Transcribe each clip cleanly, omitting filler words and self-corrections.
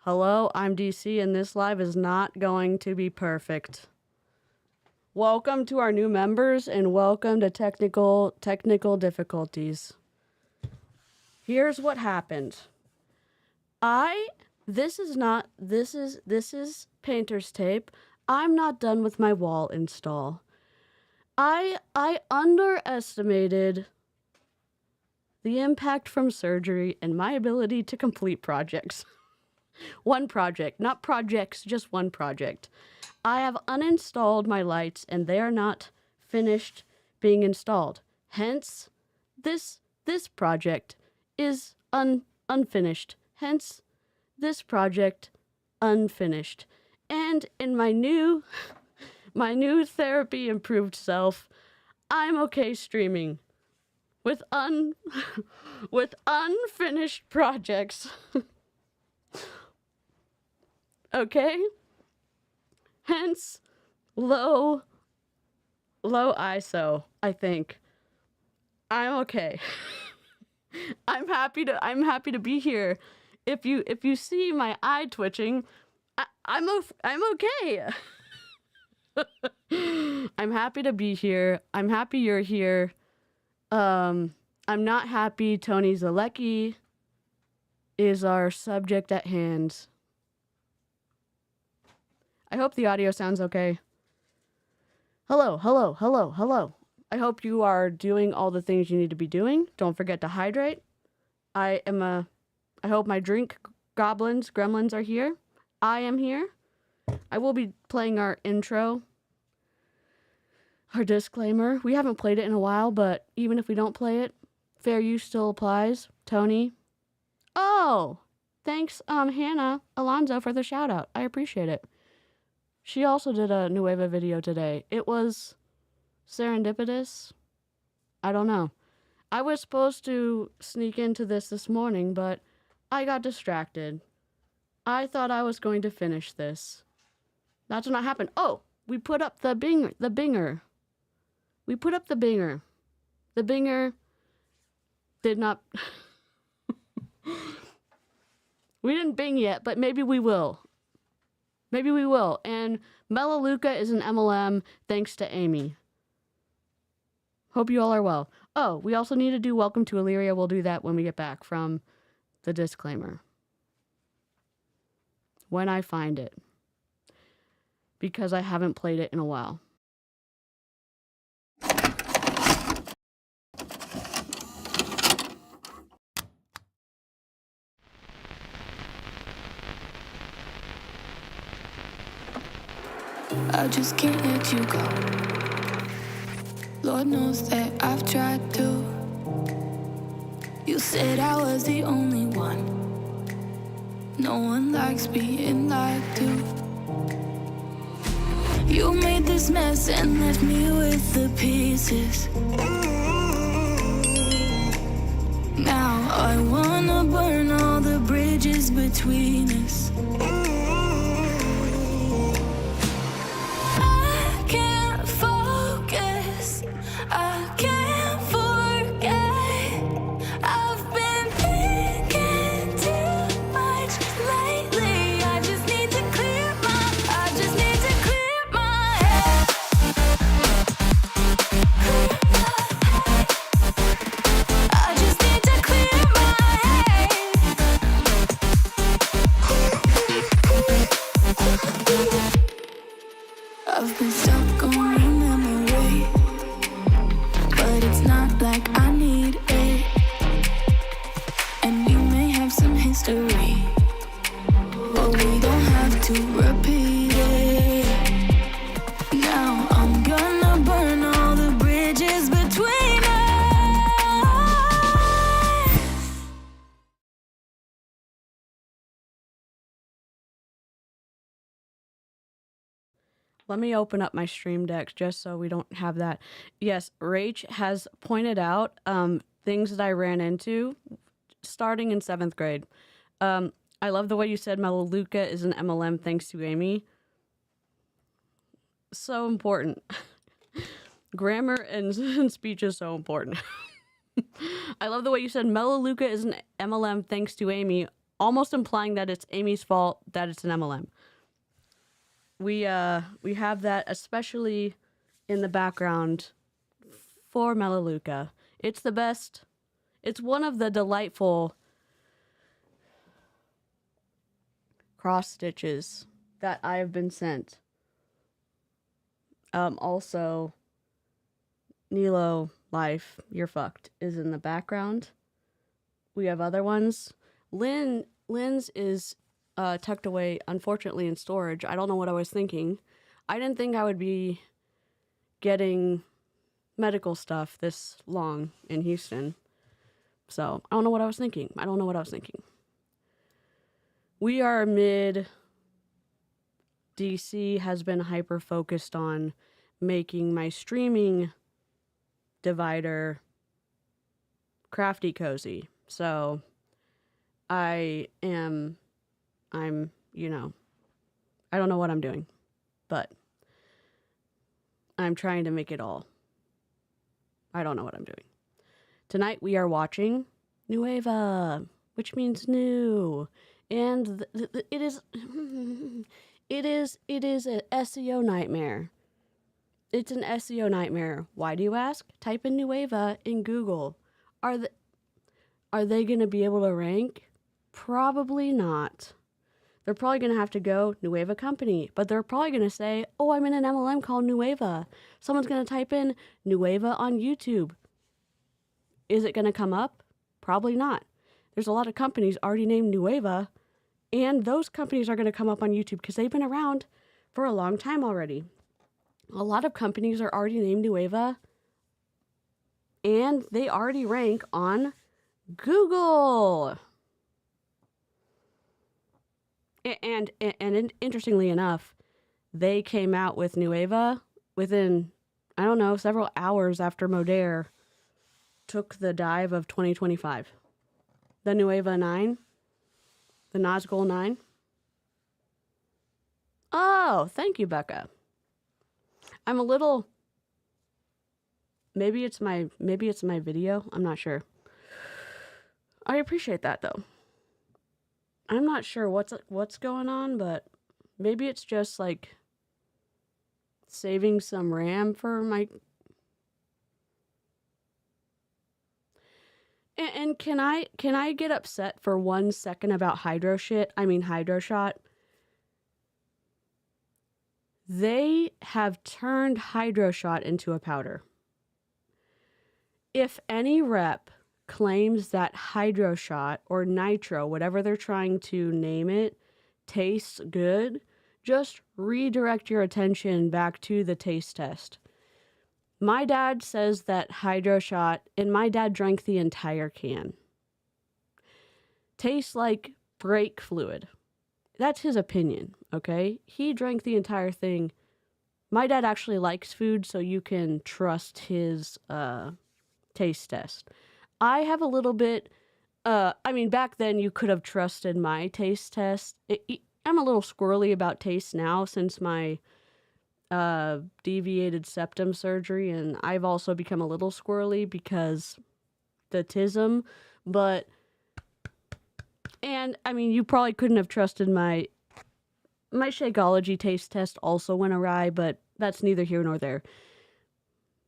Hello, I'm DC, and this live is not going to be perfect. Welcome to our new members, and welcome to technical difficulties. Here's what happened. This is painter's tape. I'm not done with my wall install. I underestimated the impact from surgery and my ability to complete projects. One project, not projects, just one project. I have uninstalled my lights and they are not finished being installed. Hence, this project is unfinished. Hence, this project unfinished. And in my new therapy improved self, I'm okay streaming with unfinished projects. Okay? Hence, low ISO, I think. I'm okay. I'm happy to be here. If you see my eye twitching, I'm okay. I'm happy to be here. I'm happy you're here. I'm not happy Tony Zeleki is our subject at hand. I hope the audio sounds okay. Hello. I hope you are doing all the things you need to be doing. Don't forget to hydrate. I hope my drink gremlins are here. I am here. I will be playing our intro. Our disclaimer. We haven't played it in a while, but even if we don't play it, fair use still applies. Tony. Oh, thanks, Hannah Alonzo for the shout out. I appreciate it. She also did a Nueva video today. It was serendipitous. I don't know. I was supposed to sneak into this morning, but I got distracted. I thought I was going to finish this. That's not happened. Oh, we put up the binger. We put up the binger. The binger did not... We didn't bing yet, but maybe we will. Maybe we will. And Melaleuca is an MLM thanks to Amy. Hope you all are well. Oh, we also need to do Welcome to Illyria. We'll do that when we get back from the disclaimer. When I find it. Because I haven't played it in a while. I just can't let you go. Lord knows that I've tried to. You said I was the only one. No one likes being lied to. You made this mess and left me with the pieces. Now I wanna burn all the bridges between us. I can't forget. I've been thinking too much lately. I just need to clear my head. I just need to clear my head. I've been stuck on your memory. But it's not like I need it. And we may have some history, but we don't have to repeat it. Now I'm gonna burn all the bridges between us. Let me open up my stream deck just so we don't have that. Yes, Rach has pointed out things that I ran into starting in 7th grade. I love the way you said Melaleuca is an MLM thanks to Amy. So important. Grammar and speech is so important. I love the way you said Melaleuca is an MLM thanks to Amy. almost implying that it's Amy's fault that it's an MLM. We have that especially in the background for Melaleuca. It's the best. It's one of the delightful cross stitches that I have been sent. Also, Nilo Life, You're Fucked is in the background. We have other ones. Lynn's is tucked away, unfortunately, in storage. I don't know what I was thinking. I didn't think I would be getting medical stuff this long in Houston. So, I don't know what I was thinking. We are mid. DC has been hyper focused on making my streaming divider crafty cozy. So I'm, I don't know what I'm doing, but I'm trying to make it all. I don't know what I'm doing. Tonight we are watching Nueva, which means new. And it is an SEO nightmare. It's an SEO nightmare. Why do you ask? Type in Nueva in Google. Are they going to be able to rank? Probably not. They're probably going to have to go Nueva company, but they're probably going to say, "Oh, I'm in an MLM called Nueva." Someone's going to type in Nueva on YouTube. Is it going to come up? Probably not. There's a lot of companies already named Nueva, and those companies are going to come up on YouTube because they've been around for a long time already. A lot of companies are already named Nueva, and they already rank on Google. And interestingly enough, they came out with Nueva within, I don't know, several hours after Modere took the dive of 2025. The Nueva 9, the Nazgul 9. Oh, thank you, Becca. I'm a little, maybe it's my video. I'm not sure. I appreciate that though. I'm not sure what's going on, but maybe it's just like saving some RAM for my. And can I get upset for 1 second about Hydroshot? They have turned Hydroshot into a powder. If any rep claims that Hydroshot or Nitro, whatever they're trying to name it, tastes good, just redirect your attention back to the taste test. My dad says that Hydroshot, and my dad drank the entire can, tastes like brake fluid. That's his opinion, okay? He drank the entire thing. My dad actually likes food, so you can trust his taste test. I have a little bit, back then you could have trusted my taste test. I'm a little squirrely about taste now since my deviated septum surgery, and I've also become a little squirrely because the tism, you probably couldn't have trusted my Shakeology taste test also went awry, but that's neither here nor there.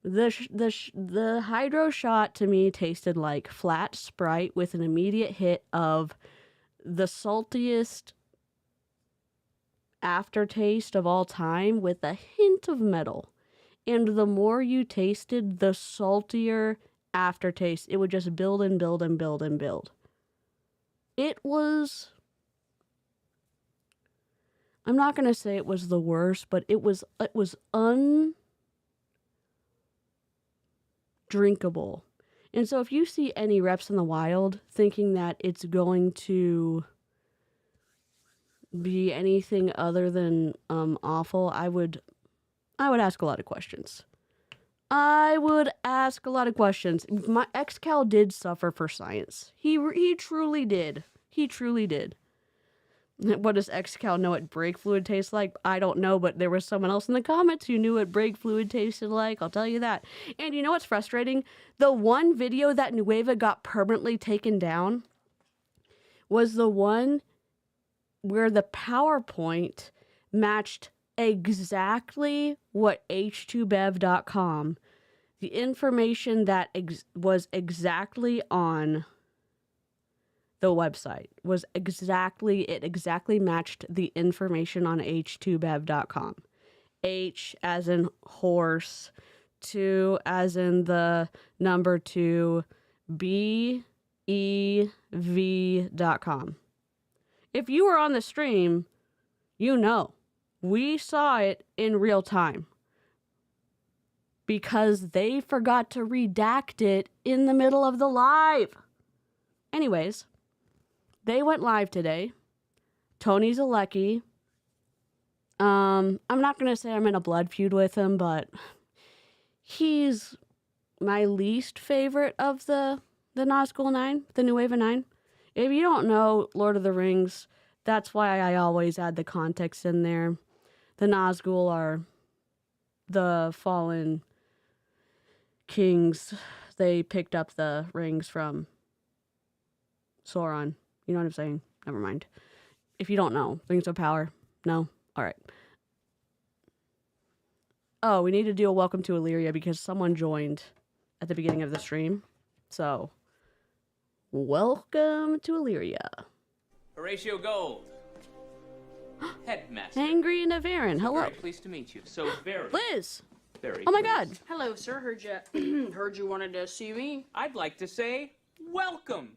The Hydroshot to me tasted like flat Sprite with an immediate hit of the saltiest aftertaste of all time with a hint of metal. And the more you tasted, the saltier aftertaste. It would just build and build and build and build. It was... I'm not going to say it was the worst, but it was undrinkable. And so if you see any reps in the wild thinking that it's going to be anything other than awful, I would ask a lot of questions. My ex-Cal did suffer for science. He truly did. What does ex-Cal know what brake fluid tastes like? I don't know, but there was someone else in the comments who knew what brake fluid tasted like. I'll tell you that. And you know what's frustrating? The one video that Nueva got permanently taken down was the one where the PowerPoint matched exactly what h2bev.com, the information that was exactly on the website was exactly matched the information on h2bev.com. H as in horse, 2 as in the number 2, bev.com. If you were on the stream, you know, we saw it in real time because they forgot to redact it in the middle of the live. Anyways, they went live today. Tony Zeleki. I'm not going to say I'm in a blood feud with him, but he's my least favorite of the Nazgul 9, the Nueva 9. If you don't know Lord of the Rings, that's why I always add the context in there. The Nazgul are the fallen kings. They picked up the rings from Sauron. You know what I'm saying? Never mind. If you don't know, Rings of Power. No? All right. Oh, we need to do a welcome to Illyria because someone joined at the beginning of the stream. So, welcome to Illyria. Horatio Gold. Headmaster. Angry Navarin, hello. Very pleased to meet you. So very. Liz! Very Oh my pleased. god. Hello, sir. Heard you wanted to see me. I'd like to say welcome.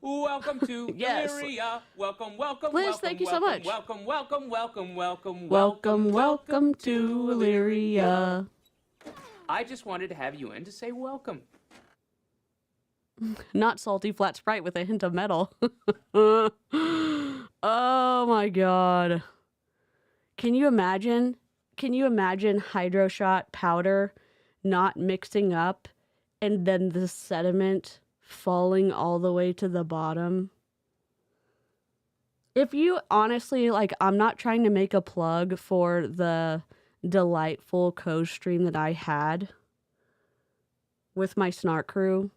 Welcome to Yes. Illyria. Welcome, welcome, Liz, welcome, thank you so welcome, much. welcome, welcome, welcome, welcome, Welcome to Illyria. I just wanted to have you in to say welcome. Not salty flat Sprite with a hint of metal. Oh my god. Can you imagine Hydroshot powder not mixing up and then the sediment falling all the way to the bottom? If you honestly, like, I'm not trying to make a plug for the delightful co-stream that I had with my Snark crew,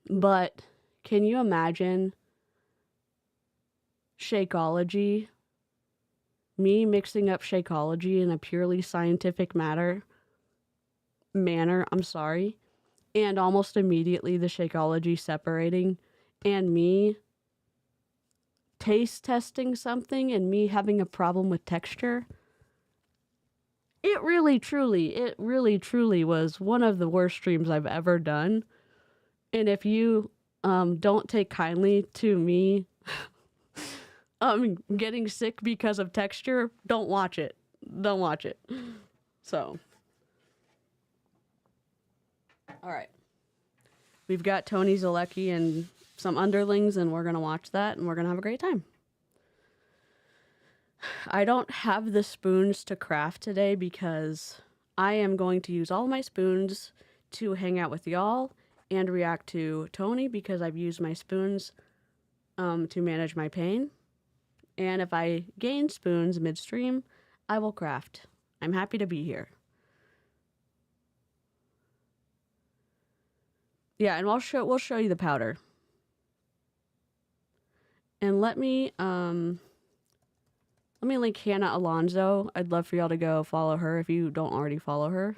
but can you imagine Shakeology? Me mixing up Shakeology in a purely scientific manner, and almost immediately the Shakeology separating, and me taste testing something and me having a problem with texture. It really truly was one of the worst streams I've ever done. And if you don't take kindly to me getting sick because of texture, don't watch it. Don't watch it. So, all right. We've got Tony Zeleki and some underlings, and we're going to watch that, and we're going to have a great time. I don't have the spoons to craft today because I am going to use all my spoons to hang out with y'all and react to Tony because I've used my spoons to manage my pain. And if I gain spoons midstream, I will craft. I'm happy to be here. Yeah, and we'll show you the powder. And let me link Hannah Alonso. I'd love for y'all to go follow her if you don't already follow her.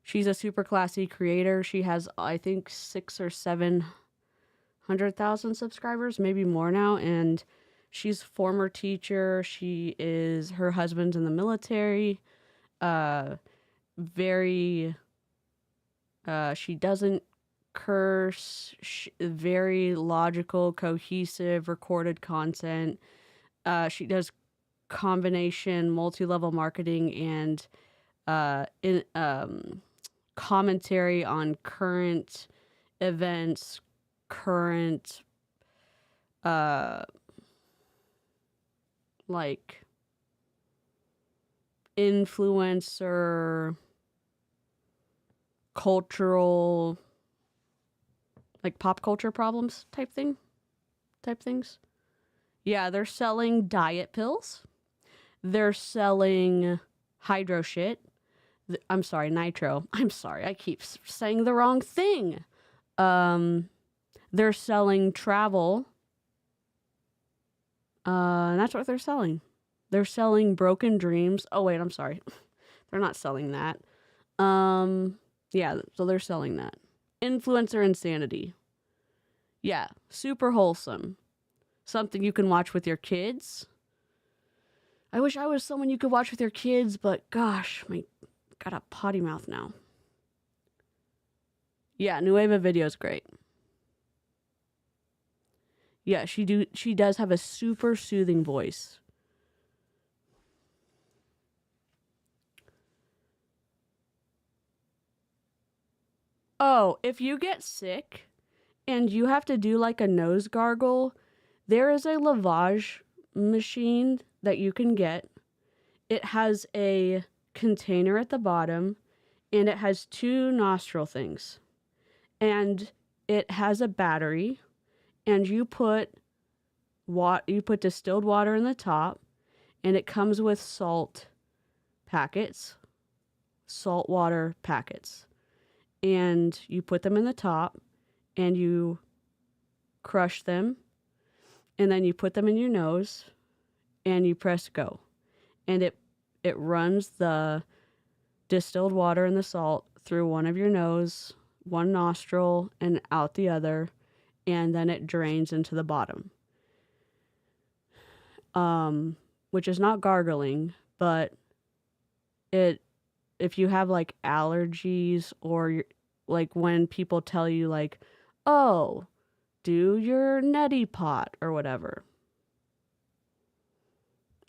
She's a super classy creator. She has, I think, 600,000 or 700,000 subscribers, maybe more now. And she's a former teacher. Her husband's in the military. She doesn't curse. Very logical, cohesive, recorded content. She does combination, multi-level marketing, and commentary on current events, current like influencer, cultural, like pop culture problems type things. Yeah, they're selling diet pills. They're selling Hydroshot. I'm sorry, nitro. I'm sorry, I keep saying the wrong thing. They're selling travel. And that's what they're selling. They're selling broken dreams. Oh, wait, I'm sorry. They're not selling that. Yeah, so they're selling that. Influencer insanity. Yeah, super wholesome. Something you can watch with your kids. I wish I was someone you could watch with your kids, but gosh, got a potty mouth now. Yeah, Nueva video is great. Yeah, she does have a super soothing voice. Oh, if you get sick and you have to do like a nose gargle, there is a lavage machine that you can get. It has a container at the bottom and it has 2 nostril things. And it has a battery and you put distilled water in the top and it comes with salt water packets. And you put them in the top and you crush them and then you put them in your nose and you press go. And it runs the distilled water and the salt through one of your nose, one nostril, and out the other, and then it drains into the bottom. Which is not gargling, but if you have like allergies or like when people tell you like, oh, do your neti pot or whatever.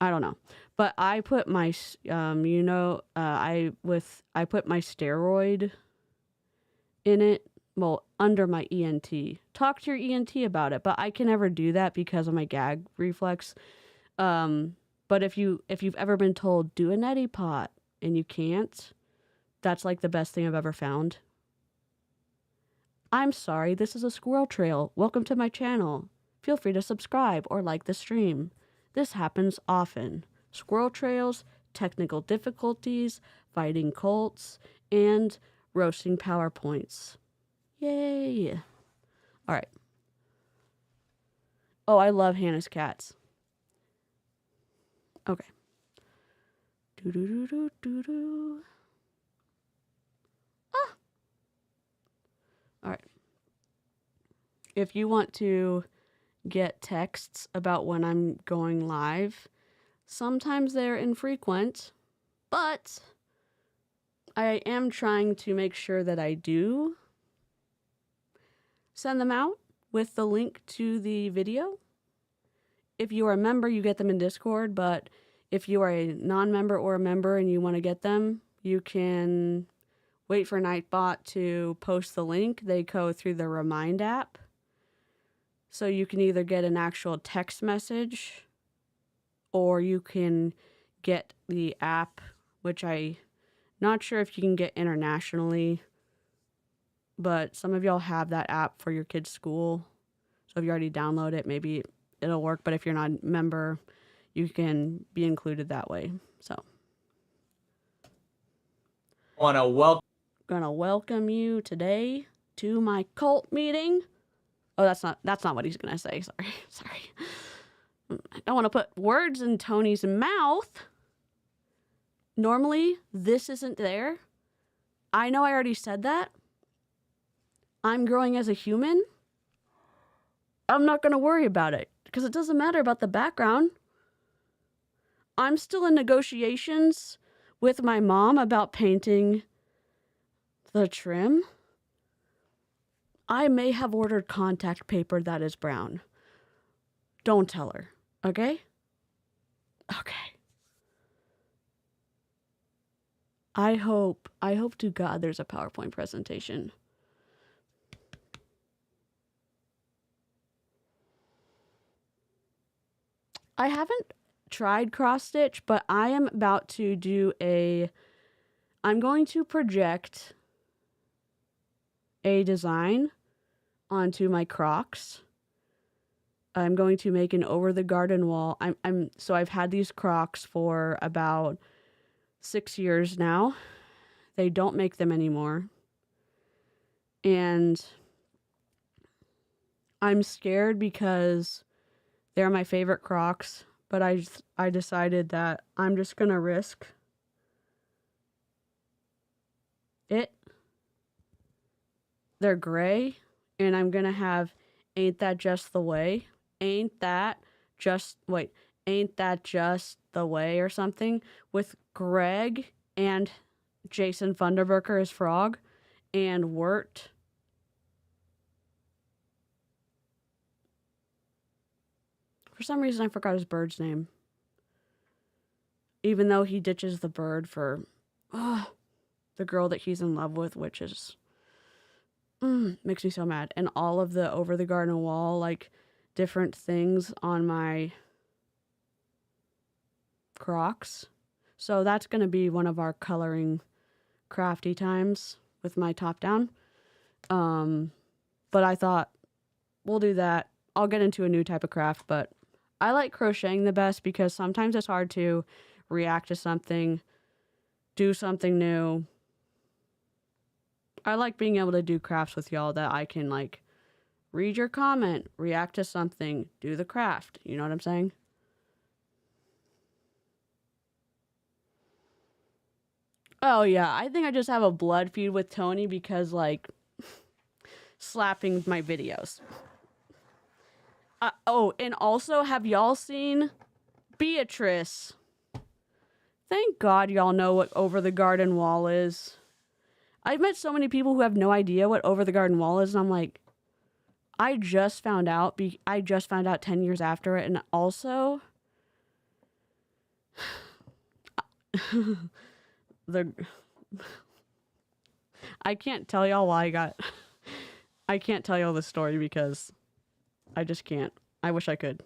I don't know. But I put my, I put my steroid in it, well, under my ENT. Talk to your ENT about it, but I can never do that because of my gag reflex. But if you've ever been told, do a neti pot, and you can't, that's like the best thing I've ever found. I'm sorry, this is a squirrel trail. Welcome to my channel. Feel free to subscribe or like the stream. This happens often. Squirrel trails, technical difficulties, fighting cults, and roasting PowerPoints. Yay! All right. Oh, I love Hannah's cats. Okay. Do-do-do-do-do-do. Ah! All right. If you want to get texts about when I'm going live, sometimes they're infrequent, but I am trying to make sure that I do send them out with the link to the video. If you are a member, you get them in Discord, but if you are a non-member or a member and you want to get them, you can wait for Nightbot to post the link. They go through the Remind app. So you can either get an actual text message or you can get the app, which I'm not sure if you can get internationally, but some of y'all have that app for your kid's school. So if you already download it, maybe it'll work. But if you're not a member, you can be included that way. So gonna welcome you today to my cult meeting. Oh, that's not what he's gonna say. Sorry. I don't want to put words in Tony's mouth. Normally, this isn't there. I know I already said that. I'm growing as a human. I'm not gonna worry about it because it doesn't matter about the background. I'm still in negotiations with my mom about painting the trim. I may have ordered contact paper that is brown. Don't tell her, okay? Okay. I hope to God there's a PowerPoint presentation. I haven't tried cross stitch, but I am about to do I'm going to project a design onto my Crocs. I'm going to make an over the garden wall. So I've had these Crocs for about 6 years now. They don't make them anymore. And I'm scared because they're my favorite Crocs, but I decided that I'm just going to risk it. They're gray, and I'm going to have Ain't That Just the Way? Ain't That Just the Way or something with Greg and Jason Funderburker as Frog and Wirt. For some reason, I forgot his bird's name. Even though he ditches the bird for the girl that he's in love with, which is makes me so mad. And all of the over the garden wall, like different things on my Crocs. So that's going to be one of our coloring crafty times with my top down. But I thought we'll do that. I'll get into a new type of craft, but I like crocheting the best because sometimes it's hard to react to something, do something new. I like being able to do crafts with y'all that I can like read your comment, react to something, do the craft. You know what I'm saying? Oh yeah, I think I just have a blood feud with Tony because like slapping my videos. And also, have y'all seen Beatrice? Thank God y'all know what Over the Garden Wall is. I've met so many people who have no idea what Over the Garden Wall is, and I'm like, I just found out 10 years after it, and also I can't tell y'all why I can't tell y'all the story because I just can't. I wish I could.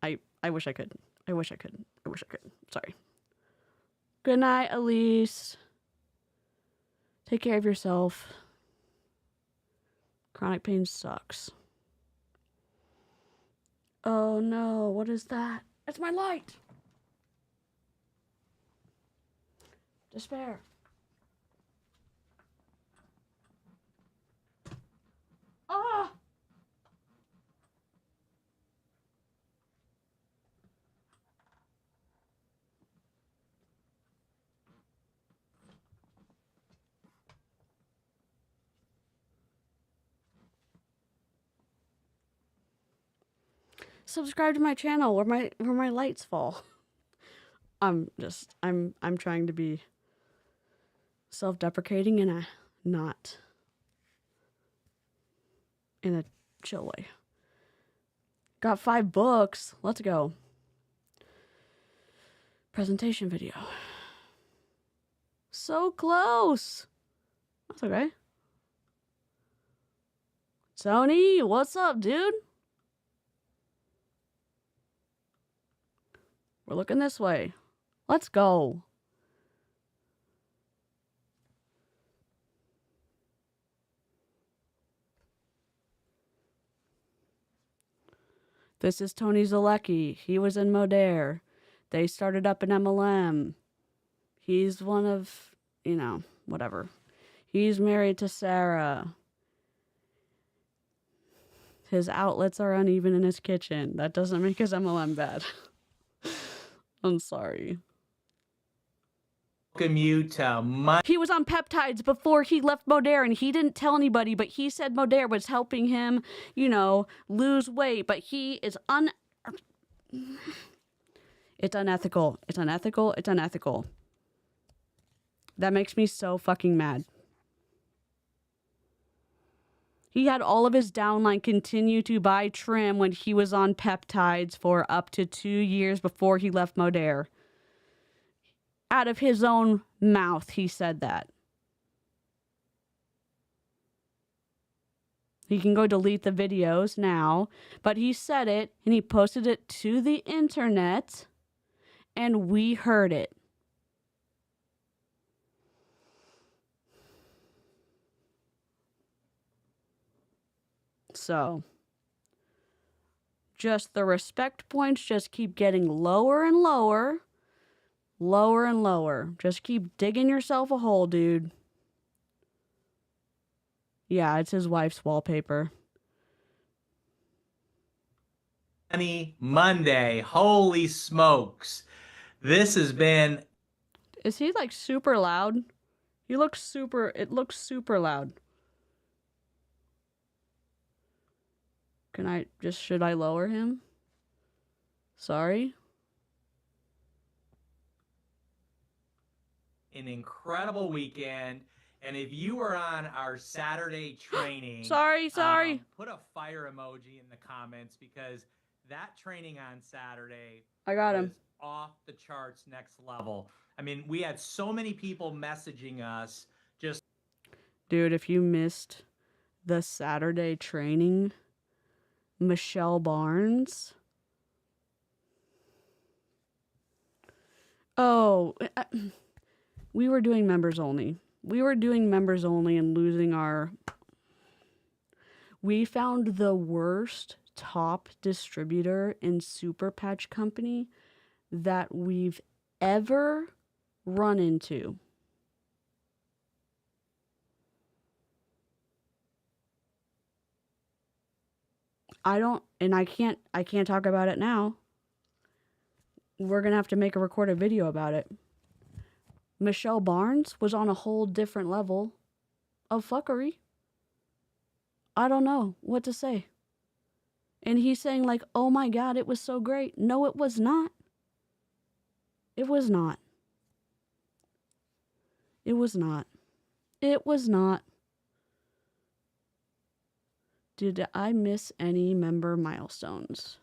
I wish I could. I wish I could. I wish I could. Sorry. Good night, Elise. Take care of yourself. Chronic pain sucks. Oh no, what is that? It's my light. Despair. Ah! Subscribe to my channel where my lights fall. I'm trying to be self-deprecating and not in a chill way. Got 5 books. Let's go. Presentation video. So close. That's okay. Tony, what's up, dude? We're looking this way. Let's go. This is Tony Zeleki. He was in Modere. They started up an MLM. He's one of, whatever. He's married to Sarah. His outlets are uneven in his kitchen. That doesn't make his MLM bad. I'm sorry. Welcome you to my... He was on peptides before he left Modere, and he didn't tell anybody, but he said Modere was helping him, lose weight, but he is It's unethical. It's unethical. It's unethical. That makes me so fucking mad. He had all of his downline continue to buy trim when he was on peptides for up to 2 years before he left Modere. Out of his own mouth, he said that. He can go delete the videos now, but he said it and he posted it to the internet and we heard it. So, just the respect points just keep getting lower and lower. Lower and lower. Just keep digging yourself a hole, dude. Yeah, it's his wife's wallpaper. Funny Monday. Holy smokes. This has been... Is he like super loud? He looks super, it looks super loud. Can I just, should I lower him? Sorry. an incredible weekend. And if you were on our Saturday training, Sorry. put a fire emoji in the comments, because that training on Saturday I got was him. off the charts, next level. I mean, we had so many people messaging us just... Dude, if you missed the Saturday training, Michelle Barnes. Oh, we were doing members only. We were doing members only and losing our... We found the worst top distributor in Super Patch Company that we've ever run into. I can't talk about it now. We're gonna have to make a recorded video about it. Michelle Barnes was on a whole different level of fuckery. I don't know what to say. And he's saying like, oh my God, it was so great. No, it was not. It was not. It was not. It was not. Did I miss any member milestones?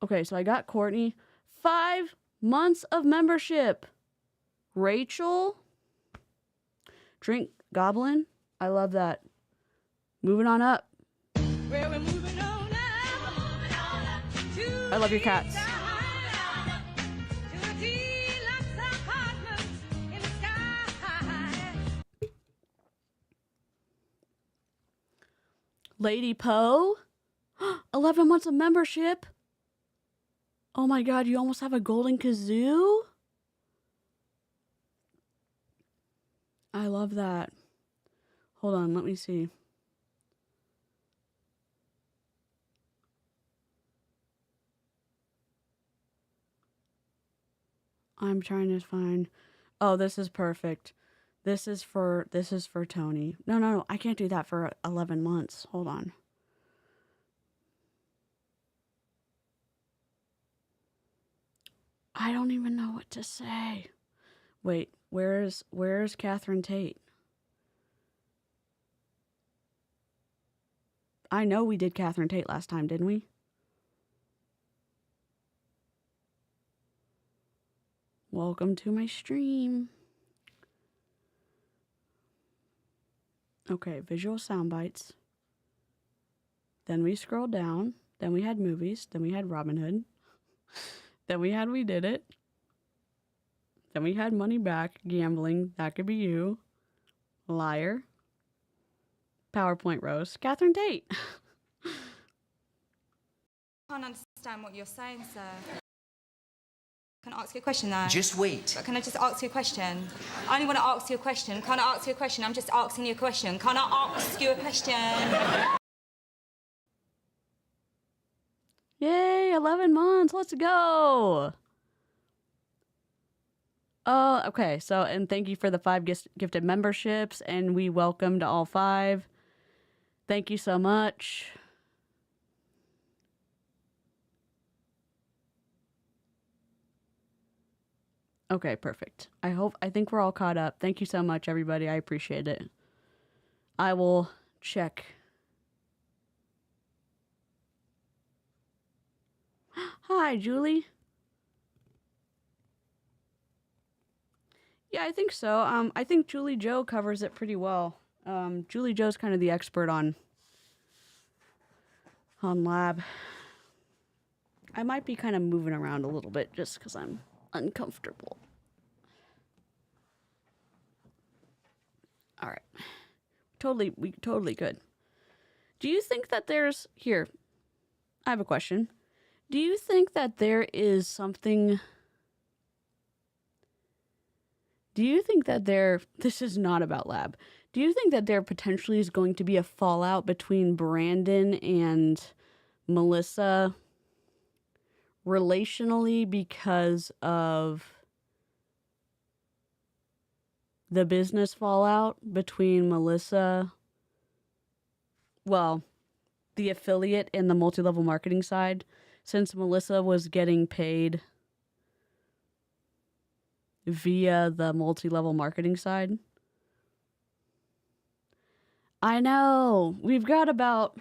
Okay, so I got Courtney. 5 months of membership. Rachel. Drink Goblin. I love that. Moving on up. Well, we're moving on up to I love your cats. to the deluxe apartments in the sky. Lady Poe. 11 months of membership. Oh my God, you almost have a golden kazoo? I love that. Hold on, let me see. I'm trying to find... Oh, this is perfect. This is for Tony. No, I can't do that for 11 months. Hold on. I don't even know what to say. Wait, where's Catherine Tate? I know we did Catherine Tate last time, didn't we? Welcome to my stream. Okay, visual sound bites. Then we scrolled down. Then we had movies. Then we had Robin Hood. Then we had We Did It. Then we had Money Back, Gambling, That Could Be You, Liar, PowerPoint Roast, Catherine Tate. I can't understand what you're saying, sir. Can I ask you a question, though? Just wait. But can I just ask you a question? I only want to ask you a question. Can I ask you a question? I'm just asking you a question. Can I ask you a question? Yay, 11 months. Let's go. Oh, okay. So, and thank you for the 5 gifted memberships, and we welcomed all 5. Thank you so much. Okay, perfect. I think we're all caught up. Thank you so much, everybody. I appreciate it. I will check. Hi, Julie. Yeah, I think so. I think Julie Joe covers it pretty well. Julie Joe's kind of the expert on lab. I might be kind of moving around a little bit just because I'm uncomfortable. All right. We totally good. Do you think that there's... Here, I have a question. Do you think that there is something... Do you think that there... This is not about lab. Do you think that there potentially is going to be a fallout between Brandon and Melissa relationally because of the business fallout between Melissa, well, the affiliate and the multi-level marketing side, since Melissa was getting paid via the multi-level marketing side? I know. We've got about...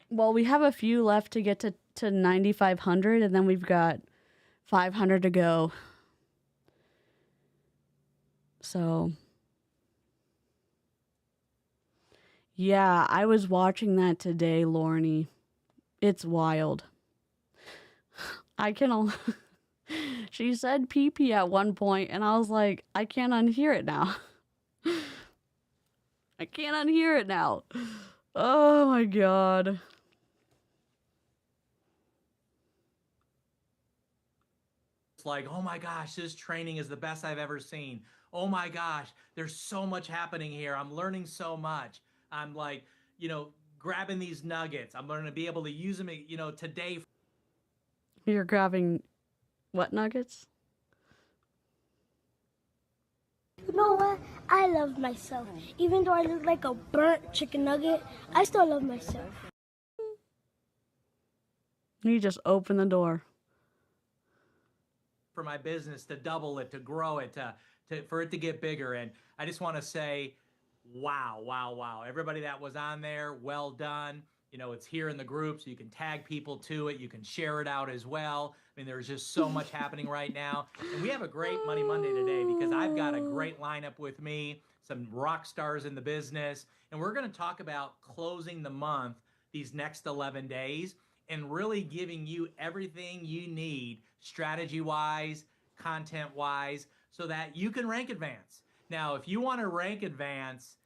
Well, we have a few left to get to 9,500, and then we've got 500 to go. So... Yeah, I was watching that today, Lorne. It's wild. I can... She said pee-pee at one point, and I was like, I can't unhear it now. I can't unhear it now. Oh my god. It's like, oh my gosh, this training is the best I've ever seen. Oh my gosh, there's so much happening here. I'm learning so much. I'm like, grabbing these nuggets. I'm going to be able to use them, today. You're grabbing what nuggets? You know what? I love myself. Even though I look like a burnt chicken nugget, I still love myself. You just open the door. For my business to double it, to grow it, for it to get bigger. And I just want to say, wow. Everybody that was on there, well done. It's here in the group, so you can tag people to it. You can share it out as well. I mean, there's just so much happening right now. And we have a great Money Monday today because I've got a great lineup with me, some rock stars in the business. And we're going to talk about closing the month these next 11 days and really giving you everything you need strategy-wise, content-wise, so that you can rank advance. Now, if you want to rank advance,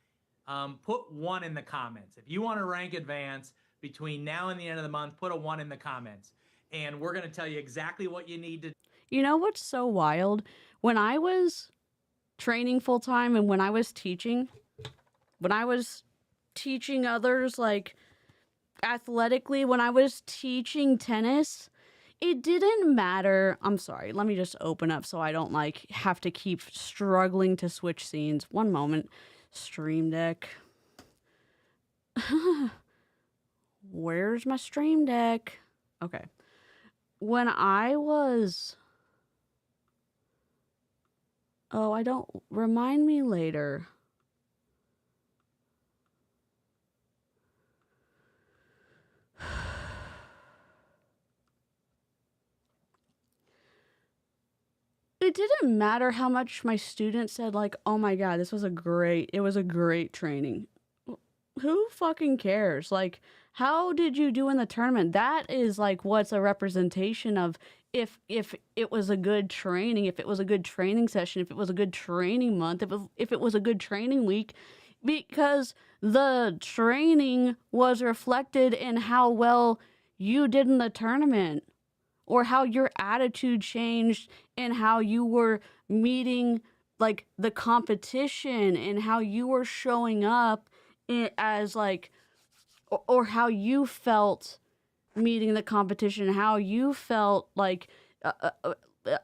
put 1 in the comments. If you want to rank advance between now and the end of the month, put a 1 in the comments. And we're going to tell you exactly what you need to. You know what's so wild? When I was training full-time and when I was teaching others, like, athletically, when I was teaching tennis, it didn't matter. I'm sorry, let me just open up so I don't, like, have to keep struggling to switch scenes. One moment. Stream Deck. Where's my Stream Deck? Okay. When I was... Oh, I don't... Remind me later. It didn't matter how much my students said, like, oh my god, it was a great training. Who fucking cares? Like, how did you do in the tournament? That is, like, what's a representation of if it was a good training, if it was a good training session, if it was a good training month, if it was a good training week, because the training was reflected in how well you did in the tournament. Or how your attitude changed and how you were meeting, like, the competition and how you were showing up as, like, or how you felt meeting the competition, how you felt like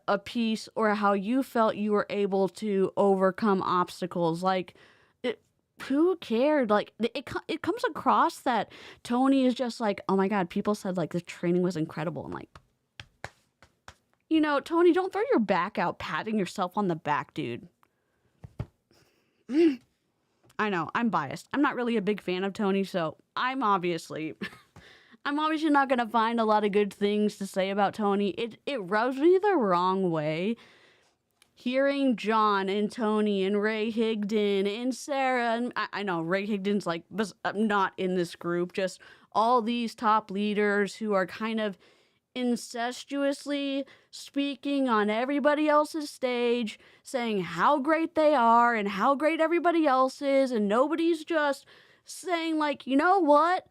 a piece, or how you felt you were able to overcome obstacles. Like, who cared? Like, it comes across that Tony is just like, oh my god, people said, like, the training was incredible. And, like, Tony, don't throw your back out patting yourself on the back, dude. I know, I'm biased. I'm not really a big fan of Tony, so I'm obviously not going to find a lot of good things to say about Tony. It rubs me the wrong way. Hearing John and Tony and Ray Higdon and Sarah, and I know Ray Higdon's, like, not in this group, just all these top leaders who are kind of incestuously speaking on everybody else's stage, saying how great they are and how great everybody else is, and nobody's just saying, like, you know what?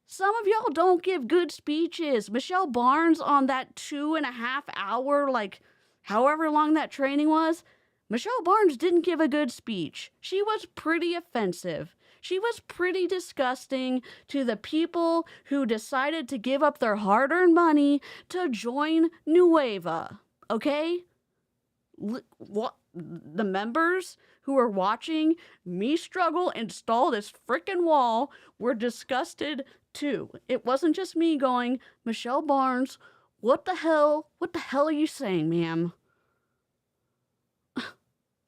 Some of y'all don't give good speeches. Michelle Barnes on that 2.5 hour, like, however long that training was, Michelle Barnes didn't give a good speech. She was pretty offensive. She was pretty disgusting to the people who decided to give up their hard-earned money to join Nueva. Okay? What? The members who were watching me struggle install this frickin' wall were disgusted too. It wasn't just me going, Michelle Barnes, what the hell are you saying, ma'am?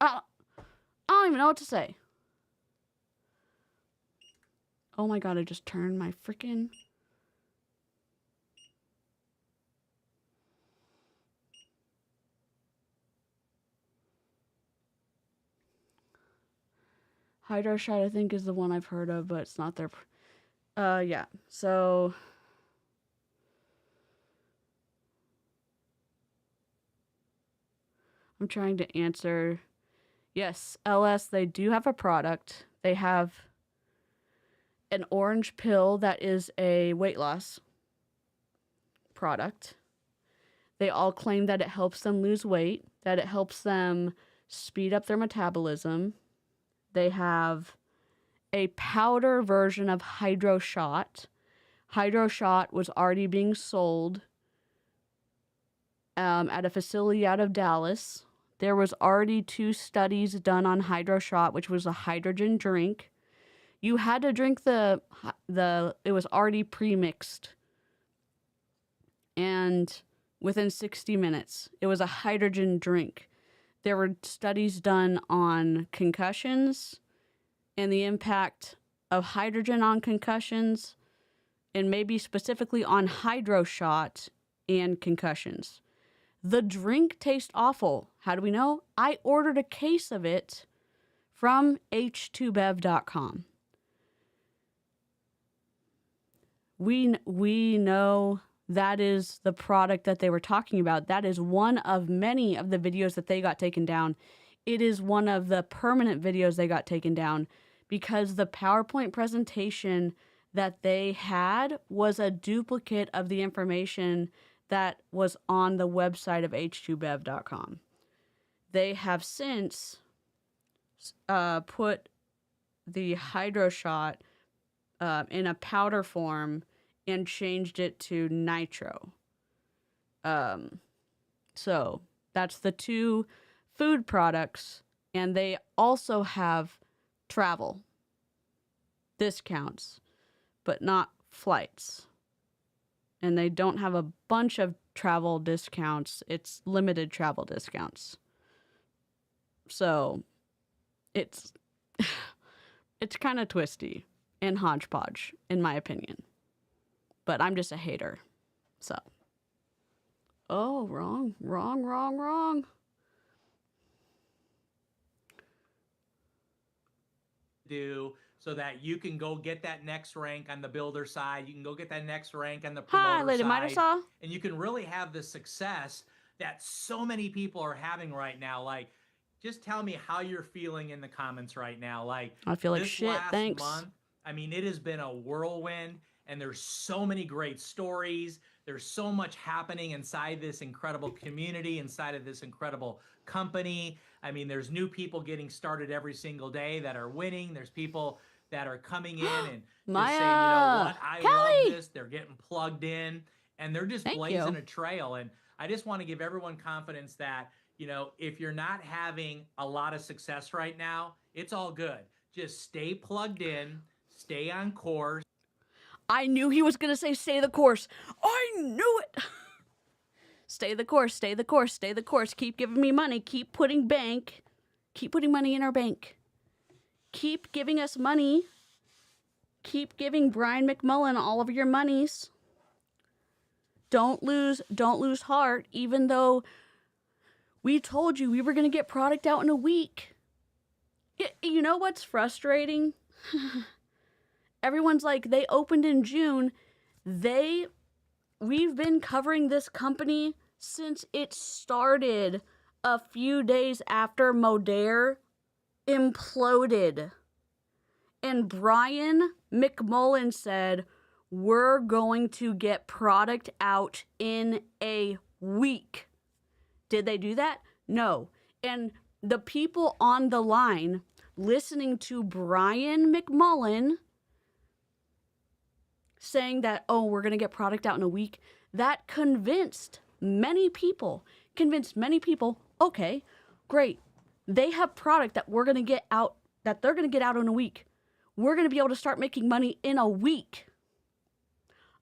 I don't even know what to say. Oh my god, I just turned my freaking... Hydroshot, I think, is the one I've heard of, but it's not their... yeah, so... I'm trying to answer... Yes, LS, they do have a product. They have an orange pill that is a weight loss product. They all claim that it helps them lose weight, that it helps them speed up their metabolism. They have a powder version of Hydroshot. Hydroshot was already being sold at a facility out of Dallas. There was already 2 studies done on Hydroshot, which was a hydrogen drink. You had to drink it was already pre-mixed. And within 60 minutes, it was a hydrogen drink. There were studies done on concussions and the impact of hydrogen on concussions, and maybe specifically on Hydroshot and concussions. The drink tastes awful. How do we know? I ordered a case of it from h2bev.com. We know that is the product that they were talking about. That is one of many of the videos that they got taken down. It is one of the permanent videos they got taken down because the PowerPoint presentation that they had was a duplicate of the information that was on the website of h2bev.com. They have since put the Hydroshot in a powder form and changed it to nitro. So that's the 2 food products, and they also have travel discounts, but not flights. And they don't have a bunch of travel discounts. It's limited travel discounts. So it's kind of twisty and hodgepodge, in my opinion. But I'm just a hater. So. Oh, wrong. Do so that you can go get that next rank on the builder side. You can go get that next rank on the promoter Hi, Lady side. Midasaw. And you can really have the success that so many people are having right now. Like, just tell me how you're feeling in the comments right now. Like, I feel like this shit, last thanks. month, I mean, it has been a whirlwind, and there's so many great stories. There's so much happening inside this incredible community, inside of this incredible company. I mean, there's new people getting started every single day that are winning. There's people that are coming in and just saying, you know what, I love this. They're getting plugged in, and they're just blazing a trail. And I just want to give everyone confidence that, you know, if you're not having a lot of success right now, it's all good. Just stay plugged in, stay on course. I knew he was going to say stay the course. I knew it. Stay the course, stay the course, stay the course. Keep giving me money. Keep putting money in our bank. Keep giving us money. Keep giving Brian McMullen all of your monies. Don't lose heart, even though we told you we were going to get product out in a week. You know what's frustrating? Everyone's like, they opened in June. We've been covering this company since it started a few days after Modere imploded. And Brian McMullen said, we're going to get product out in a week. Did they do that? No. And the people on the line listening to Brian McMullen saying that, oh, we're going to get product out in a week, that convinced many people, okay, great. They have product that we're going to get out, that they're going to get out in a week. We're going to be able to start making money in a week.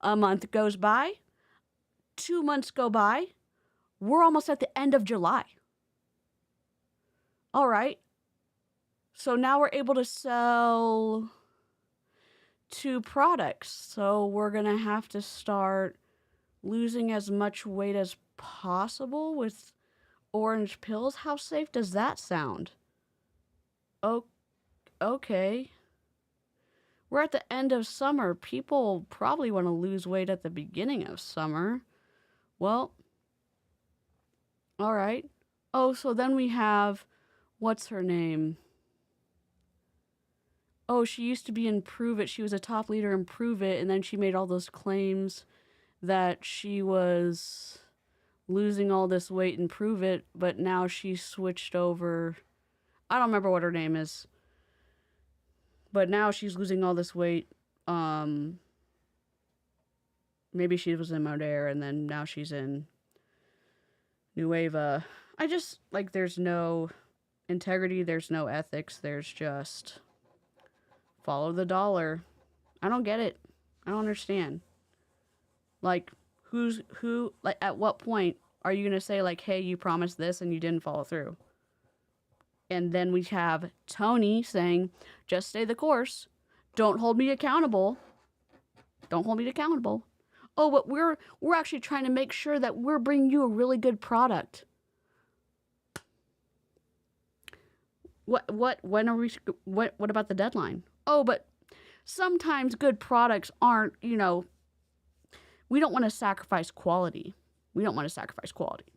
A month goes by. 2 months go by. We're almost at the end of July. All right. So now we're able to sell 2 products. So we're going to have to start losing as much weight as possible with orange pills. How safe does that sound? Oh, okay. We're at the end of summer. People probably want to lose weight at the beginning of summer. Well, all right. Oh, so then we have, what's her name? Oh, she used to be in Prove It. She was a top leader in Prove It, and then she made all those claims that she was losing all this weight in Prove It, but now she switched over. I don't remember what her name is. But now she's losing all this weight. Maybe she was in Modere, and then now she's in Nueva. I just, like, there's no integrity, there's no ethics, there's just follow the dollar. I don't get it. I don't understand. Like, who, like, at what point are you going to say, like, hey, you promised this and you didn't follow through? And then we have Tony saying, just stay the course. Don't hold me accountable. Don't hold me accountable. Oh, but we're actually trying to make sure that we're bringing you a really good product. What about the deadline? Oh, but sometimes good products aren't, we don't want to sacrifice quality. We don't want to sacrifice quality.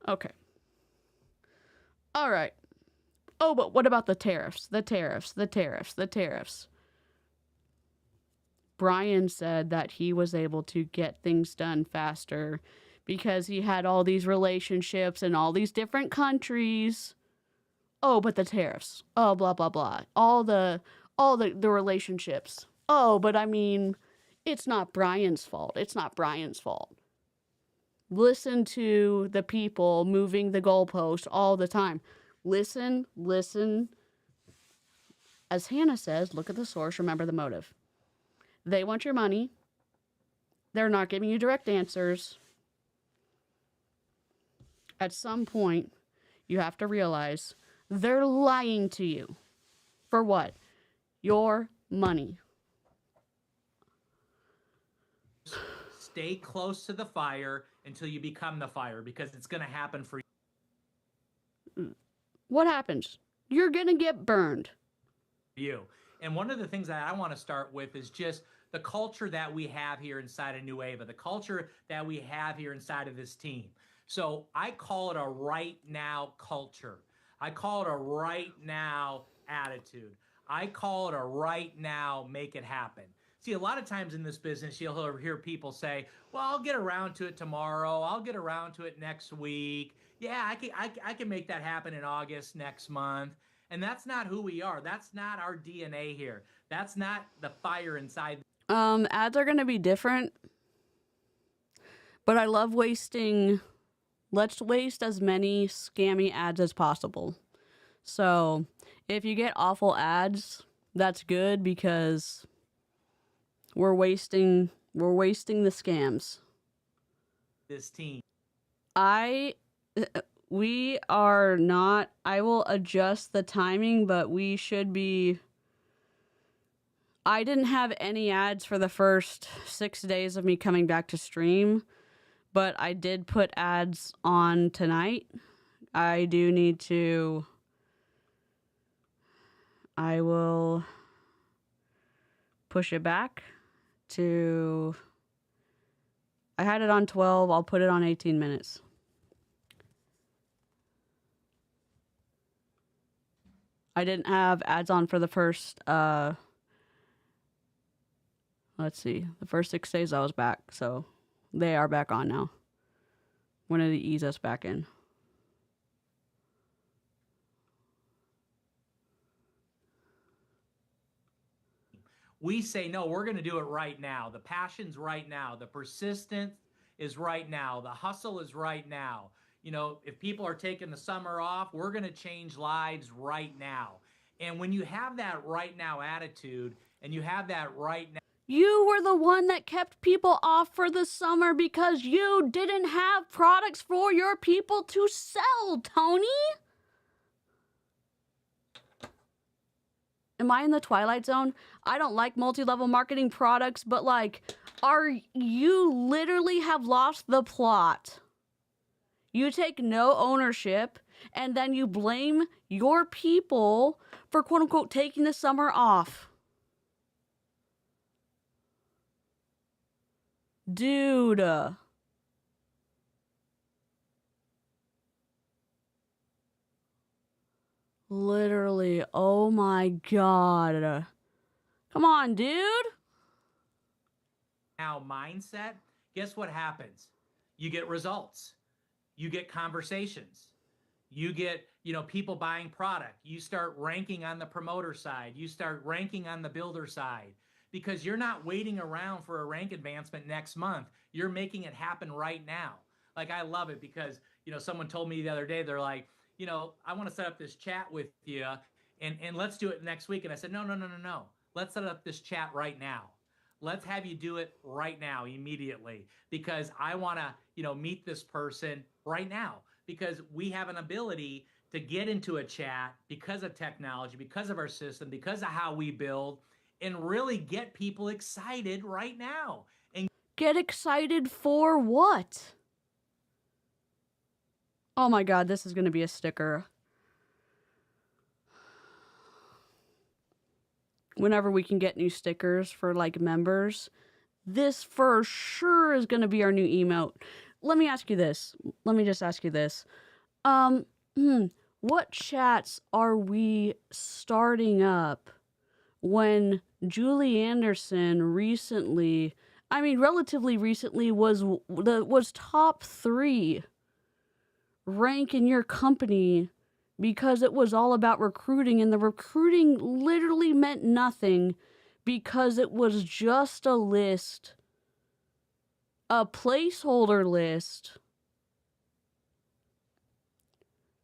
Okay. All right. Oh, but what about the tariffs? The tariffs. Brian said that he was able to get things done faster because he had all these relationships in all these different countries. Oh, but the tariffs. Oh, blah, blah, blah. All the relationships. Oh, but I mean, it's not Brian's fault. It's not Brian's fault. Listen to the people moving the goalpost all the time. Listen. As Hannah says, look at the source, remember the motive. They want your money. They're not giving you direct answers. At some point, you have to realize they're lying to you. For what? Your money. Stay close to the fire until you become the fire, because it's going to happen for you. What happens? You're going to get burned. You. And one of the things that I want to start with is just the culture that we have here inside of Nueva, the culture that we have here inside of this team. So I call it a right now culture. I call it a right now attitude. I call it a right now make it happen. See, a lot of times in this business, you'll hear people say, well, I'll get around to it tomorrow. I'll get around to it next week. Yeah, I can make that happen in August next month. And that's not who we are. That's not our DNA here. That's not the fire inside. Ads are going to be different. But I love wasting. Let's waste as many scammy ads as possible. So if you get awful ads, that's good because we're wasting the scams. This team. We are not, I will adjust the timing, but we should be, I didn't have any ads for the first 6 days of me coming back to stream, but I did put ads on tonight. I do need to, I will push it back to, I had it on 12, I'll put it on 18 minutes. I didn't have ads on for the first, let's see, the first 6 days I was back, so they are back on now. Wanted to ease us back in. We say, no, we're going to do it right now. The passion's right now. The persistence is right now. The hustle is right now. You know, if people are taking the summer off, we're going to change lives right now. And when you have that right now attitude and you have that right now, You were the one that kept people off for the summer because you didn't have products for your people to sell, Tony. Am I in the Twilight Zone? I don't like multi-level marketing products, but like, you literally have lost the plot. You take no ownership, and then you blame your people for quote unquote taking the summer off. Dude. Literally, oh my god. Come on, dude. now mindset, guess what happens? You get results. You get conversations. You get, people buying product. You start ranking on the promoter side. You start ranking on the builder side because you're not waiting around for a rank advancement next month. You're making it happen right now. Like, I love it because, someone told me the other day, they're like, I want to set up this chat with you and let's do it next week. And I said, no. Let's set up this chat right now. Let's have you do it right now, immediately, because I want to, meet this person right now, because we have an ability to get into a chat because of technology, because of our system, because of how we build, and really get people excited right now. And get excited for what? Oh my god, this is going to be a sticker. Whenever we can get new stickers for like members, this for sure is going to be our new emote. Let me ask you this. Let me just ask you this. What chats are we starting up when Julie Anderson relatively recently was top 3 rank in your company because it was all about recruiting, and the recruiting literally meant nothing because it was just a list, a placeholder list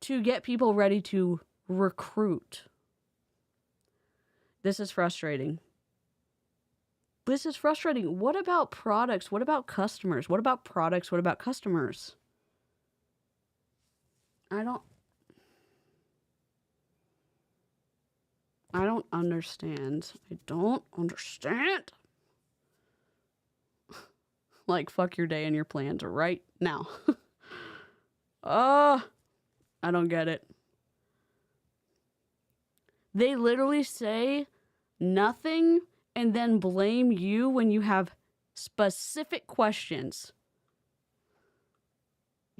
to get people ready to recruit. This is frustrating. What about products? What about customers? What about products? What about customers? I don't understand. I don't understand. Like, fuck your day and your plans right now. I don't get it. They literally say nothing and then blame you when you have specific questions.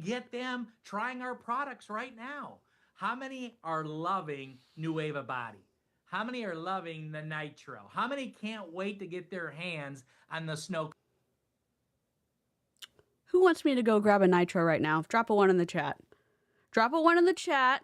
get them trying our products right now. How many are loving Nueva Body? How many are loving the Nitro? How many can't wait to get their hands on the Snow? Who wants me to go grab a Nitro right now? Drop a 1 in the chat. Drop a 1 in the chat.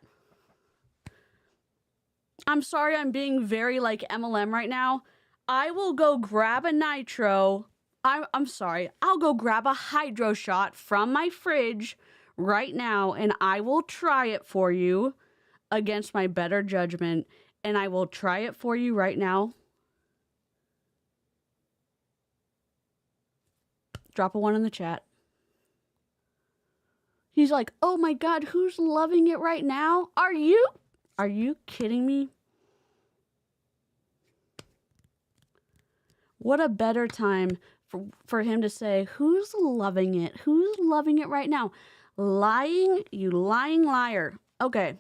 I'm sorry I'm being very like MLM right now. I will go grab a Nitro. I'm sorry. I'll go grab a Hydroshot from my fridge right now, and I will try it for you against my better judgment, and I will try it for you right now. Drop a 1 in the chat. He's like, oh my God, who's loving it right now? Are you kidding me? What a better time for him to say, who's loving it? Who's loving it right now? Lying, you lying liar. Okay.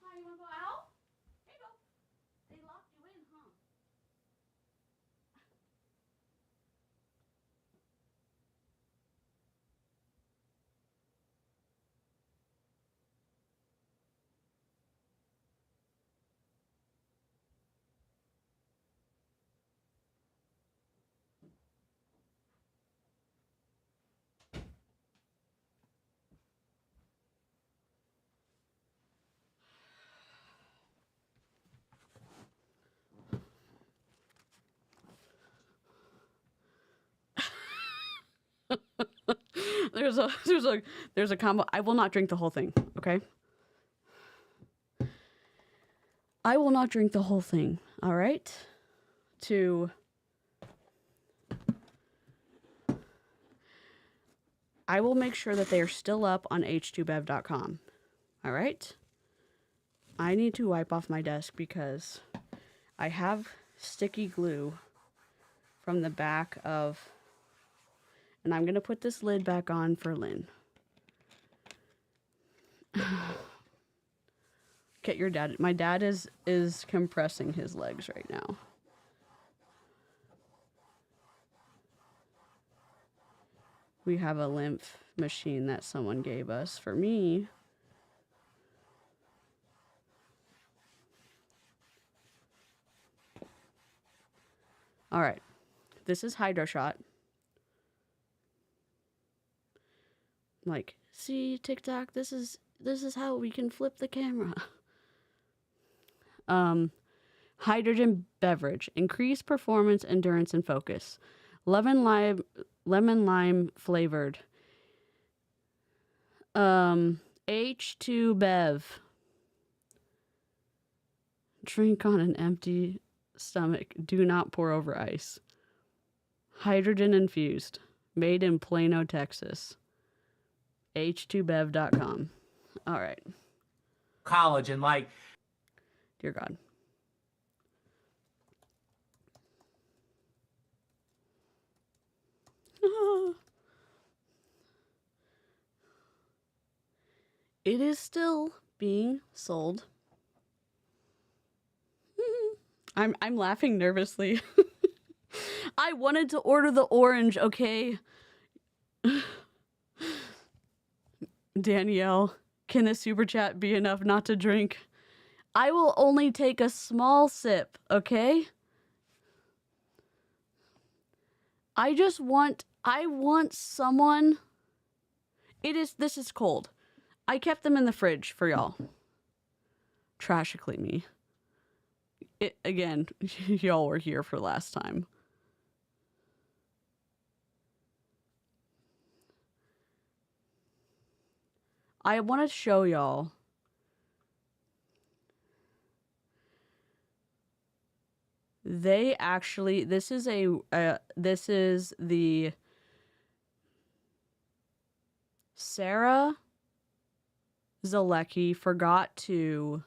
Hi, you wanna go out? Hey, go. They locked you in, huh? there's a combo. I will not drink the whole thing, okay? I will not drink the whole thing, all right? I will make sure that they are still up on h2bev.com. All right? I need to wipe off my desk because I have sticky glue from the back of, and I'm going to put this lid back on for Lynn. Get your dad. My dad is compressing his legs right now. We have a lymph machine that someone gave us for me. All right. This is Hydroshot. Like, see, TikTok, this is how we can flip the camera. Hydrogen beverage. Increase performance, endurance, and focus. Lemon lime flavored. H2 Bev. Drink on an empty stomach. Do not pour over ice. Hydrogen infused. Made in Plano, Texas. h2bev.com. All right. College and like, Dear God. It is still being sold. I'm laughing nervously. I wanted to order the orange, okay? Danielle, can the super chat be enough not to drink? I will only take a small sip, okay? I want someone. This is cold. I kept them in the fridge for y'all. Tragically me. Again, y'all were here for last time. I want to show y'all. They actually, this is the Sarah Zeleki forgot to.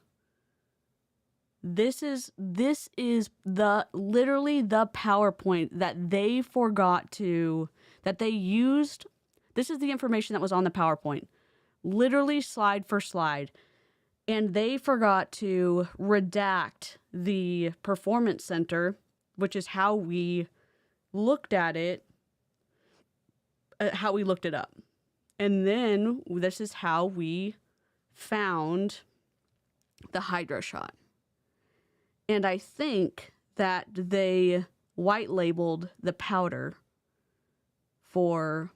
This is literally the PowerPoint that they forgot to, that they used. This is the information that was on the PowerPoint, literally slide for slide. And they forgot to redact the performance center, which is how we looked at it, how we looked it up. And then this is how we found the Hydroshot. And I think that they white labeled the powder for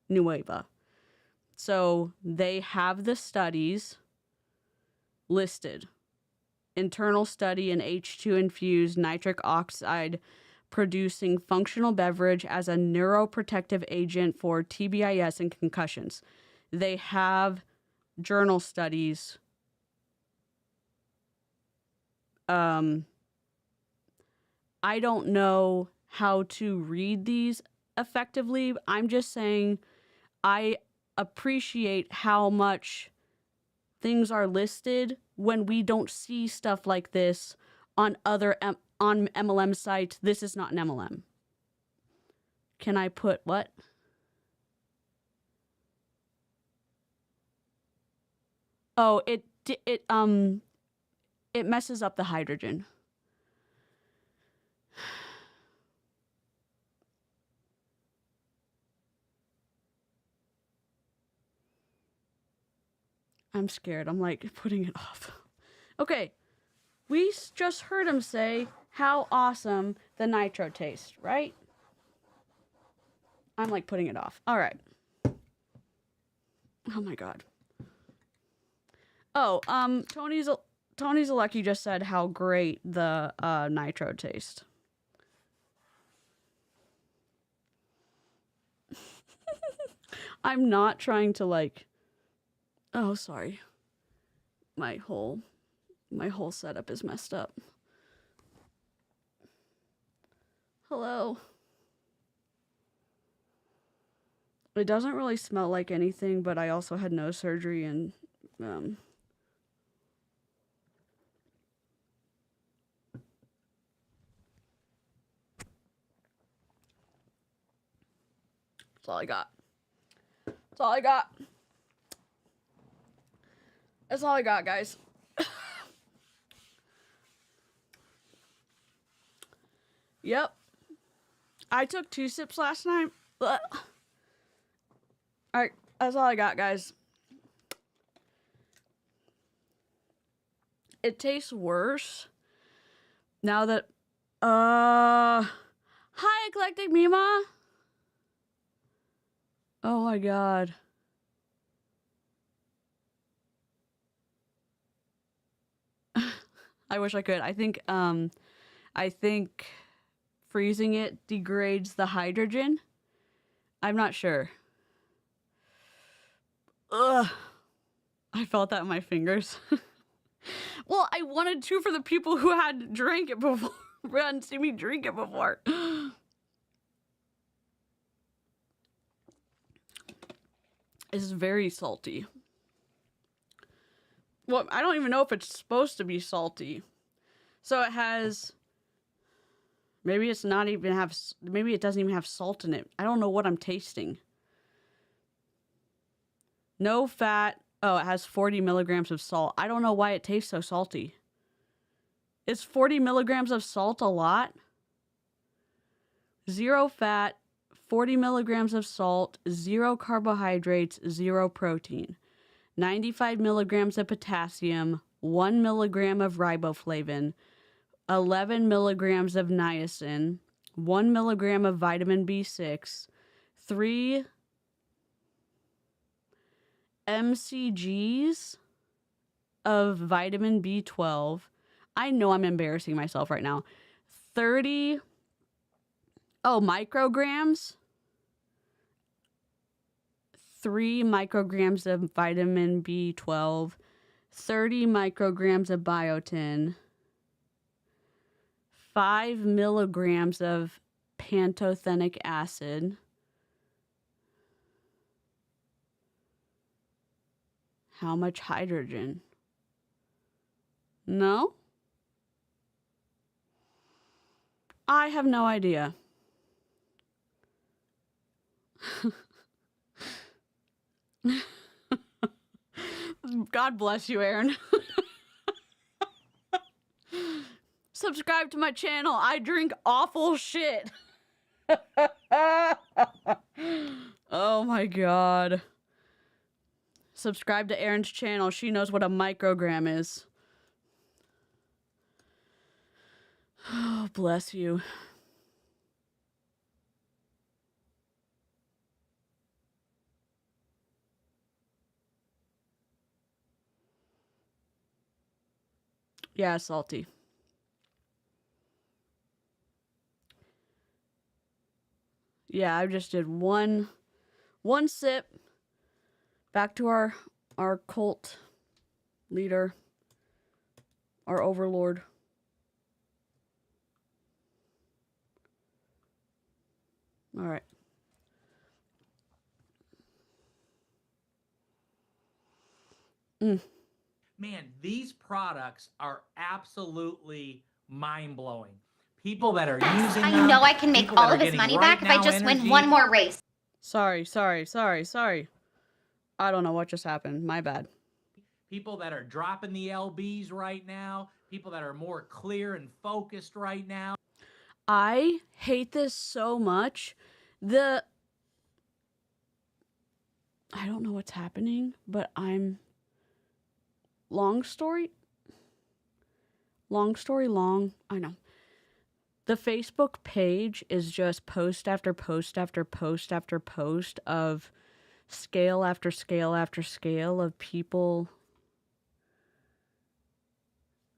Nueva. So they have the studies listed. Internal study in H2 infused nitric oxide producing functional beverage as a neuroprotective agent for TBIS and concussions. They have journal studies. I don't know how to read these effectively. I'm just saying I appreciate how much things are listed when we don't see stuff like this on other on MLM sites. This is not an MLM. Can I put what? Oh, it messes up the hydrogen. I'm scared. I'm like putting it off. Okay. We just heard him say how awesome the nitro tastes, right? I'm like putting it off. All right. Oh my God. Oh, Tony Zeleki just said how great the nitro tastes. I'm not trying to like, oh, sorry. My whole setup is messed up. Hello. It doesn't really smell like anything, but I also had nose surgery and that's all I got. That's all I got. That's all I got, guys. Yep. I took 2 sips last night. Ugh. Alright, that's all I got, guys. It tastes worse now that hi, Eclectic Mima. Oh my god. I wish I could. I think freezing it degrades the hydrogen. I'm not sure. Ugh. I felt that in my fingers. Well, I wanted to for the people who had drank it before. Who hadn't seen me drink it before. It's very salty. Well, I don't even know if it's supposed to be salty. So it has... Maybe it's not even have... Maybe it doesn't even have salt in it. I don't know what I'm tasting. No fat. Oh, it has 40 milligrams of salt. I don't know why it tastes so salty. Is 40 milligrams of salt a lot? 0 fat, 40 milligrams of salt, 0 carbohydrates, 0 protein. 95 milligrams of potassium, 1 milligram of riboflavin, 11 milligrams of niacin, 1 milligram of vitamin B6, 3 mcgs of vitamin B12. I know I'm embarrassing myself right now. 30 micrograms. 3 micrograms of vitamin B12, 30 micrograms of biotin, 5 milligrams of pantothenic acid. How much hydrogen? No? I have no idea. God bless you, Aaron. Subscribe to my channel. I drink awful shit. Oh my god. Subscribe to Aaron's channel. She knows what a microgram is. Oh, bless you. Yeah, salty. Yeah, I just did one sip. Back to our cult leader, our overlord. All right. Man, these products are absolutely mind-blowing. People that are using them, I know I can make people that all are of his getting money right back if I now just win energy. one more race. Sorry. I don't know what just happened. My bad. People that are dropping the LBs right now. People that are more clear and focused right now. I hate this so much. I don't know what's happening, but long story long. I know. The Facebook page is just post after post after post after post of scale after scale after scale of people.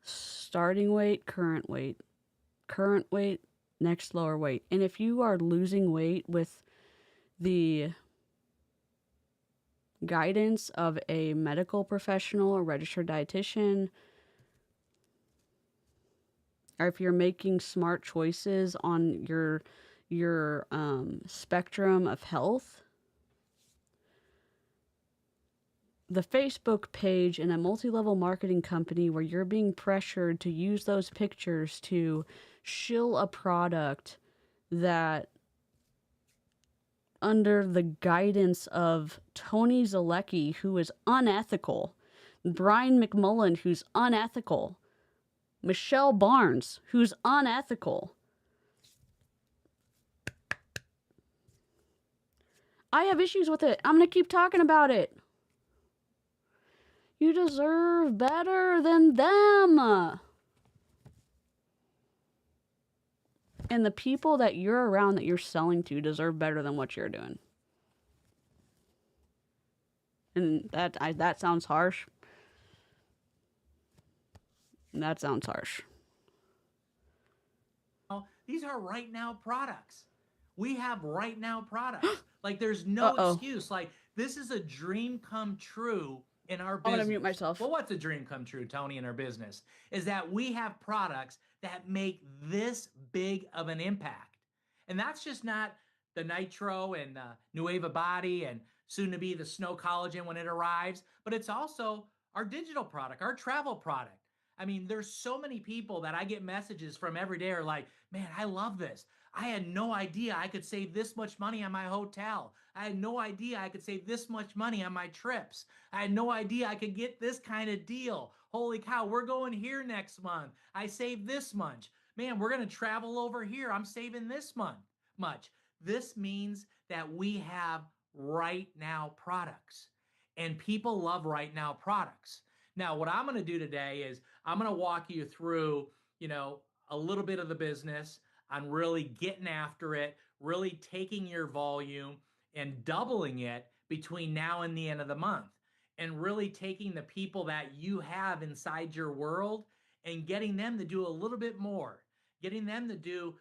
Starting weight, current weight, next lower weight. And if you are losing weight with the guidance of a medical professional, a registered dietitian, or if you're making smart choices on your spectrum of health, the Facebook page in a multi-level marketing company where you're being pressured to use those pictures to shill a product that under the guidance of Tony Zeleki, who is unethical, Brian McMullen, who's unethical, Michelle Barnes, who's unethical. I have issues with it. I'm going to keep talking about it. You deserve better than them. And the people that you're around that you're selling to deserve better than what you're doing. And that sounds harsh. That sounds harsh. These are right now products. We have right now products. Like there's no excuse. Like this is a dream come true in our business. I'm gonna mute myself. Well, what's a dream come true, Tony, in our business? Is that we have products that make this big of an impact. And that's just not the Nitro and Nueva Body and soon to be the Snow Collagen when it arrives, but it's also our digital product, our travel product. I mean, there's so many people that I get messages from every day are like, man, I love this. I had no idea I could save this much money on my hotel. I had no idea I could save this much money on my trips. I had no idea I could get this kind of deal. Holy cow, we're going here next month. I saved this much. Man, we're going to travel over here. I'm saving this much. This means that we have right now products, and people love right now products. Now, what I'm going to do today is I'm going to walk you through, a little bit of the business on really getting after it, really taking your volume and doubling it between now and the end of the month, and really taking the people that you have inside your world and getting them to do a little bit more, getting them to do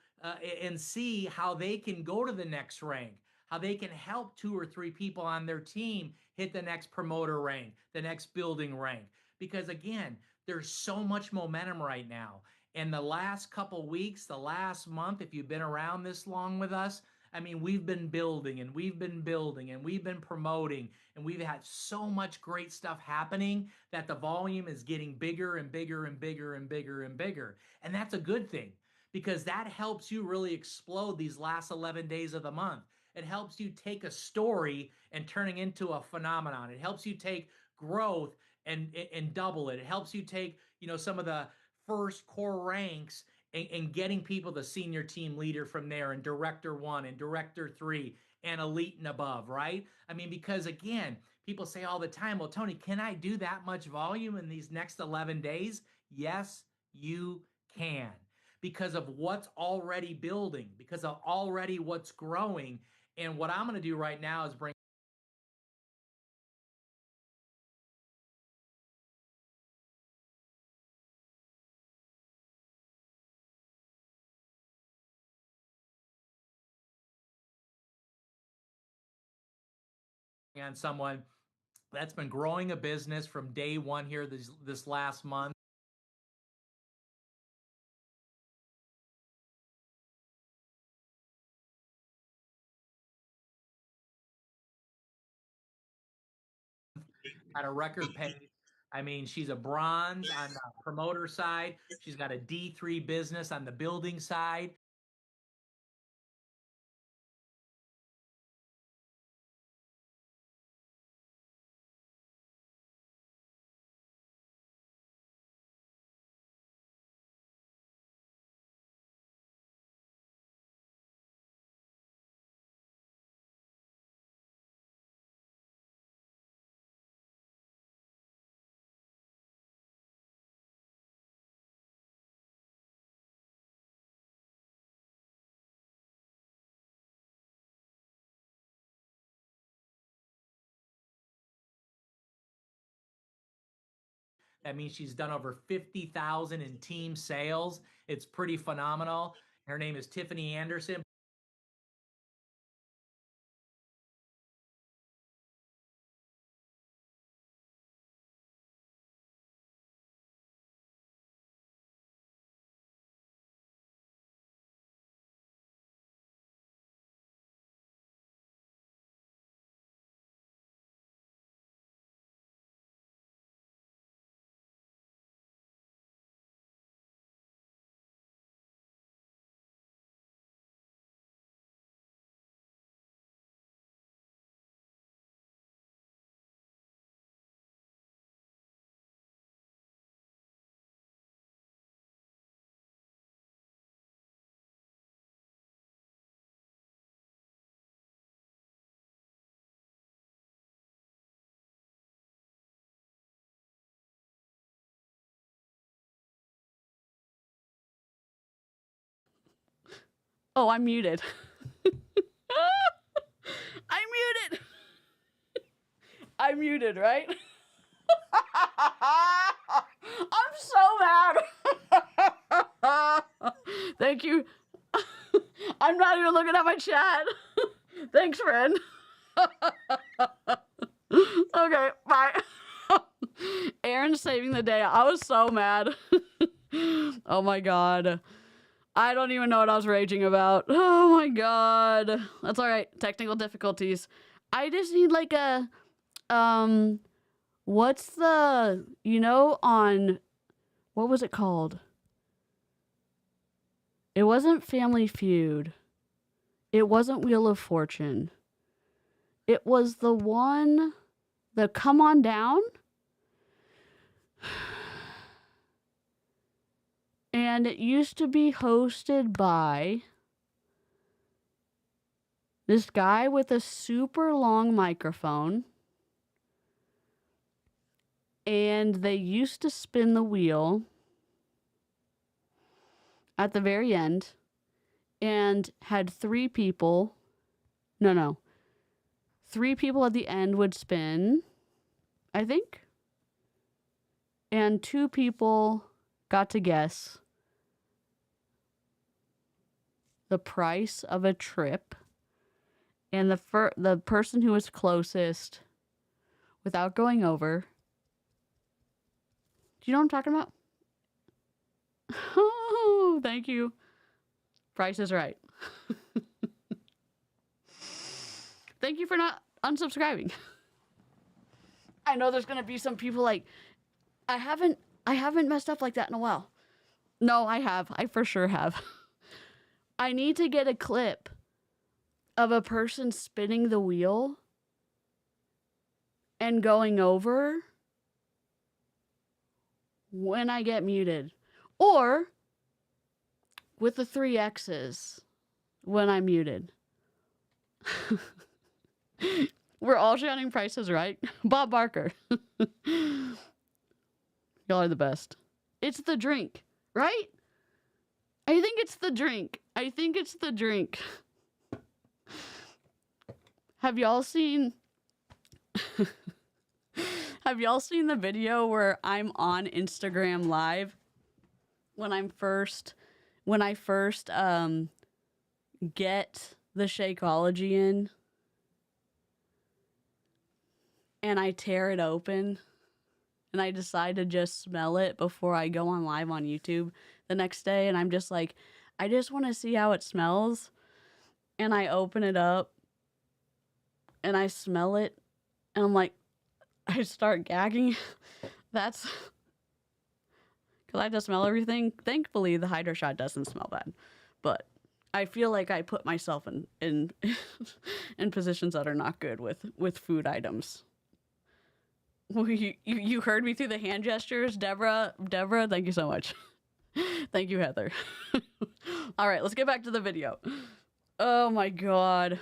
and see how they can go to the next rank, how they can help 2 or 3 people on their team hit the next promoter rank, the next building rank. Because again, there's so much momentum right now. And the last couple weeks, the last month, if you've been around this long with us, I mean, we've been building and we've been building and we've been promoting and we've had so much great stuff happening that the volume is getting bigger and bigger and bigger and bigger and bigger. And that's a good thing because that helps you really explode these last 11 days of the month. It helps you take a story and turning into a phenomenon. It helps you take growth and double it. It helps you take, some of the first core ranks and getting people to senior team leader from there and director 1 and director 3 and elite and above, right? I mean, because again, people say all the time, well, Tony, can I do that much volume in these next 11 days? Yes, you can, because of what's already building, because of already what's growing. And what I'm going to do right now is bring on someone that's been growing a business from day one here this last month. At a record pace. I mean, she's a bronze on the promoter side. She's got a D3 business on the building side. That means she's done over 50,000 in team sales. It's pretty phenomenal. Her name is Tiffany Anderson. Oh, I'm muted. I'm muted. I'm muted, right? I'm so mad. Thank you. I'm not even looking at my chat. Thanks, friend. Okay, bye. Aaron's saving the day. I was so mad. Oh my god. I don't even know what I was raging about. Oh my god. That's alright. Technical difficulties. I just need like a what's the, you know, on what was it called? It wasn't Family Feud. It wasn't Wheel of Fortune. It was the one, the Come On Down. And it used to be hosted by this guy with a super long microphone. And they used to spin the wheel at the very end and had three people. No. 3 people at the end would spin, I think. And 2 people got to guess the price of a trip. And the person who was closest, without going over. Do you know what I'm talking about? Oh, thank you. Price is Right. Thank you for not unsubscribing. I know there's gonna be some people like, I haven't messed up like that in a while. No, I have. I for sure have. I need to get a clip of a person spinning the wheel and going over when I get muted. Or with the 3 X's when I'm muted. We're all shouting Price is Right. Bob Barker. Y'all are the best. It's the drink, right? I think it's the drink. Have y'all seen the video where I'm on Instagram Live when I first get the Shakeology in and I tear it open and I decide to just smell it before I go on live on YouTube the next day, and I'm just like, I just want to see how it smells, and I open it up and I smell it and I'm like, I start gagging. That's because I have to smell everything. Thankfully, the Hydroshot doesn't smell bad, but I feel like I put myself in in positions that are not good with food items. Well, you heard me through the hand gestures, Deborah. Thank you so much. Thank you, Heather. All right, let's get back to the video. Oh my god.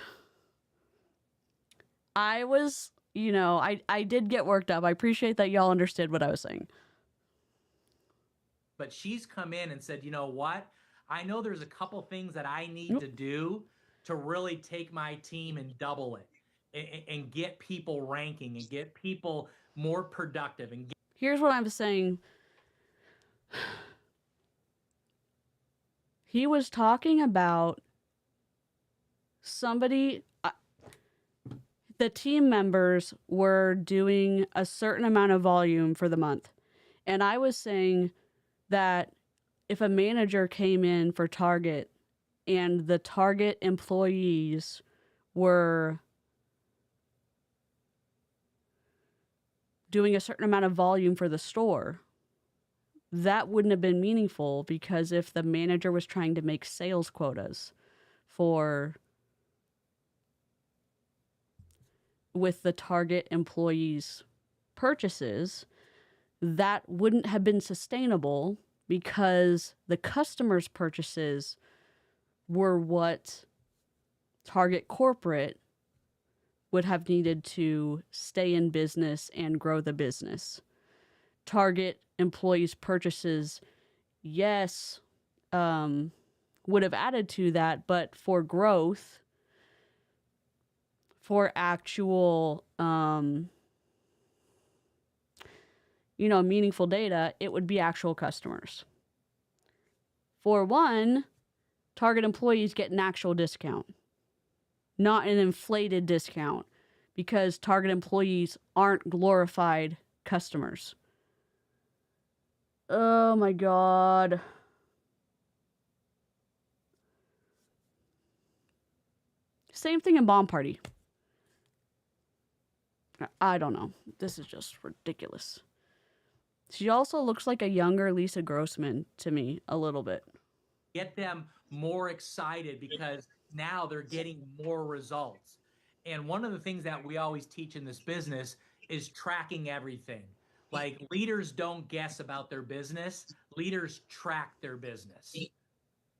I was, I did get worked up. I appreciate that y'all understood what I was saying. But she's come in and said, you know what? I know there's a couple things that I need to do to really take my team and double it and get people ranking and get people more productive. And here's what I'm saying. He was talking about somebody, the team members were doing a certain amount of volume for the month. And I was saying that if a manager came in for Target and the Target employees were doing a certain amount of volume for the store, that wouldn't have been meaningful, because if the manager was trying to make sales quotas with the Target employees' purchases, that wouldn't have been sustainable, because the customers' purchases were what Target corporate would have needed to stay in business and grow the business. Target employees' purchases, yes, would have added to that, but for growth, for actual, meaningful data, it would be actual customers. For one, target employees get an actual discount, not an inflated discount, because target employees aren't glorified customers. Oh my God. Same thing in Bomb Party. I don't know. This is just ridiculous. She also looks like a younger Lisa Grossman to me, a little bit. Get them more excited because now they're getting more results. And one of the things that we always teach in this business is tracking everything. Like, leaders don't guess about their business, leaders track their business.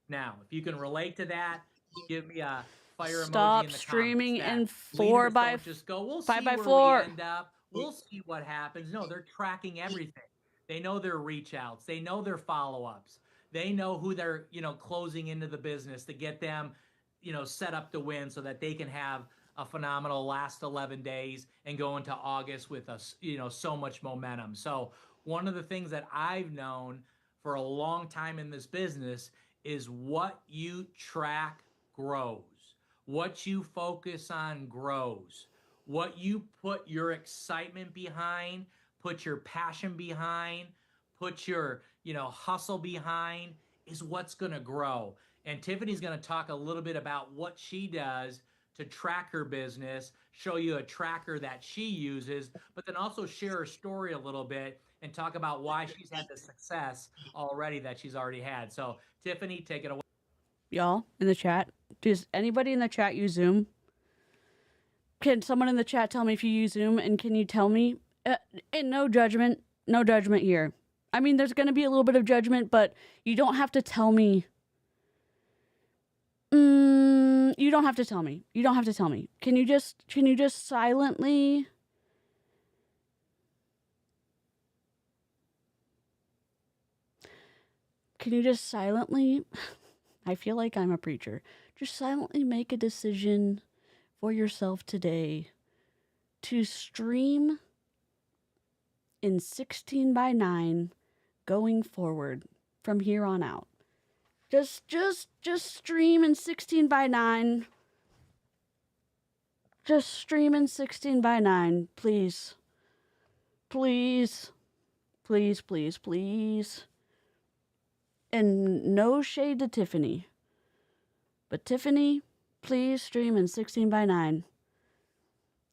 Now, if you can relate to that, give me a fire emoji in the comments. Stop streaming that in 4 by don't just go, we'll 5 see by where 4. we end up. We'll see what happens. No, they're tracking everything. They know their reach outs. They know their follow-ups. They know who they're, closing into the business to get them, set up to win so that they can have a phenomenal last 11 days and go into August with so much momentum. So one of the things that I've known for a long time in this business is what you track grows. What you focus on grows. What you put your excitement behind, put your passion behind, put your, hustle behind is what's going to grow. And Tiffany's going to talk a little bit about what she does to track her business, show you a tracker that she uses, but then also share her story a little bit and talk about why she's had the success already that she's already had. So Tiffany, take it away. Y'all in the chat, does anybody in the chat use Zoom? Can someone in the chat tell me if you use Zoom, and can you tell me, and no judgment here. I mean, there's going to be a little bit of judgment, but you don't have to tell me. You don't have to tell me. You don't have to tell me. Can you just silently? Can you just silently? I feel like I'm a preacher. Just silently make a decision for yourself today to stream in 16 by 9 going forward from here on out. Just stream in 16 by 9. Just stream in 16 by 9, please. Please. Please, please, please. And no shade to Tiffany. But Tiffany, please stream in 16 by 9.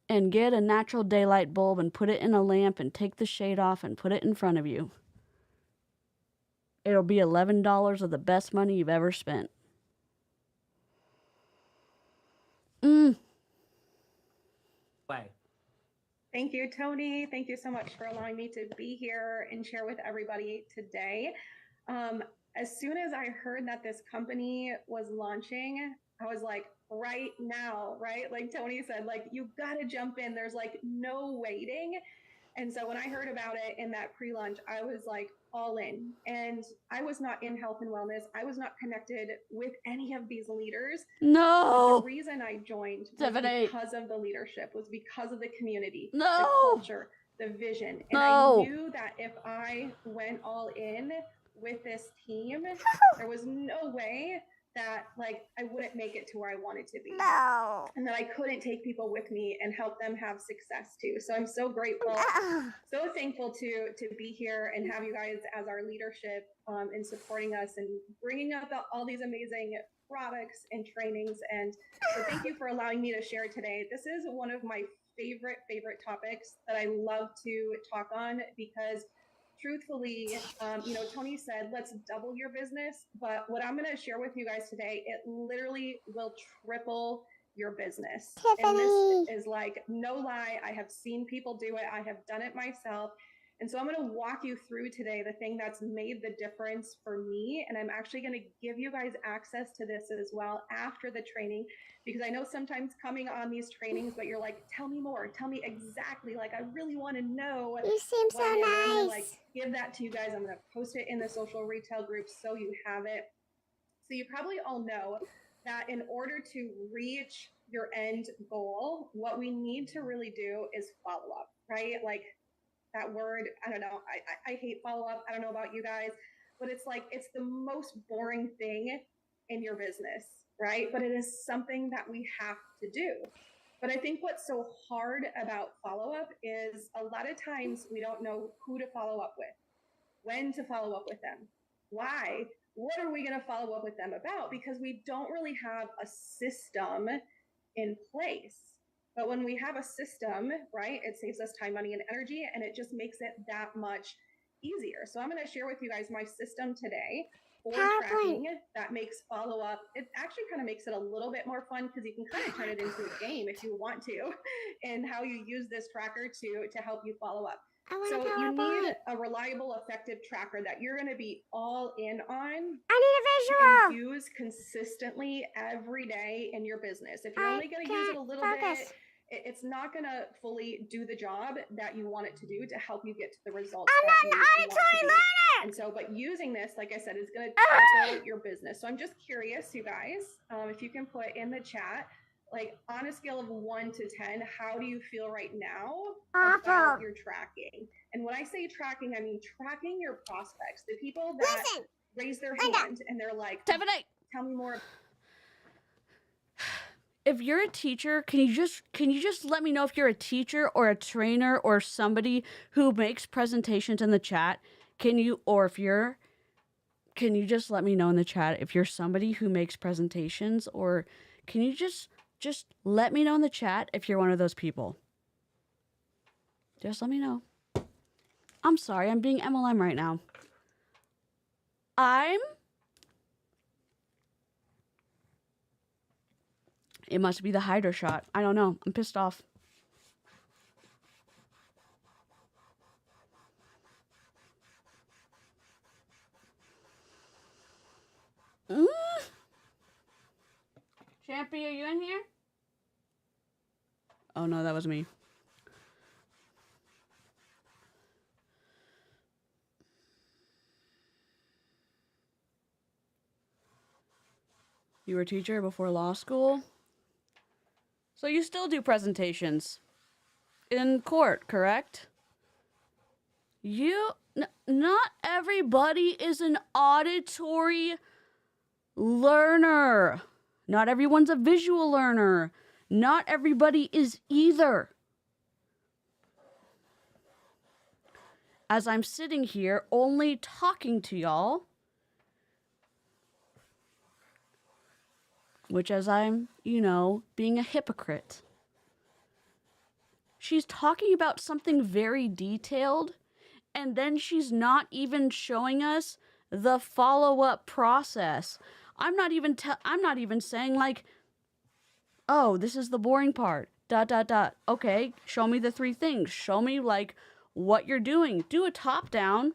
And get a natural daylight bulb and put it in a lamp and take the shade off and put it in front of you. It'll be $11 of the best money you've ever spent. Thank you, Tony. Thank you so much for allowing me to be here and share with everybody today. As soon as I heard that this company was launching, I was like, right now, right? Like Tony said, like, you got to jump in. There's like no waiting. And so when I heard about it in that pre-launch, I was like all in. And I was not in health and wellness. I was not connected with any of these leaders. No. But the reason I joined was because of the leadership, was because of the community, the culture, the vision. And I knew that if I went all in with this team, there was no way that like I wouldn't make it to where I wanted to be. No. And that I couldn't take people with me and help them have success too. So I'm so grateful, so thankful to be here and have you guys as our leadership in supporting us and bringing up all these amazing products and trainings. And so thank you for allowing me to share today. This is one of my favorite topics that I love to talk on because truthfully, Tony said, let's double your business. But what I'm going to share with you guys today, it literally will triple your business. Tiffany. And this is like, no lie. I have seen people do it. I have done it myself. And so I'm going to walk you through today the thing that's made the difference for me. And I'm actually going to give you guys access to this as well after the training, because I know sometimes coming on these trainings, but you're like, tell me more, tell me exactly. Like, I really want to know. You seem so nice. I'm gonna, give that to you guys. I'm going to post it in the social retail group so you have it. So you probably all know that in order to reach your end goal, what we need to really do is follow up, right? Like that word, I don't know. I hate follow up. I don't know about you guys, but it's like, it's the most boring thing in your business, right? But it is something that we have to do. But I think what's so hard about follow up is a lot of times we don't know who to follow up with, when to follow up with them, why, what are we going to follow up with them about? Because we don't really have a system in place. But when we have a system, right, it saves us time, money, and energy, and it just makes it that much easier. So I'm going to share with you guys my system today for tracking that makes follow up. It actually kind of makes it a little bit more fun because you can kind of turn it into a game if you want to, and how you use this tracker to help you follow up. So you need a reliable, effective tracker that you're going to be all in on. I need a visual. Use consistently every day in your business. If you're only going to use it a little bit, it's not going to fully do the job that you want it to do to help you get to the results that you want to be. And so, but using this, like I said, is going to triple your business. So I'm just curious, you guys, if you can put in the chat, like on a scale of 1 to 10, how do you feel right now about your tracking? And when I say tracking, I mean tracking your prospects, the people that raise their hand and they're like, tell me more. If you're a teacher, can you just let me know if you're a teacher or a trainer or somebody who makes presentations in the chat? Can you just let me know in the chat if you're somebody who makes presentations, or can you just let me know in the chat if you're one of those people? Just let me know. I'm sorry, I'm being MLM right now. It must be the Hydroshot. I don't know. I'm pissed off. Champy, are you in here? Oh no, that was me. You were a teacher before law school? So you still do presentations in court, correct? Not everybody is an auditory learner. Not everyone's a visual learner. Not everybody is either. As I'm sitting here only talking to y'all, which as I'm, being a hypocrite. She's talking about something very detailed, and then she's not even showing us the follow-up process. I'm not even saying like, oh, this is the boring part. ... Okay, show me the 3 things. Show me like what you're doing. Do a top down.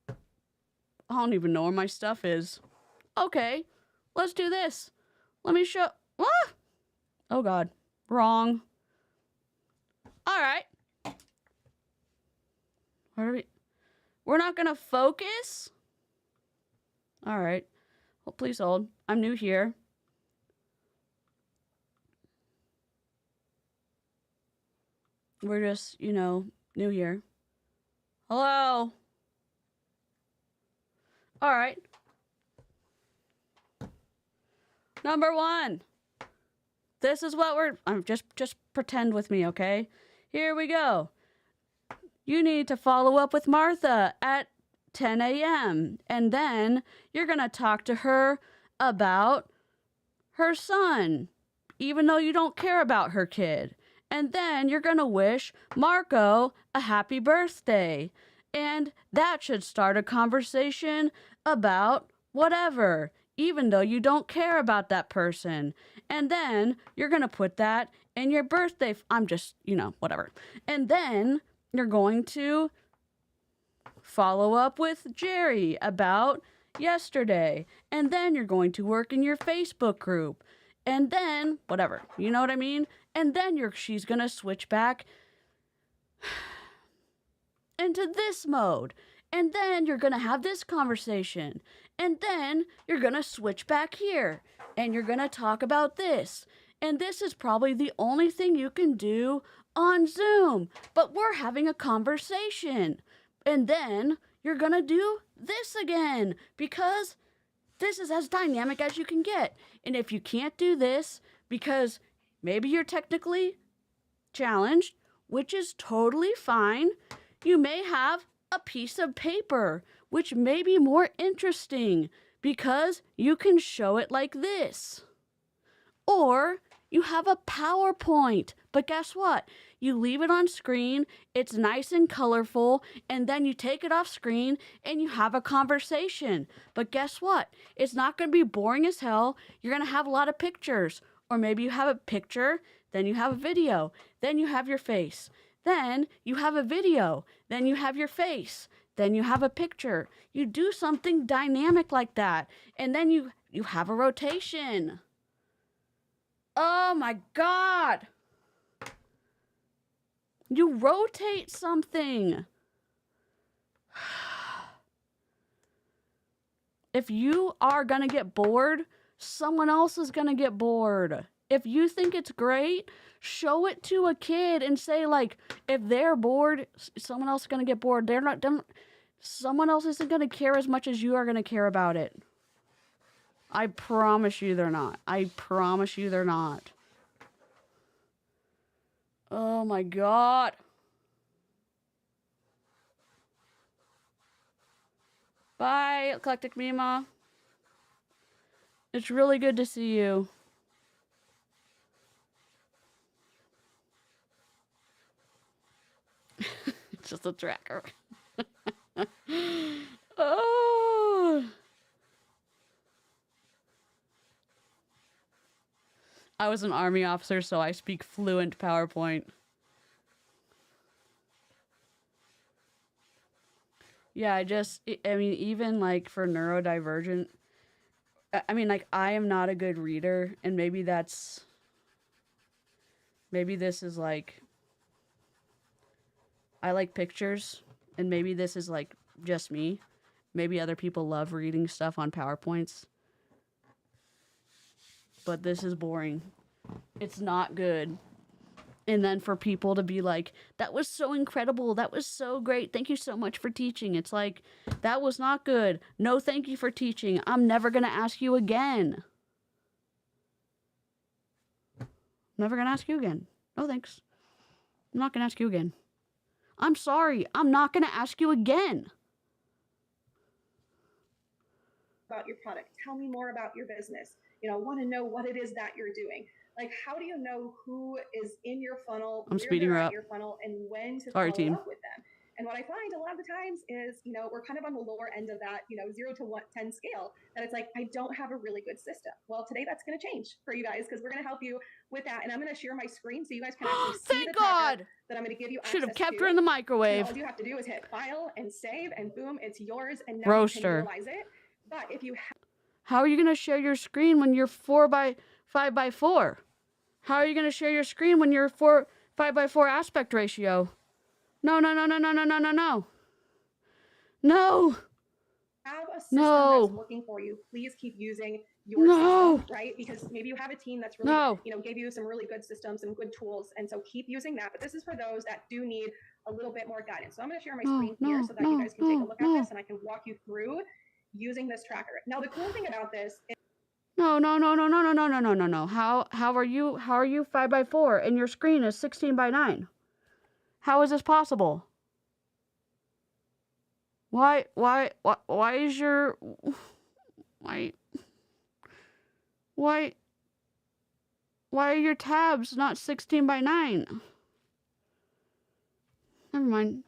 I don't even know where my stuff is. Okay, let's do this. Let me show. Ah! Oh God, wrong. All right. We're not gonna focus. All right. Well, please hold. I'm new here. We're just, new here. Hello. All right. Number 1. This is what just pretend with me, okay? Here we go. You need to follow up with Martha at 10 a.m. And then you're going to talk to her about her son, even though you don't care about her kid. And then you're going to wish Marco a happy birthday. And that should start a conversation about whatever, even though you don't care about that person. And then you're going to put that in your birthday. I'm just, whatever. And then you're going to follow up with Jerry about yesterday. And then you're going to work in your Facebook group. And then, whatever, you know what I mean? And then she's going to switch back into this mode. And then you're going to have this conversation. And then you're going to switch back here and you're going to talk about this. And this is probably the only thing you can do on Zoom, but we're having a conversation. And then you're going to do this again because this is as dynamic as you can get. And if you can't do this because maybe you're technically challenged, which is totally fine, you may have a piece of paper, which may be more interesting because you can show it like this. Or you have a PowerPoint, but guess what? You leave it on screen, it's nice and colorful, and then you take it off screen and you have a conversation. But guess what? It's not going to be boring as hell. You're going to have a lot of pictures. Or maybe you have a picture, then you have a video, then you have your face. Then you have a video, then you have your face, then you have a picture. You do something dynamic like that, and then you have a rotation. Oh my God. You rotate something. If you are going to get bored, someone else is going to get bored. If you think it's great, show it to a kid and say, like, if they're bored, someone else is going to get bored. Someone else isn't going to care as much as you are going to care about it. I promise you they're not. I promise you they're not. Oh my God. Bye, Eclectic Mima. It's really good to see you. It's just a tracker. Oh. I was an army officer, so I speak fluent PowerPoint. Yeah, I mean, even like for neurodivergent, I mean, like, I am not a good reader, and maybe this is like, I like pictures, and maybe this is like just me. Maybe other people love reading stuff on PowerPoints. But this is boring. It's not good. And then for people to be like, that was so incredible. That was so great. Thank you so much for teaching. It's like, that was not good. No, thank you for teaching. I'm never going to ask you again. Never going to ask you again. No, thanks. I'm not going to ask you again. I'm sorry. I'm not going to ask you again. About your product. Tell me more about your business. You know, want to know what it is that you're doing. Like, how do you know who is in your funnel, I'm speeding her up. Your funnel, and when to follow up with them? And what I find a lot of the times is, you know, we're kind of on the lower end of that, you know, 0 to 10 scale. That it's like, I don't have a really good system. Well, today that's going to change for you guys because we're going to help you with that. And I'm going to share my screen so you guys can actually see the tracker that I'm going to give you access to. Should have kept her in the microwave. All you have to do is hit file and save, and boom, it's yours. And now Roaster. you can utilize it. But if you how are you going to share your screen when you're 4x5x4? How are you going to share your screen when you're 5x4 aspect ratio? No. No. Have a system that's working for you. Please keep using your system, right? Because maybe you have a team that's really, you know, gave you some really good systems and good tools. And so keep using that. But this is for those that do need a little bit more guidance. So I'm going to share my screen here so that you guys can take a look at this and I can walk you through using this tracker. Now, the cool thing about this is No. How are you 5x4 and your screen is 16:9? How is this possible? Why is your why are your tabs not 16:9? Never mind.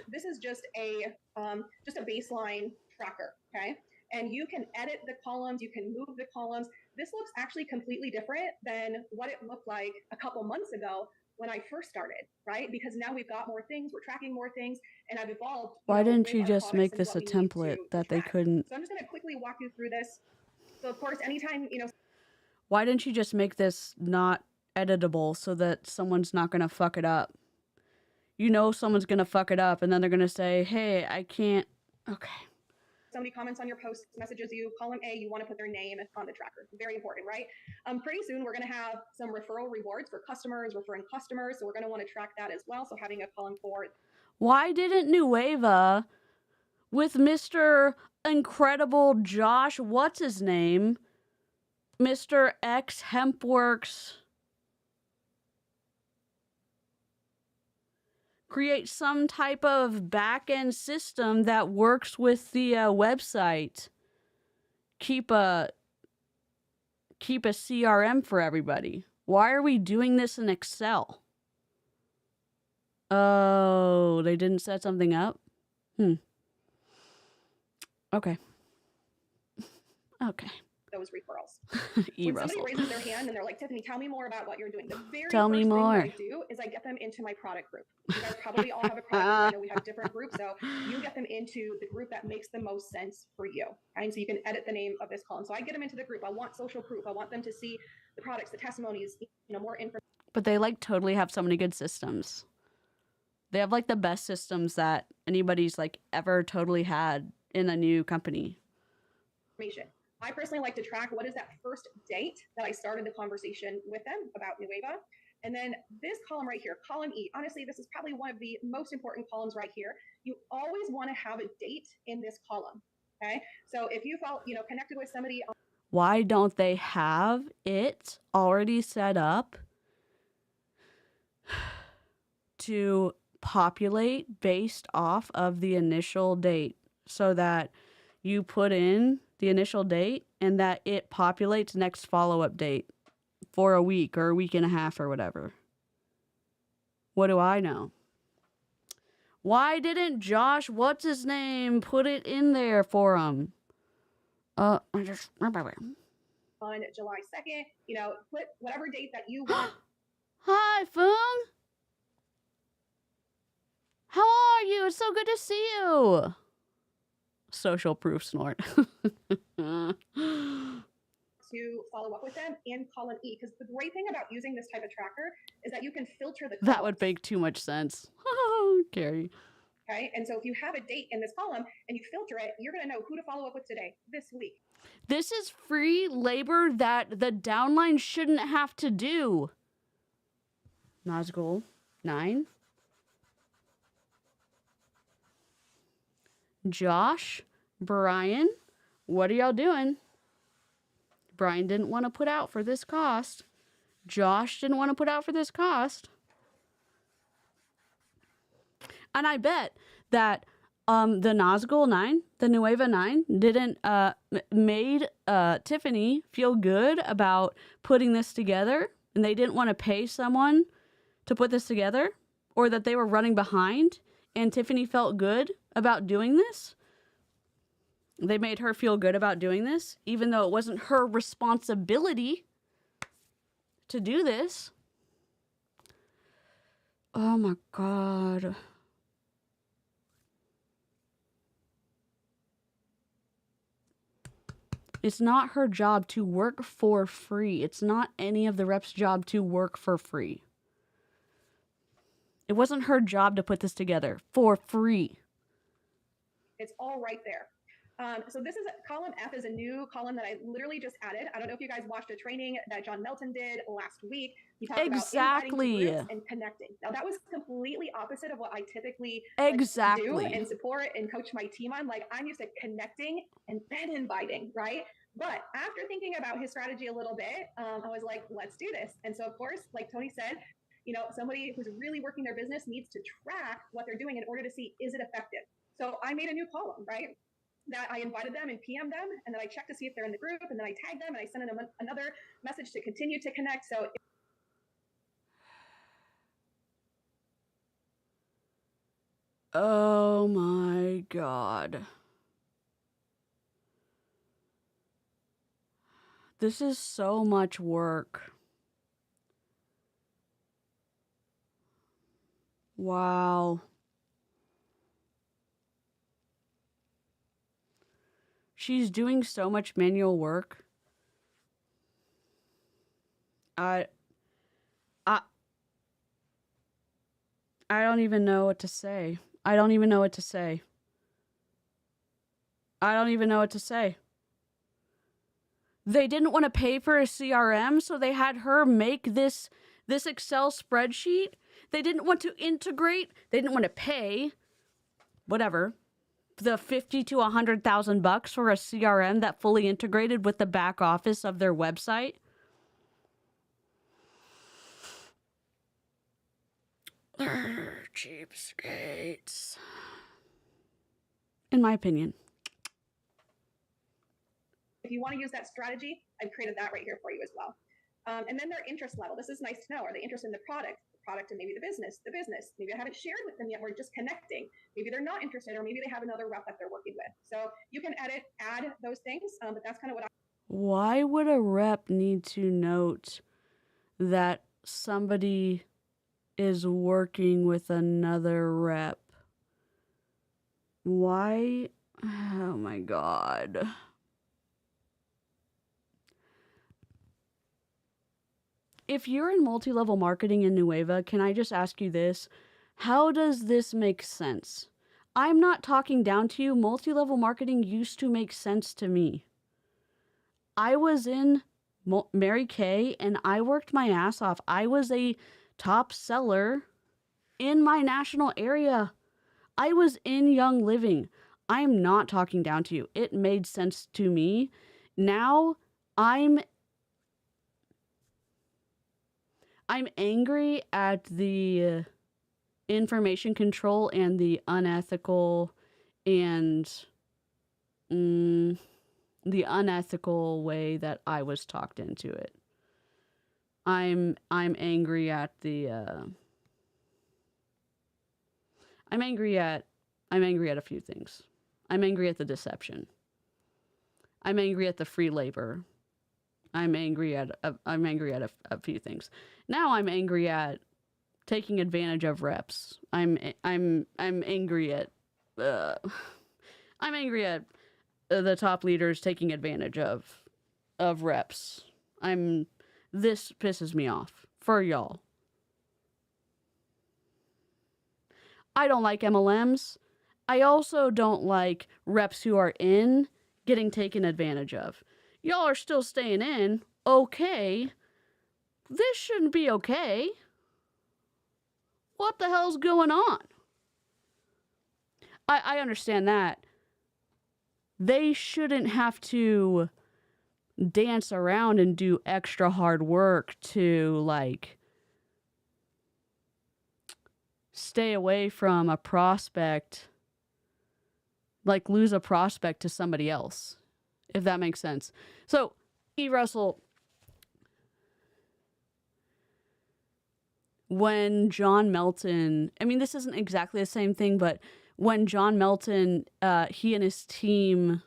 This is just a baseline tracker, okay? And you can edit the columns, you can move the columns. This looks actually completely different than what it looked like a couple months ago when I first started, right? Because now we've got more things, we're tracking more things, and I've evolved. Why didn't you just make this a template that they couldn't? So I'm just gonna quickly walk you through this. So of course, anytime, you know. Why didn't you just make this not editable so that someone's not gonna fuck it up? You know someone's gonna fuck it up and then they're gonna say, hey, I can't. Okay. somebody comments on your post, messages you, column A, you want to put their name on the tracker. Very important, right? Pretty soon we're going to have some referral rewards for customers, referring customers. So we're going to want to track that as well. So having a column for. Why didn't Nueva with Mr. Incredible Josh, what's his name? Mr. X Hempworks create some type of back-end system that works with the website. Keep a CRM for everybody. Why are we doing this in Excel? Oh, they didn't set something up? Okay. Okay. Those referrals. When somebody raises their hand and they're like, Tiffany, tell me more about what you're doing. The very Tell first me thing more. that I do is I get them into my product group. You guys probably all have a product group. I know we have different groups. So you get them into the group that makes the most sense for you. Right? So you can edit the name of this column. So I get them into the group. I want social proof. I want them to see the products, the testimonies, more information. But they like totally have so many good systems. They have like the best systems that anybody's like ever totally had in a new company. I personally like to track what is that first date that I started the conversation with them about Nueva. And then this column right here, column E, honestly, this is probably one of the most important columns right here. You always want to have a date in this column. Okay. So if you felt, connected with somebody. Why don't they have it already set up to populate based off of the initial date so that you put in the initial date and that it populates next follow-up date for a week or a week and a half or whatever? What do I know? Why didn't Josh, what's his name, put it in there for him? I just remember. On July 2nd, put whatever date that you want. Hi, Foong. How are you? It's so good to see you. Social proof snort. To follow up with them in column E, because the great thing about using this type of tracker is that you can filter the columns. That would make too much sense. Carrie. Okay, and so if you have a date in this column and you filter it, you're going to know who to follow up with today, this week. This is free labor that the downline shouldn't have to do. Nazgul 9. Josh, Brian, what are y'all doing? Brian didn't want to put out for this cost. Josh didn't want to put out for this cost. And I bet that the Nazgul 9, the Nueva 9, didn't made Tiffany feel good about putting this together, and they didn't want to pay someone to put this together, or that they were running behind, and Tiffany felt good about doing this. They made her feel good about doing this, even though it wasn't her responsibility to do this. Oh my God. It's not her job to work for free. It's not any of the reps' job to work for free. It wasn't her job to put this together for free. It's all right there. So this is column F is a new column that I literally just added. I don't know if you guys watched a training that John Melton did last week. He talked about inviting to groups and connecting. Now that was completely opposite of what I typically do and support and coach my team on. Like, I'm used to connecting and then inviting, right? But after thinking about his strategy a little bit, I was like, let's do this. And so of course, like Tony said, somebody who's really working their business needs to track what they're doing in order to see, is it effective? So I made a new column, right? That I invited them and PM'd them, and then I checked to see if they're in the group, and then I tagged them, and I sent them another message to continue to connect. So oh my God. This is so much work. Wow. She's doing so much manual work. I don't even know what to say. I don't even know what to say. I don't even know what to say. They didn't want to pay for a CRM, so they had her make this Excel spreadsheet. They didn't want to integrate. They didn't want to pay, whatever, the $50,000 to $100,000 for a CRM that fully integrated with the back office of their website. Cheapskates. In my opinion. If you want to use that strategy, I've created that right here for you as well. And then their interest level. This is nice to know. Are they interested in the product and maybe the business? Maybe I haven't shared with them yet. We're just connecting. Maybe they're not interested, or maybe they have another rep that they're working with. So you can add those things, but that's kind of what Why would a rep need to note that somebody is working with another rep? Why? Oh my God. If you're in multi-level marketing in Nueva, can I just ask you this? How does this make sense? I'm not talking down to you. Multi-level marketing used to make sense to me. I was in Mary Kay and I worked my ass off. I was a top seller in my national area. I was in Young Living. I'm not talking down to you. It made sense to me. Now I'm angry at the information control and the unethical and the unethical way that I was talked into it. I'm angry at the I'm angry at a few things. I'm angry at the deception. I'm angry at the free labor. I'm angry at a few things. Now I'm angry at taking advantage of reps. I'm angry at the top leaders taking advantage of reps. This pisses me off for y'all. I don't like MLMs. I also don't like reps who are in getting taken advantage of. Y'all are still staying in. Okay. This shouldn't be okay. What the hell's going on? I understand that. They shouldn't have to dance around and do extra hard work to, like, stay away from a prospect, like lose a prospect to somebody else, if that makes sense. So, E. Russell, when John Melton, I mean, this isn't exactly the same thing, but when John Melton, he and his team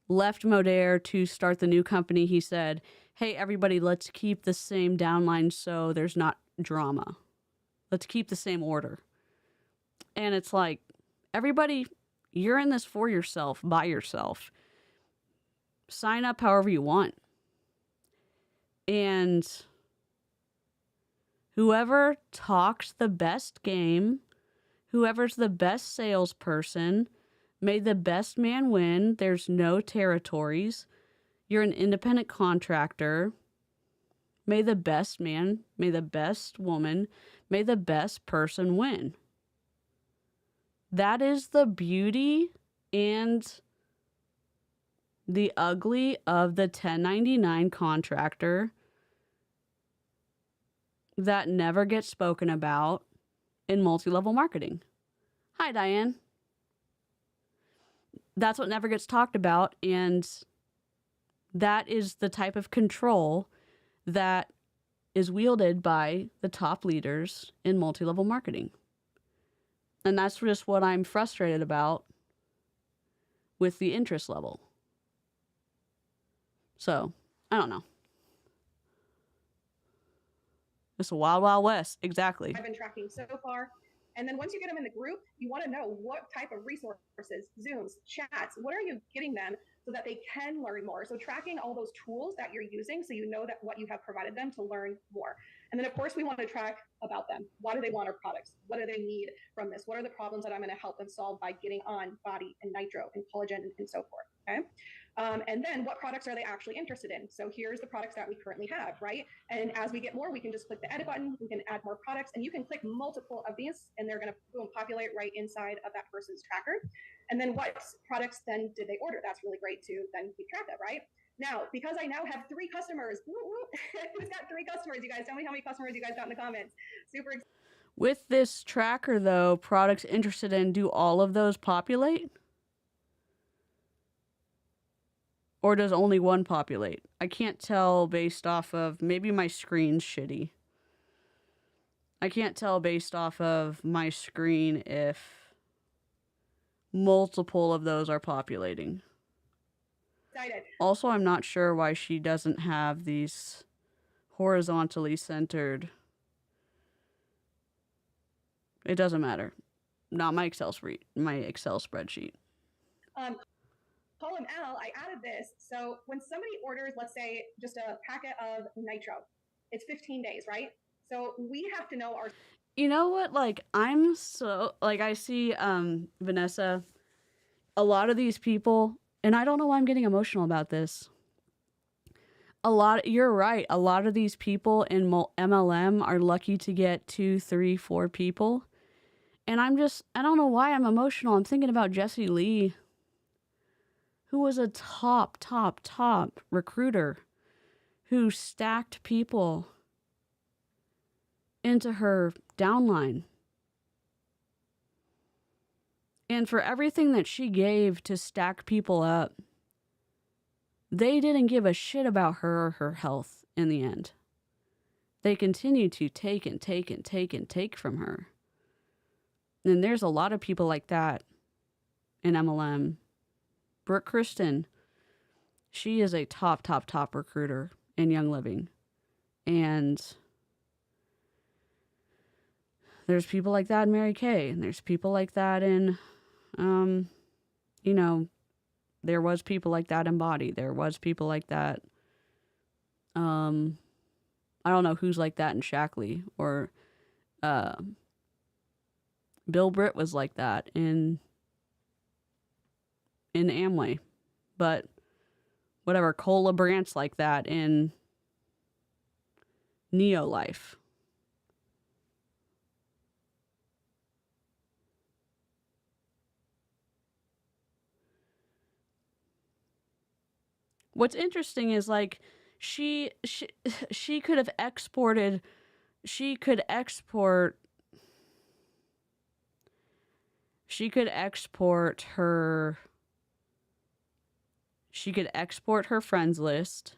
left Modere to start the new company, he said, hey, everybody, let's keep the same downline so there's not drama. Let's keep the same order. And it's like, everybody, you're in this for yourself, by yourself. Sign up however you want. And whoever talks the best game, whoever's the best salesperson, may the best man win. There's no territories. You're an independent contractor. May the best man, may the best woman, may the best person win. That is the beauty and the ugly of the 1099 contractor that never gets spoken about in multi-level marketing. Hi, Diane. That's what never gets talked about, and that is the type of control that is wielded by the top leaders in multi-level marketing. And that's just what I'm frustrated about with the interest level. So, I don't know. It's a wild, wild west. Exactly. I've been tracking so far. And then once you get them in the group, you want to know what type of resources, Zooms, chats, what are you getting them so that they can learn more. So tracking all those tools that you're using so you know that what you have provided them to learn more. And then of course we want to track about them. Why do they want our products? What do they need from this? What are the problems that I'm going to help them solve by getting on body and nitro and collagen and so forth? Okay. And then what products are they actually interested in? So here's the products that we currently have, right? And as we get more, we can just click the edit button. We can add more products, and you can click multiple of these, and they're going to boom populate right inside of that person's tracker. And then what products then did they order? That's really great to then keep track of, right? Now, because I now have 3 customers, who's got 3 customers? You guys tell me how many customers you guys got in the comments. Super excited. With this tracker, though, products interested in, do all of those populate? Or does only one populate? I can't tell based off of, maybe my screen's shitty. I can't tell based off of my screen if multiple of those are populating. Also, I'm not sure why she doesn't have these horizontally centered. It doesn't matter. Not my Excel spreadsheet. Column L, I added this. So when somebody orders, let's say, just a packet of nitro, it's 15 days, right? So we have to know our... You know what? Like, I'm so... Like, I see Vanessa, a lot of these people, and I don't know why I'm getting emotional about this. You're right. A lot of these people in MLM are lucky to get 2, 3, 4 people. And I don't know why I'm emotional. I'm thinking about Jessie Lee, who was a top recruiter who stacked people into her downline. And for everything that she gave to stack people up, they didn't give a shit about her or her health in the end. They continued to take and take and take and take from her. And there's a lot of people like that in MLM. Brooke Kristen, she is a top recruiter in Young Living. And there's people like that in Mary Kay. And there's people like that in, there was people like that in Body. There was people like that. I don't know who's like that in Shackley. Or Bill Britt was like that in Amway. But whatever, Cola Brant's like that in Neolife. What's interesting is, like, she could have exported, she could export her friends list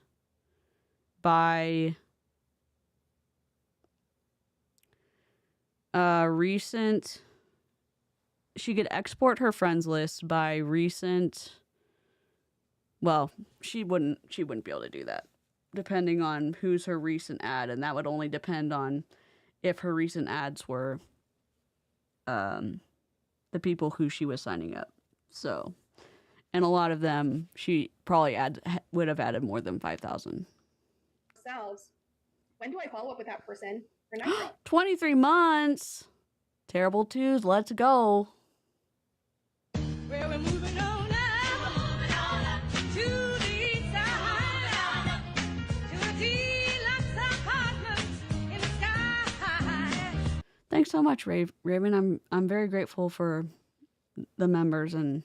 by recent. She could export her friends list by recent. Well, she wouldn't be able to do that, depending on who's her recent ad, and that would only depend on if her recent ads were the people who she was signing up. So, and a lot of them, she probably would have added more than 5,000. When do I follow up with that person for nitro? 23 months. Terrible twos. Let's go. Well, we're moving on up to the side, to a deluxe apartment in the sky. Thanks so much, Raven. I'm very grateful for the members and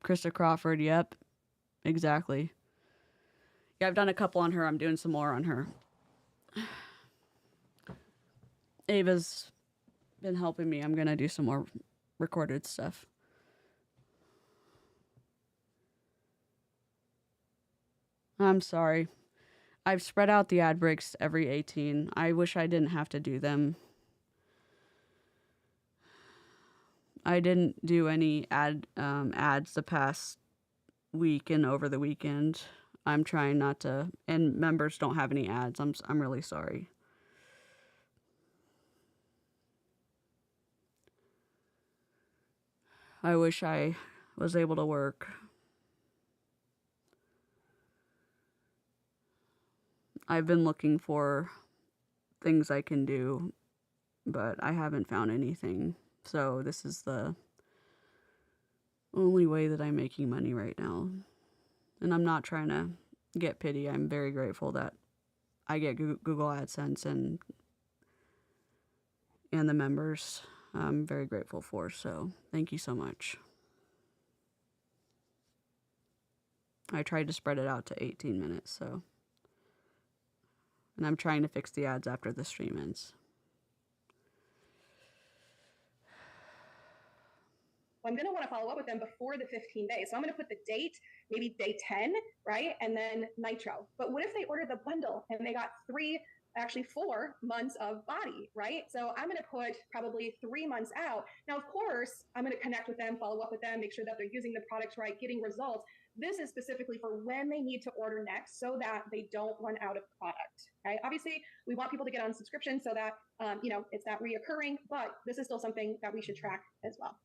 Krista Crawford. Yep, exactly. Yeah, I've done a couple on her. I'm doing some more on her. Ava's been helping me. I'm gonna do some more recorded stuff. I'm sorry. I've spread out the ad breaks every 18. I wish I didn't have to do them. I didn't do any ads the past week and over the weekend. I'm trying not to, and members don't have any ads. I'm really sorry. I wish I was able to work. I've been looking for things I can do, but I haven't found anything. So this is the only way that I'm making money right now. And I'm not trying to get pity. I'm very grateful that I get Google AdSense and the members. I'm very grateful for. So thank you so much. I tried to spread it out to 18 minutes, so. And I'm trying to fix the ads after the stream ends. I'm going to want to follow up with them before the 15 days. So I'm going to put the date, maybe day 10, right? And then Nitro. But what if they ordered the bundle and they got 4 months of body, right? So I'm going to put probably 3 months out. Now, of course, I'm going to connect with them, follow up with them, make sure that they're using the products right, getting results. This is specifically for when they need to order next so that they don't run out of product, right? Obviously, we want people to get on subscription so that, it's that reoccurring, but this is still something that we should track as well.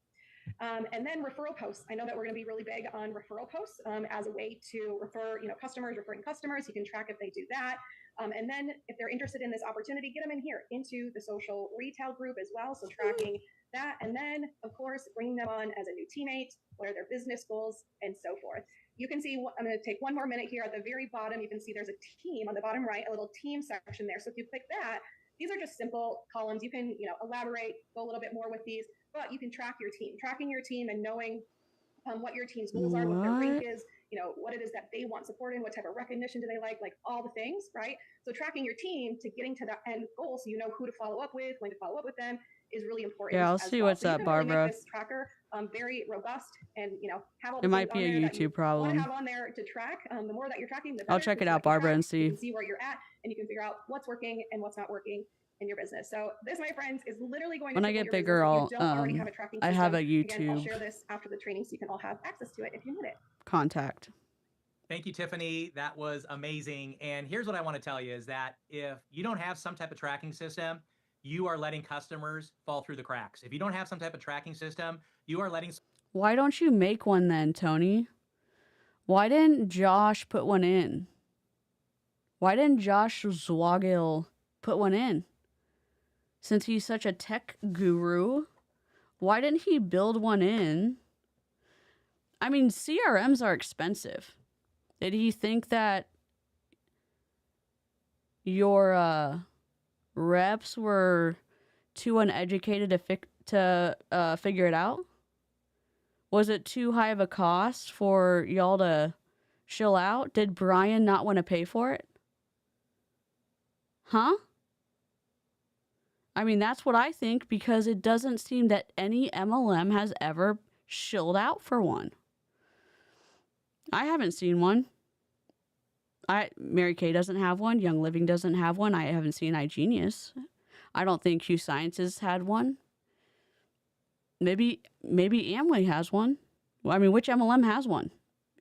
And then referral posts. I know that we're going to be really big on referral posts as a way to refer, referring customers. You can track if they do that. And then if they're interested in this opportunity, get them in here into the social retail group as well. So tracking that. And then, of course, bringing them on as a new teammate, what are their business goals, and so forth. You can see, I'm going to take one more minute here at the very bottom. You can see there's a team on the bottom right, a little team section there. So if you click that, these are just simple columns. You can, elaborate, go a little bit more with these, but you can track your team, tracking your team and knowing what your team's goals are, what their rank is, what it is that they want support in, what type of recognition do they like all the things, right? So tracking your team to getting to that end goal, so you know who to follow up with, when to follow up with them, is really important. Yeah, I'll see what's up, Barbara. Really make this tracker very robust, and have all the it might be a YouTube problem. Have on there to track. The more that you're tracking, the better. I'll check it out, Barbara, and see. You can see where you're at, and you can figure out what's working and what's not working in your business. So this, my friends, is literally going to, when I get bigger, I have a YouTube. Again, I'll share this after the training so you can all have access to it if you need it. Contact. Thank you, Tiffany. That was amazing. And here's what I want to tell you is that if you don't have some type of tracking system, you are letting customers fall through the cracks. If you don't have some type of tracking system, you are letting... Why don't you make one then, Tony? Why didn't Josh put one in? Why didn't Josh Zwagil put one in? Since he's such a tech guru, why didn't he build one in? I mean, CRMs are expensive. Did he think that your reps were too uneducated to figure it out? Was it too high of a cost for y'all to shill out? Did Brian not want to pay for it? Huh? I mean, that's what I think, because it doesn't seem that any MLM has ever shilled out for one. I haven't seen one. Mary Kay doesn't have one. Young Living doesn't have one. I haven't seen iGenius. I don't think Q Sciences had one. Maybe Amway has one. Well, I mean, which MLM has one?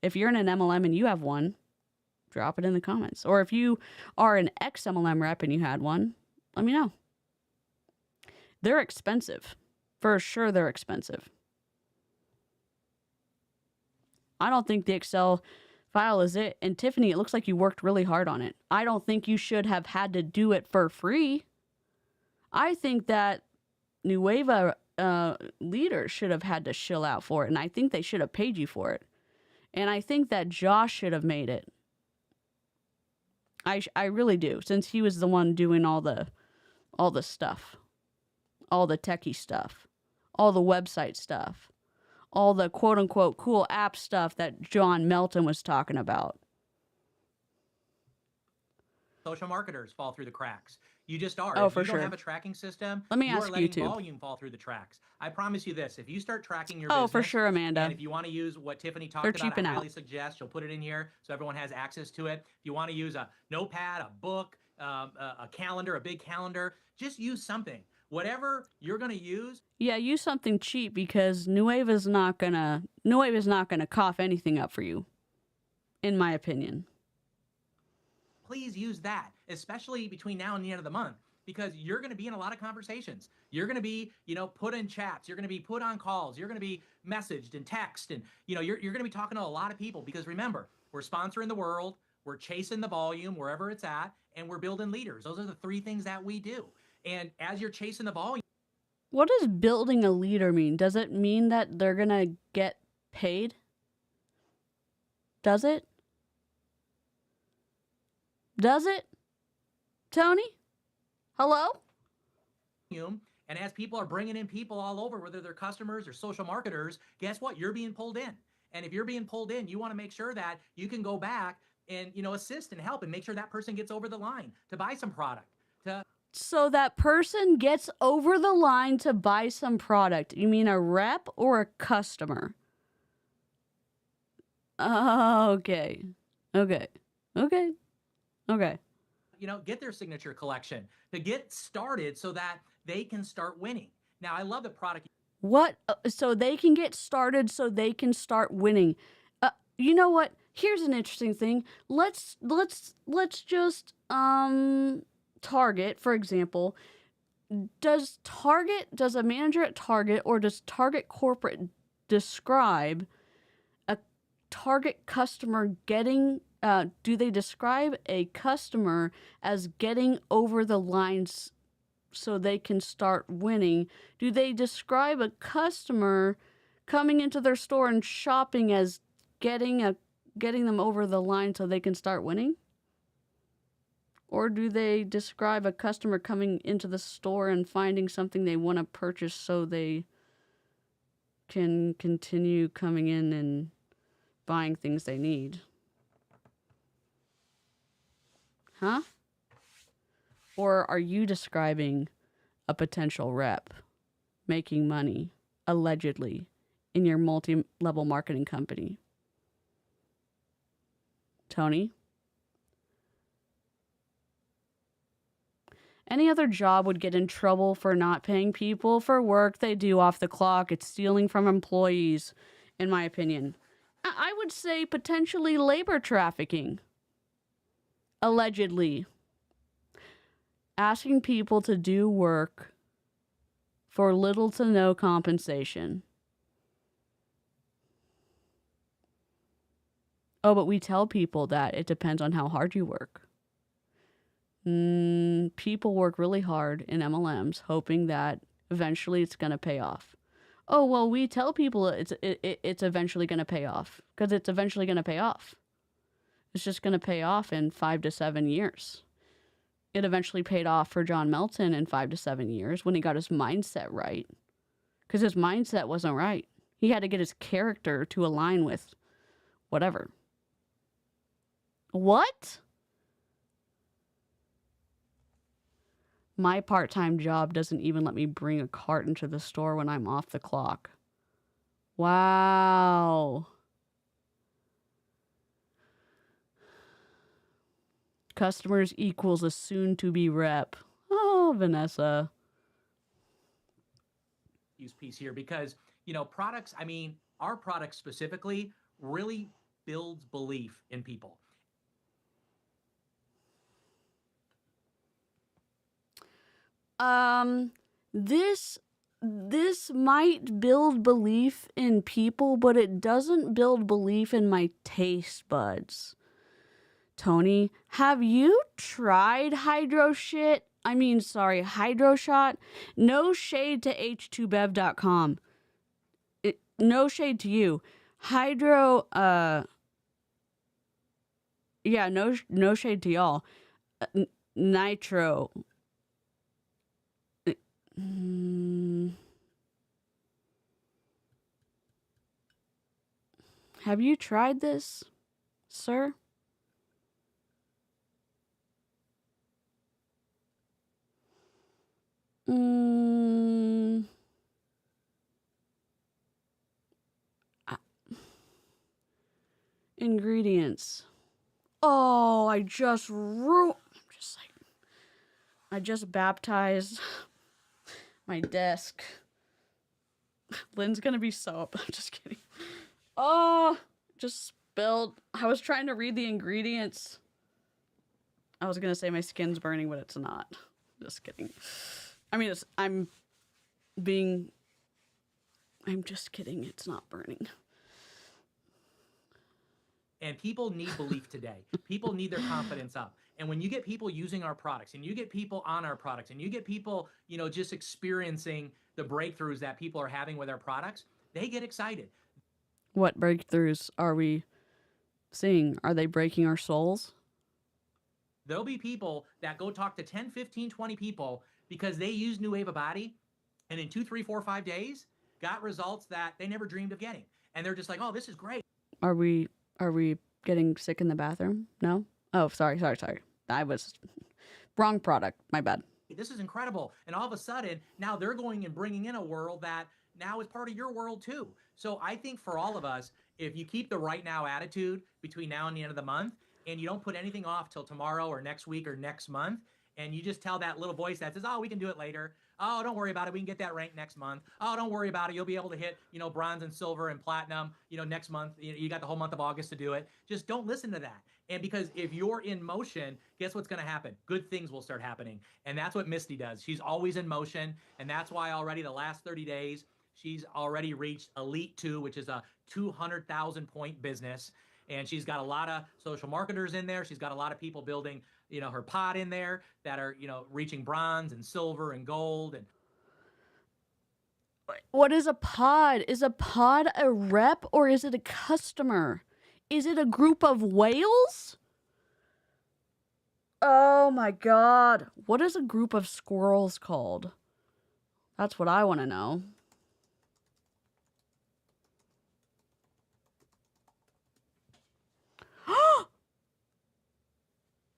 If you're in an MLM and you have one, drop it in the comments. Or if you are an ex-MLM rep and you had one, let me know. They're expensive. For sure, they're expensive. I don't think the Excel file is it. And Tiffany, it looks like you worked really hard on it. I don't think you should have had to do it for free. I think that Nueva leaders should have had to shill out for it. And I think they should have paid you for it. And I think that Josh should have made it. I really do, since he was the one doing all the stuff. All the techie stuff, all the website stuff, all the quote-unquote cool app stuff that John Melton was talking about. Social marketers fall through the cracks. You just are. Oh, if for you sure. don't have a tracking system, let me you ask are letting YouTube. volume fall through the tracks. I promise you this. If you start tracking your business... Oh, for sure, Amanda. And if you want to use what Tiffany talked about, I highly suggest you'll put it in here so everyone has access to it. If you want to use a notepad, a book, a calendar, a big calendar, just use something. Whatever you're going to use. Yeah, use something cheap, because Nueva's not gonna cough anything up for you, in my opinion. Please use that, especially between now and the end of the month. because you're going to be in a lot of conversations. You're going to be, put in chats. You're going to be put on calls. You're going to be messaged and text. And, you're going to be talking to a lot of people because remember, we're sponsoring the world. We're chasing the volume wherever it's at, and we're building leaders. Those are the three things that we do. And as you're chasing the volume. What does building a leader mean? Does it mean that they're going to get paid? Does it? Does it? Tony? Hello? And as people are bringing in people all over, whether they're customers or social marketers, guess what? You're being pulled in. And if you're being pulled in, you want to make sure that you can go back and, assist and help and make sure that person gets over the line to buy some product. So that person gets over the line to buy some product. You mean a rep or a customer? Okay. Get their signature collection to get started so that they can start winning. Now, I love the product. What? So they can get started so they can start winning. You know what? Here's an interesting thing. Let's just Target, for example. Does a manager at Target or does Target corporate describe a Target customer getting do they describe a customer as getting over the lines so they can start winning? Do they describe a customer coming into their store and shopping as getting them over the line so they can start winning? Or do they describe a customer coming into the store and finding something they want to purchase so they can continue coming in and buying things they need? Huh? Or are you describing a potential rep making money, allegedly, in your multi-level marketing company? Tony? Any other job would get in trouble for not paying people for work they do off the clock. It's stealing from employees, in my opinion. I would say potentially labor trafficking. Allegedly. Asking people to do work for little to no compensation. Oh, but we tell people that it depends on how hard you work. People work really hard in MLMs hoping that eventually it's going to pay off. Oh, well, we tell people it's eventually going to pay off because it's eventually going to pay off. It's just going to pay off in 5 to 7 years. It eventually paid off for John Melton in 5 to 7 years when he got his mindset right. Because his mindset wasn't right. He had to get his character to align with whatever. What? My part-time job doesn't even let me bring a cart into the store when I'm off the clock. Wow. Customers equals a soon-to-be rep. Oh, Vanessa. Use piece here because, products, our product specifically really builds belief in people. This might build belief in people, but it doesn't build belief in my taste buds. Tony, have you tried Hydroshot? No shade to h2bev.com. No shade to you. No shade to y'all. Nitro. Have you tried this, sir? Ingredients. Oh, I just baptized my desk. Lynn's gonna be so up. I'm just kidding. Oh, just spilled. I was trying to read the ingredients. I was gonna say my skin's burning, but it's not. Just kidding. I mean, I'm just kidding. It's not burning. And people need belief today. People need their confidence up. And when you get people using our products and you get people on our products and you get people, you know, just experiencing the breakthroughs that people are having with our products, they get excited. What breakthroughs are we seeing? Are they breaking our souls? There'll be people that go talk to 10, 15, 20 people because they use Nueva Body and in 2, 3, 4, 5 days got results that they never dreamed of getting. And they're just like, oh, this is great. Are we getting sick in the bathroom? No? Oh, sorry. I was wrong product. My bad. This is incredible. And all of a sudden, now they're going and bringing in a world that now is part of your world too. So I think for all of us, if you keep the right now attitude between now and the end of the month, and you don't put anything off till tomorrow or next week or next month, and you just tell that little voice that says, oh, we can do it later. Oh, don't worry about it. We can get that rank next month. Oh, don't worry about it. You'll be able to hit, you know, bronze and silver and platinum, you know, next month. You got the whole month of August to do it. Just don't listen to that. And because if you're in motion, guess what's going to happen? Good things will start happening. And that's what Misty does. She's always in motion. And that's why already the last 30 days, she's already reached Elite 2, which is a 200,000 point business. And she's got a lot of social marketers in there. She's got a lot of people building, you know, her pod in there that are, you know, reaching bronze and silver and gold. And what is a pod? Is a pod a rep or is it a customer? Is it a group of whales? Oh my god. What is a group of squirrels called? That's what I want to know.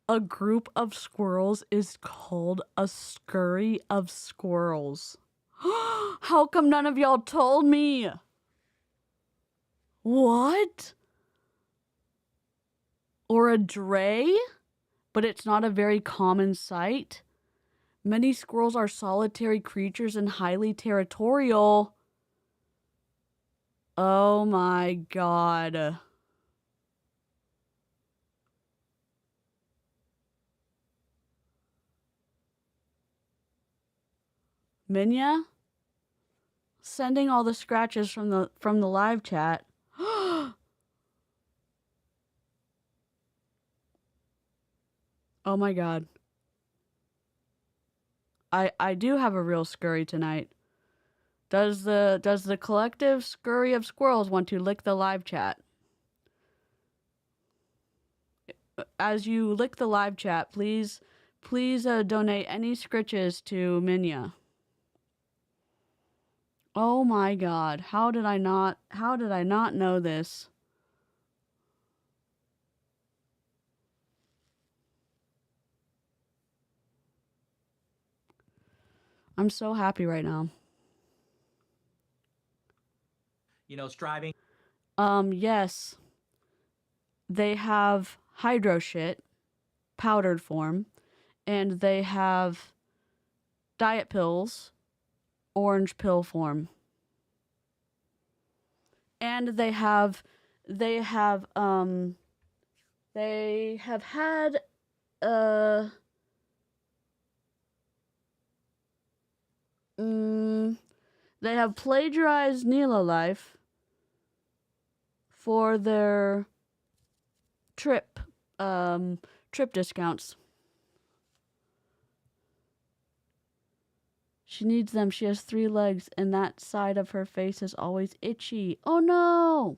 A group of squirrels is called a scurry of squirrels. How come none of y'all told me? What? Or a dray? But it's not a very common sight. Many squirrels are solitary creatures and highly territorial. Oh my god. Minya? Sending all the scratches from the live chat. Oh my god. I do have a real scurry tonight. Does the collective scurry of squirrels want to lick the live chat? As you lick the live chat, please donate any scritches to Minya. Oh my god, how did I not know this? I'm so happy right now. you know, striving. Yes. They have Hydroshot, powdered form, and they have diet pills, orange pill form. And they have had they have plagiarized Neela Life for their trip discounts. She needs them. She has 3 legs, and that side of her face is always itchy. Oh no!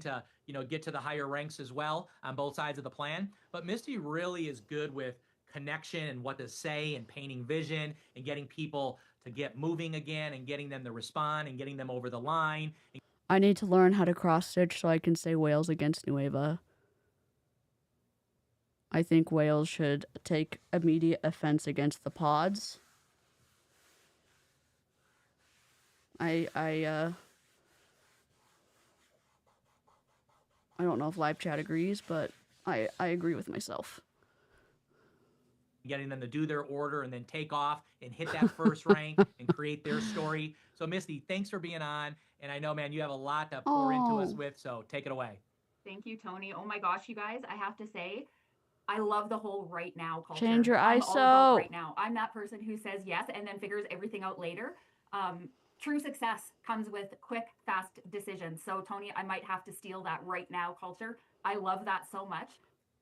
To, you know, get to the higher ranks as well on both sides of the plan. But Misty really is good with connection and what to say and painting vision and getting people to get moving again and getting them to respond and getting them over the line. I need to learn how to cross stitch so I can say whales against Nueva. I think whales should take immediate offense against the pods. I don't know if live chat agrees, but I agree with myself. getting them to do their order and then take off and hit that first rank and create their story. So Misty, thanks for being on. And I know, man, you have a lot to pour into us with, so take it away. Thank you, Tony. Oh my gosh, you guys, I have to say, I love the whole right now culture. Change your I'm ISO. all about right now. I'm that person who says yes and then figures everything out later. True success comes with quick, fast decisions. So Tony, I might have to steal that right now culture. I love that so much.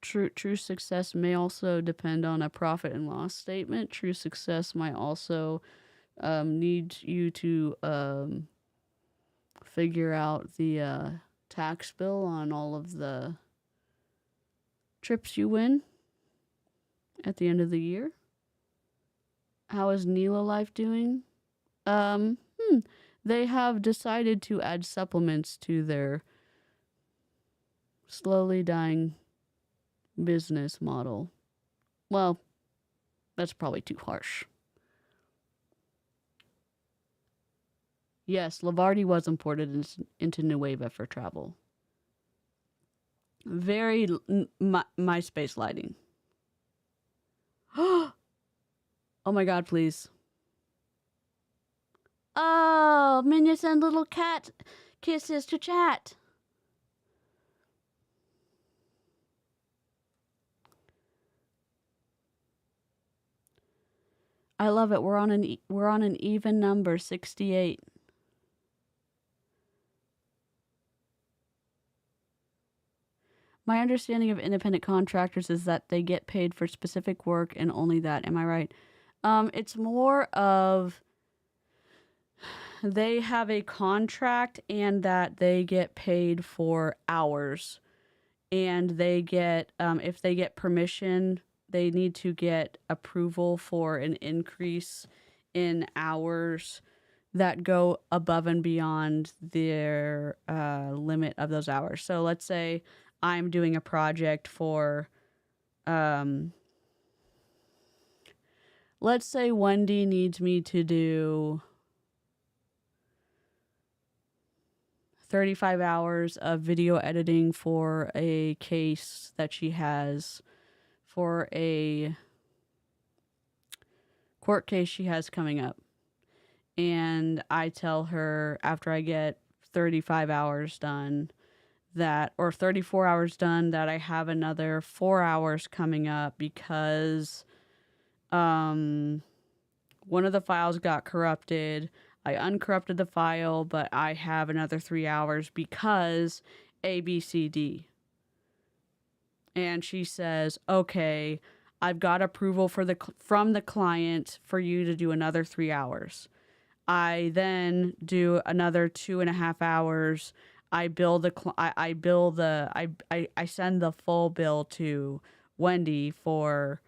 True success may also depend on a profit and loss statement. True success might also need you to figure out the tax bill on all of the trips you win at the end of the year. How is Nila Life doing? They have decided to add supplements to their slowly dying business model. Well, that's probably too harsh. Yes, Lavardi was imported into Nueva for travel. Very MySpace lighting. Oh my god, please. Oh, Minya send little cat kisses to chat. I love it. We're on an even number, 68. My understanding of independent contractors is that they get paid for specific work and only that. Am I right? It's more of they have a contract and that they get paid for hours. And they get, if they get permission, they need to get approval for an increase in hours that go above and beyond their limit of those hours. So let's say I'm doing a project for, let's say Wendy needs me to do 35 hours of video editing for a case that she has, for a court case she has coming up. And I tell her after I get 35 hours done that, or 34 hours done, that I have another 4 hours coming up because one of the files got corrupted. I uncorrupted the file, but I have another 3 hours because A, B, C, D. And she says, okay, I've got approval from the client for you to do another 3 hours. I then do another 2.5 hours. I send the full bill to Wendy for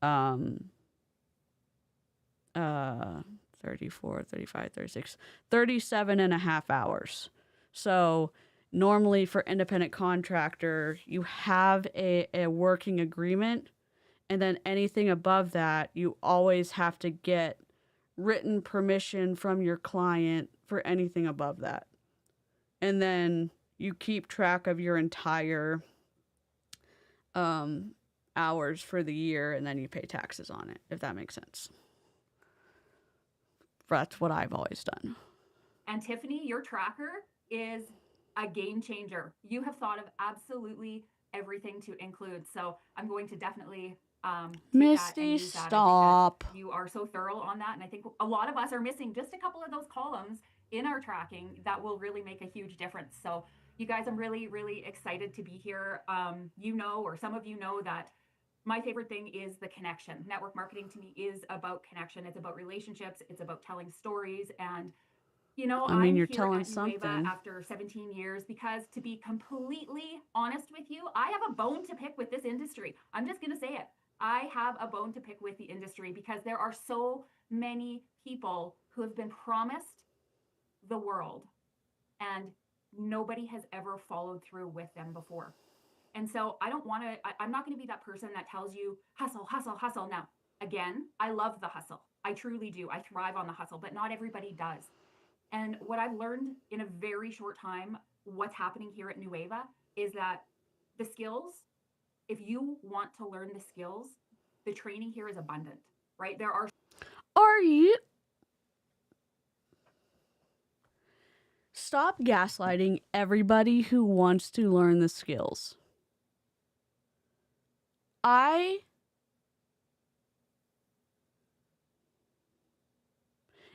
34, 35, 36, 37.5 hours. So normally for independent contractor, you have a working agreement, and then anything above that, you always have to get written permission from your client for anything above that. And then you keep track of your entire hours for the year, and then you pay taxes on it, if that makes sense. That's what I've always done. And Tiffany, your tracker is a game changer. You have thought of absolutely everything to include. So I'm going to definitely Misty, stop. You are so thorough on that. And I think a lot of us are missing just a couple of those columns in our tracking that will really make a huge difference. So you guys, I'm really, really excited to be here. Or some of you know that my favorite thing is the connection. Network marketing to me is about connection. It's about relationships. It's about telling stories. And, I'm you're here telling at something Nueva after 17 years because, to be completely honest with you, I have a bone to pick with this industry. I'm just going to say it. I have a bone to pick with the industry because there are so many people who have been promised the world and nobody has ever followed through with them before. And so I'm not going to be that person that tells you hustle, hustle, hustle. Now, again, I love the hustle. I truly do. I thrive on the hustle, but not everybody does. And what I've learned in a very short time, what's happening here at Nueva, is that the skills, if you want to learn the skills, the training here is abundant, right? There are you? Stop gaslighting everybody who wants to learn the skills.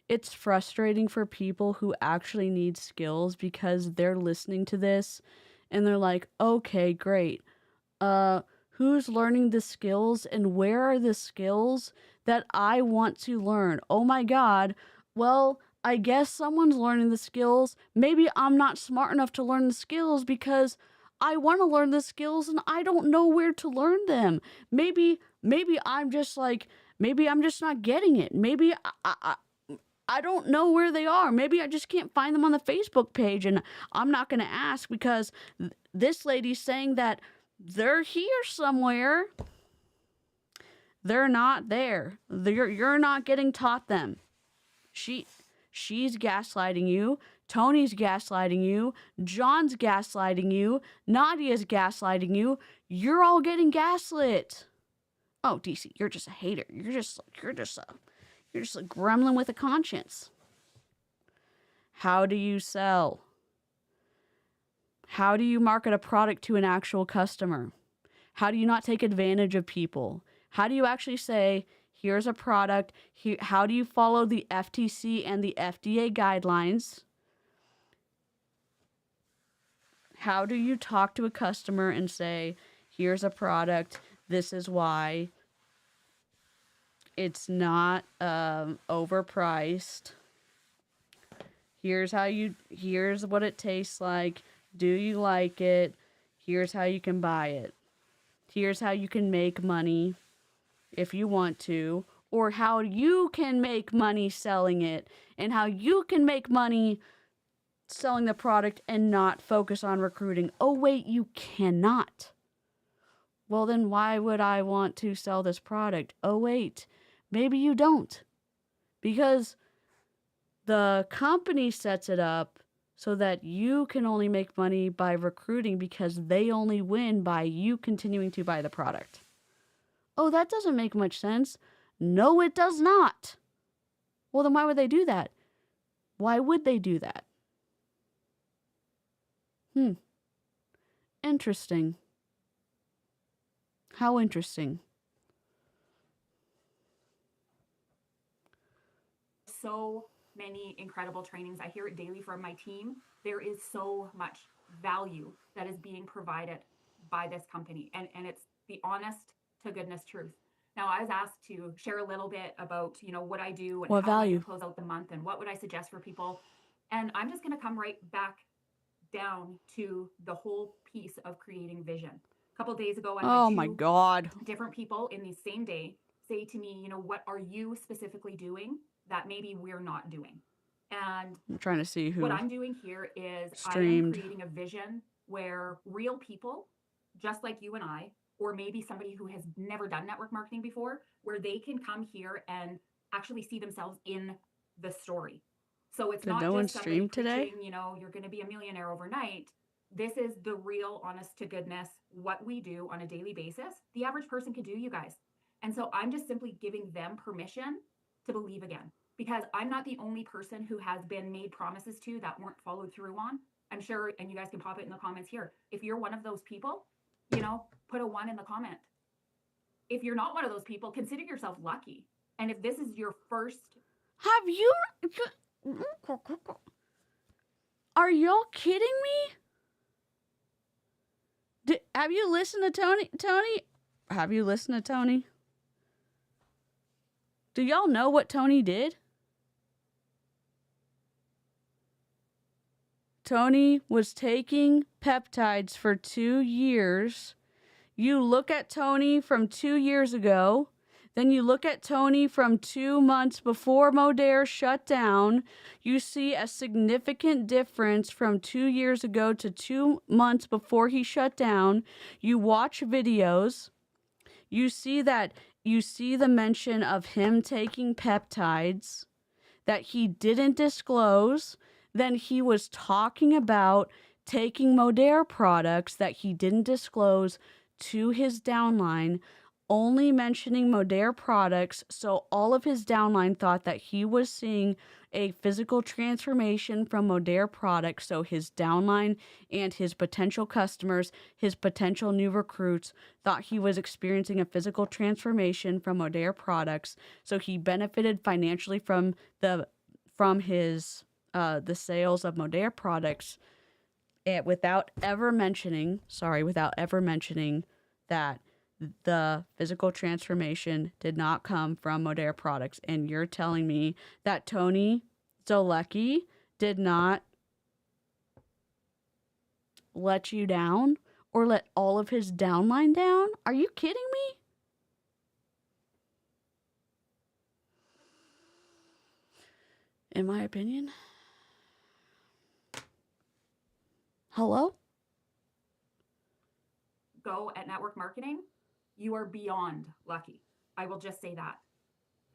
It's frustrating for people who actually need skills because they're listening to this and they're like, okay, great. Who's learning the skills and where are the skills that I want to learn? Oh my God. Well, I guess someone's learning the skills. Maybe I'm not smart enough to learn the skills because I want to learn the skills and I don't know where to learn them. Maybe I'm just like, maybe I'm just not getting it. Maybe I don't know where they are. Maybe I just can't find them on the Facebook page and I'm not going to ask because this lady's saying that they're here somewhere. They're not there. You're not getting taught them. She's gaslighting you. Tony's gaslighting you. John's gaslighting you. Nadia's gaslighting you. You're all getting gaslit. Oh, DC, you're just a hater. You're just a gremlin with a conscience. How do you sell? How do you market a product to an actual customer? How do you not take advantage of people? How do you actually say, here's a product? How do you follow the FTC and the FDA guidelines? How do you talk to a customer and say, here's a product, this is why it's not overpriced. Here's what it tastes like. Do you like it? Here's how you can buy it. Here's how you can make money if you want to, or how you can make money selling it, and how you can make money selling the product and not focus on recruiting. Oh, wait, you cannot. Well, then why would I want to sell this product? Oh, wait, maybe you don't. Because the company sets it up so that you can only make money by recruiting because they only win by you continuing to buy the product. Oh, that doesn't make much sense. No, it does not. Well, then why would they do that? Why would they do that? Interesting. How interesting. So many incredible trainings. I hear it daily from my team. There is so much value that is being provided by this company. And it's the honest to goodness truth. Now, I was asked to share a little bit about, what I do and what how value? I close out the month and what would I suggest for people. And I'm just going to come right back down to the whole piece of creating vision. A couple of days ago, I had two different people in the same day say to me, what are you specifically doing that maybe we're not doing? And I'm trying to see who. What I'm doing here is streamed. I am creating a vision where real people, just like you and I, or maybe somebody who has never done network marketing before, where they can come here and actually see themselves in the story. So it's not just somebody preaching, you're going to be a millionaire overnight. This is the real, honest to goodness, what we do on a daily basis. The average person can do, you guys. And so I'm just simply giving them permission to believe again, because I'm not the only person who has been made promises to that weren't followed through on. I'm sure, and you guys can pop it in the comments here. If you're one of those people, put a 1 in the comment. If you're not one of those people, consider yourself lucky. And if this is your first... Are y'all kidding me? Have you listened to Tony? Have you listened to Tony? Do y'all know what Tony did? Tony was taking peptides for 2 years. You look at Tony from 2 years ago. Then you look at Tony from 2 months before Modere shut down. You see a significant difference from 2 years ago to 2 months before he shut down. You watch videos. You see the mention of him taking peptides that he didn't disclose. Then he was talking about taking Modere products that he didn't disclose to his downline, only mentioning Modere products, so all of his downline thought that he was seeing a physical transformation from Modere products, so his downline and his potential customers, his potential new recruits, thought he was experiencing a physical transformation from Modere products, so he benefited financially from his the sales of Modere products, and without ever mentioning that the physical transformation did not come from Modere products. And you're telling me that Tony Zeleki did not let you down or let all of his downline down? Are you kidding me? In my opinion. Hello? Go at network marketing, you are beyond lucky. I will just say that.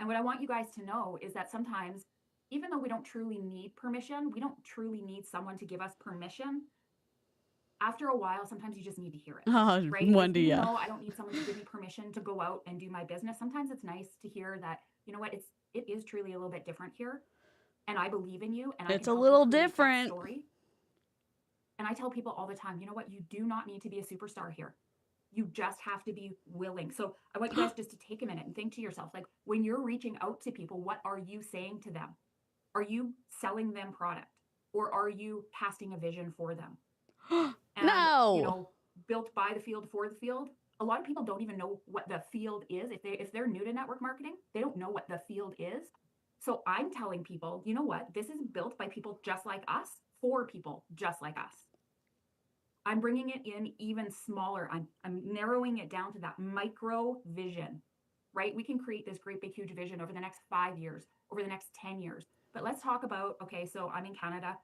And what I want you guys to know is that sometimes, even though we don't truly need permission, we don't truly need someone to give us permission. After a while, sometimes you just need to hear it, right? Wendy, like, yeah. No, I don't need someone to give me permission to go out and do my business. Sometimes it's nice to hear that, you know what, it is truly a little bit different here. And I believe in you. And it's I a can little help you create that different. Story. And I tell people all the time, you know what, you do not need to be a superstar here. You just have to be willing. So I want you guys just to take a minute and think to yourself, like, when you're reaching out to people, what are you saying to them? Are you selling them product, or are you casting a vision for them? And, No. You know, built by the field for the field. A lot of people don't even know what the field is. If they're new to network marketing, they don't know what the field is. So I'm telling people, you know what? This is built by people just like us, for people just like us. I'm bringing it in even smaller. I'm narrowing it down to that micro vision, right? We can create this great big huge vision over the next 5 years, over the next 10 years. But let's talk about, okay, so I'm in Canada,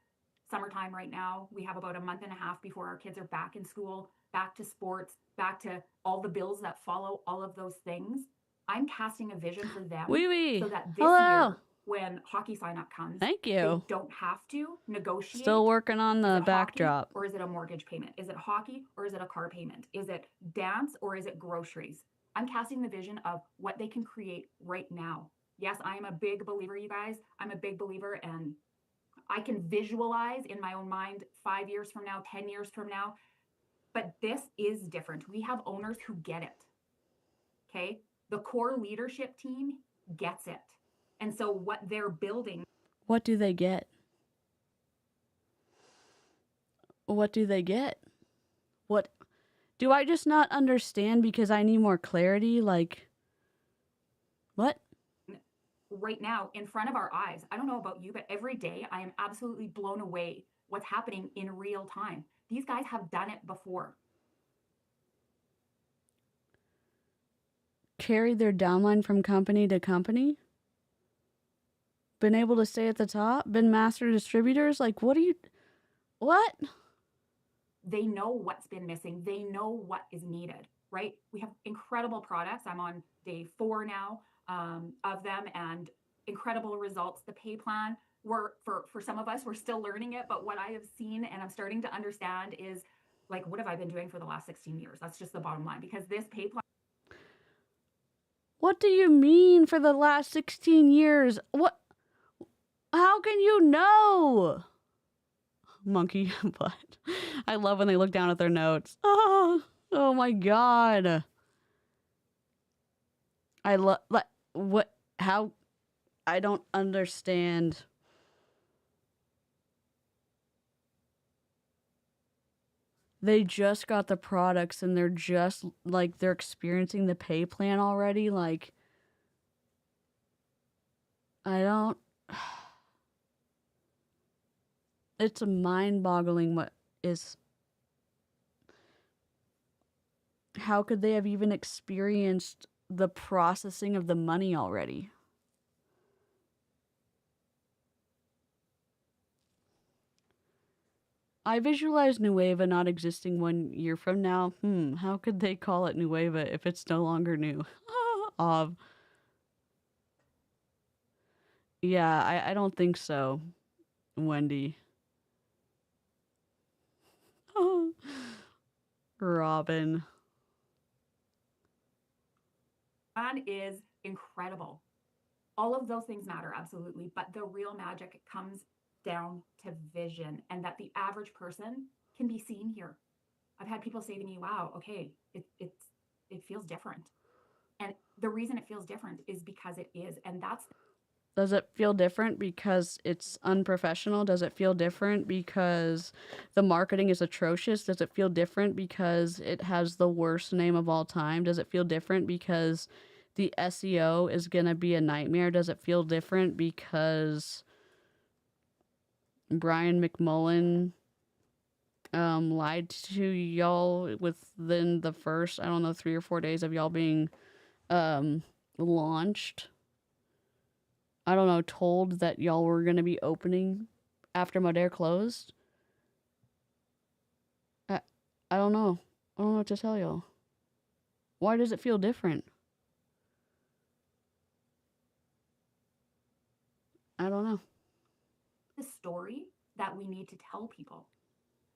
summertime right now. We have about a month and a half before our kids are back in school, back to sports, back to all the bills that follow, all of those things. I'm casting a vision for them so that this year, when hockey sign up comes, thank you, they don't have to negotiate. Still working on the backdrop. Or is it a mortgage payment? Is it hockey or is it a car payment? Is it dance or is it groceries? I'm casting the vision of what they can create right now. Yes, I am a big believer, you guys. I'm a big believer, and I can visualize in my own mind 5 years from now, 10 years from now. But this is different. We have owners who get it. Okay? The core leadership team gets it. And so what they're building. What do they get? What do they get? What do I just not understand because I need more clarity? Like, what? Right now, in front of our eyes, I don't know about you, but every day I am absolutely blown away what's happening in real time. These guys have done it before. Carried their downline from company to company? Been able to stay at the top? Been master distributors? Like, what? They know what's been missing. They know what is needed, right? We have incredible products. I'm on day 4 now of them, and incredible results. The pay plan, for some of us, we're still learning it, but what I have seen and I'm starting to understand is, like, what have I been doing for the last 16 years? That's just the bottom line, because this pay plan. What do you mean for the last 16 years? What? How can you know? Monkey butt. I love when they look down at their notes. Oh my God. I love, like, what, how, I don't understand. They just got the products and they're just, like, they're experiencing the pay plan already. Like, I don't, it's mind-boggling what is, how could they have even experienced the processing of the money already? I visualize Nueva not existing 1 year from now. How could they call it Nueva if it's no longer new? Yeah, I don't think so, Wendy. Robin. plan is incredible. All of those things matter, absolutely. But the real magic comes down to vision, and that the average person can be seen here. I've had people say to me, wow, okay, it feels different. And the reason it feels different is because it is. And that's. Does it feel different because it's unprofessional? Does it feel different because the marketing is atrocious? Does it feel different because it has the worst name of all time? Does it feel different because the SEO is going to be a nightmare? Does it feel different because Brian McMullen lied to y'all within the first, I don't know, 3 or 4 days of y'all being launched? I don't know, told that y'all were going to be opening after Modere closed? I don't know. I don't know what to tell y'all. Why does it feel different? I don't know. The story that we need to tell people.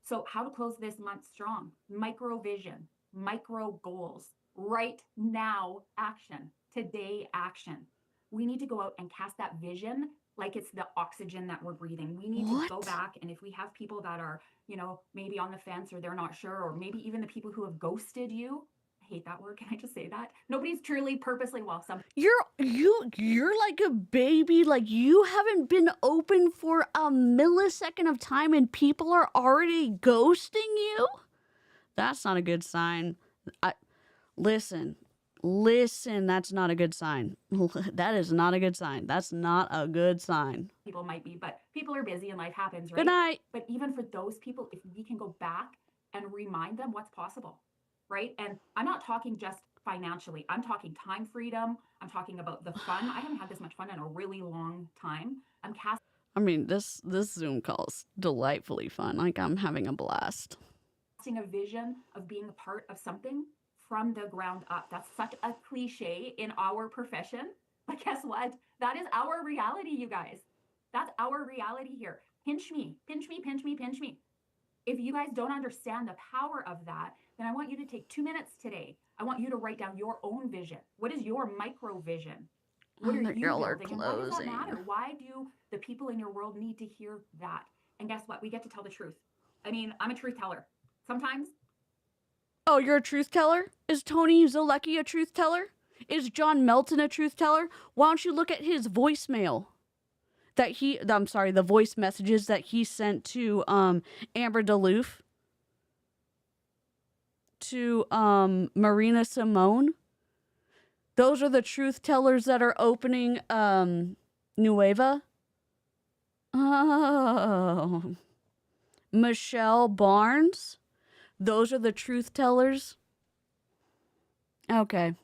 So how to close this month strong? Micro vision, micro goals, right now action, today action. We need to go out and cast that vision like it's the oxygen that we're breathing. We need to go back, and if we have people that are, you know, maybe on the fence or they're not sure, or maybe even the people who have ghosted you. I hate that word. Can I just say that? Nobody's truly purposely some. You're like a baby. Like, you haven't been open for a millisecond of time and people are already ghosting you? That's not a good sign. Listen, that's not a good sign. That is not a good sign. That's not a good sign. People might be, but people are busy and life happens, right? Good night. But even for those people, if we can go back and remind them what's possible, right? And I'm not talking just financially. I'm talking time freedom. I'm talking about the fun. I haven't had this much fun in a really long time. I mean, this Zoom call's delightfully fun. Like, I'm having a blast. A vision of being a part of something from the ground up. That's such a cliche in our profession, but guess what? That is our reality, you guys. That's our reality here. Pinch me, pinch me, pinch me, pinch me. If you guys don't understand the power of that, then I want you to take 2 minutes today. I want you to write down your own vision. What is your micro vision? What are you building? And why does that matter? Why do the people in your world need to hear that? And guess what? We get to tell the truth. I mean, I'm a truth teller. Sometimes. Oh, you're a truth teller? Is Tony Zeleki a truth teller? Is John Melton a truth teller? Why don't you look at his voicemail? The voice messages that he sent to Amber DeLoof, to Marina Simone. Those are the truth tellers that are opening Nueva. Oh. Michelle Barnes. Those are the truth tellers. Okay.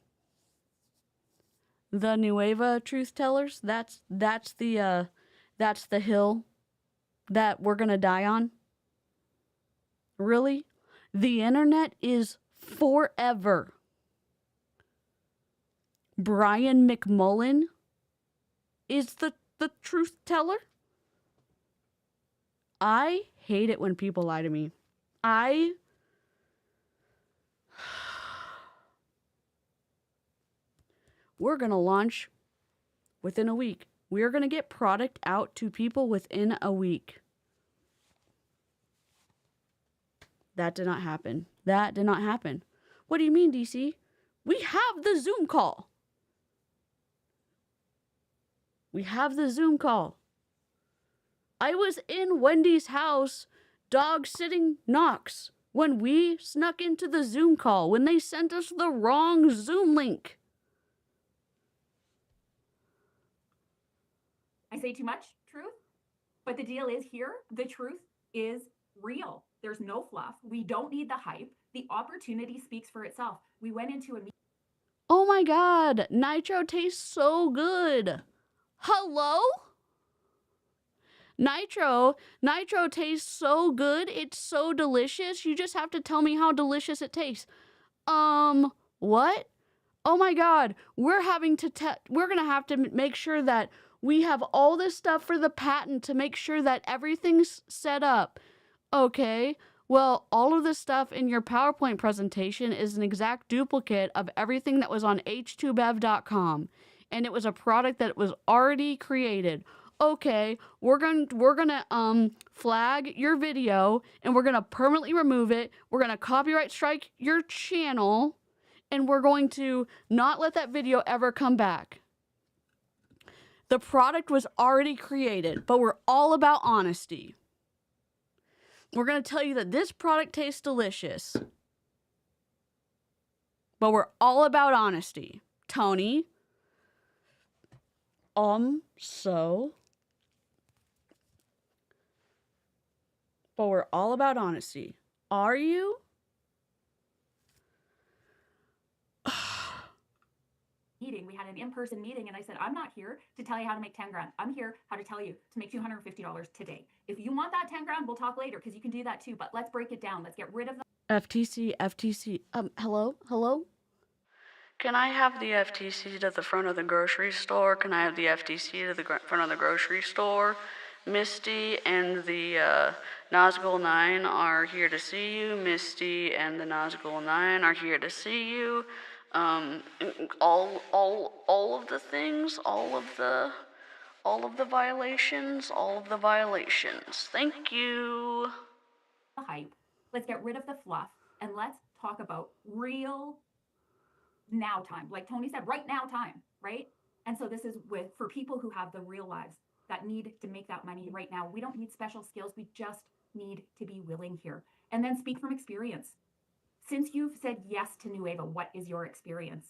The Nueva truth tellers. That's the hill that we're gonna die on. Really? The internet is forever. Brian McMullen is the truth teller. I hate it when people lie to me. We're going to launch within a week. We're going to get product out to people within a week. That did not happen. What do you mean, DC? We have the Zoom call. I was in Wendy's house, dog sitting Knox, when we snuck into the Zoom call, when they sent us the wrong Zoom link. I say too much truth, but the deal is here, the truth is real. There's no fluff. We don't need the hype. The opportunity speaks for itself. We went into a meeting. Oh my God, Nitro tastes so good. Hello? Nitro tastes so good. It's so delicious. You just have to tell me how delicious it tastes. What? Oh my God, we're going to have to make sure that we have all this stuff for the patent to make sure that everything's set up. Okay, Well, all of this stuff in your PowerPoint presentation is an exact duplicate of everything that was on h2bev.com, and it was a product that was already created. Okay, we're gonna flag your video, and we're gonna permanently remove it. We're gonna copyright strike your channel, and we're going to not let that video ever come back. The product was already created, but we're all about honesty. We're going to tell you that this product tastes delicious. But we're all about honesty. Tony. So. But we're all about honesty. Are you? Meeting. We had an in-person meeting, and I said, I'm not here to tell you how to make 10 grand. I'm here how to tell you to make $250 today. If you want that 10 grand, we'll talk later, because you can do that too. But let's break it down. Let's get rid of the FTC. Hello? Can I have the FTC to the front of the grocery store? Can I have the FTC to the front of the grocery store? Misty and the Nazgul 9 are here to see you. Misty and the Nazgul 9 are here to see you. All of the things, all of the violations. Thank you. hype. Let's get rid of the fluff, and let's talk about real now time. Like Tony said, right now time, right? And so this is for people who have the real lives that need to make that money right now. We don't need special skills. We just need to be willing here. And then speak from experience. Since you've said yes to Nueva, what is your experience?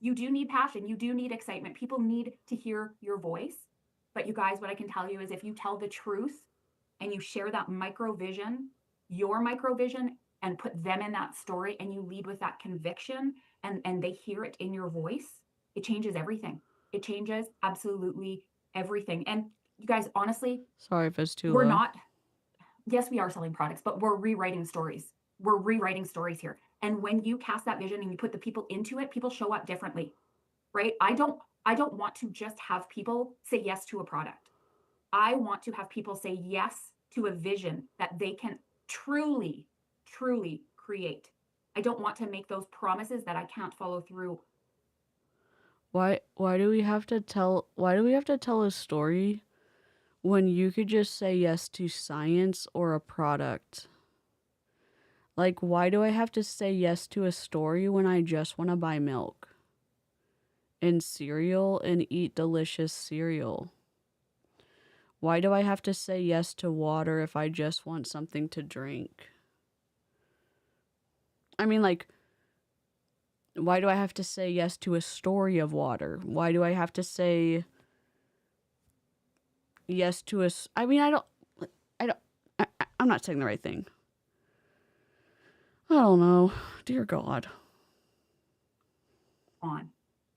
You do need passion. You do need excitement. People need to hear your voice. But you guys, what I can tell you is if you tell the truth and you share that microvision, your microvision, and put them in that story, and you lead with that conviction, and they hear it in your voice, it changes everything. It changes absolutely everything. And you guys, honestly, sorry if it's too we're low. not, yes, we are selling products, but we're rewriting stories. We're rewriting stories here. And when you cast that vision and you put the people into it, people show up differently, right? I don't want to just have people say yes to a product. I want to have people say yes to a vision that they can truly create. I don't want to make those promises that I can't follow through. Why do we have to tell a story when you could just say yes to science or a product? Like, why do I have to say yes to a story when I just want to buy milk and cereal and eat delicious cereal? Why do I have to say yes to water if I just want something to drink? I mean, like, why do I have to say yes to a story of water? Why do I have to say yes to I'm not saying the right thing. I don't know. Dear God. On.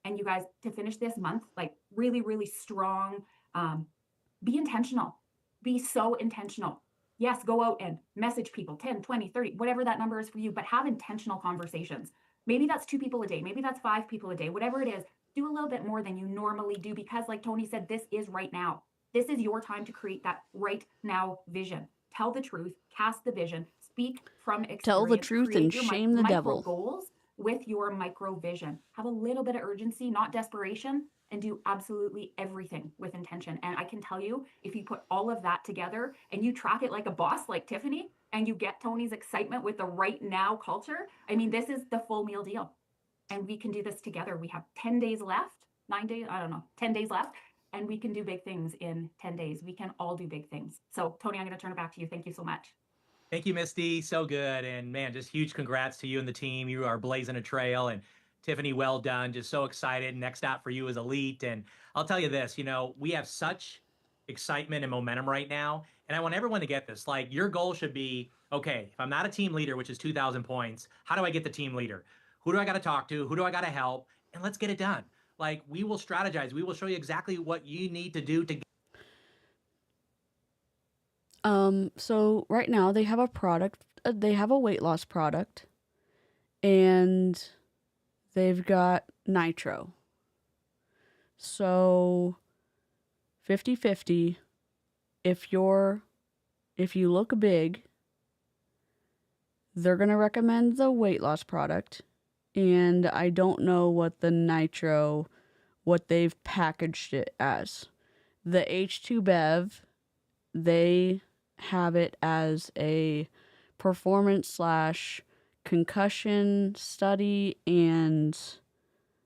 And you guys, to finish this month, like really strong, be intentional. Be so intentional. Yes, go out and message people, 10, 20, 30, whatever that number is for you, but have intentional conversations. Maybe that's 2 people a day. Maybe that's 5 people a day. Whatever it is, do a little bit more than you normally do, because like Tony said, this is right now. This is your time to create that right now vision. Tell the truth, cast the vision, speak from experience. Tell the truth and shame the devil. Goals with your micro vision. Have a little bit of urgency, not desperation, and do absolutely everything with intention. And I can tell you, if you put all of that together and you track it like a boss, like Tiffany, and you get Tony's excitement with the right now culture, I mean, this is the full meal deal. And we can do this together. We have 10 days left, 9 days, I don't know, 10 days left. And we can do big things in 10 days. We can all do big things. So Tony, I'm going to turn it back to you. Thank you so much. Thank you, Misty. So good. And man, just huge congrats to you and the team. You are blazing a trail. And Tiffany, well done. Just so excited. Next out for you is Elite. And I'll tell you this, we have such excitement and momentum right now. And I want everyone to get this. Like, your goal should be, okay, if I'm not a team leader, which is 2,000 points, how do I get the team leader? Who do I got to talk to? Who do I got to help? And let's get it done. Like, we will strategize. We will show you exactly what you need to do to get. So right now they have a product, they have a weight loss product, and they've got nitro. So 50-50, if you look big They're going to recommend the weight loss product. And I don't know what the nitro, what they've packaged it as. The H2 Bev, they have it as a performance slash concussion study and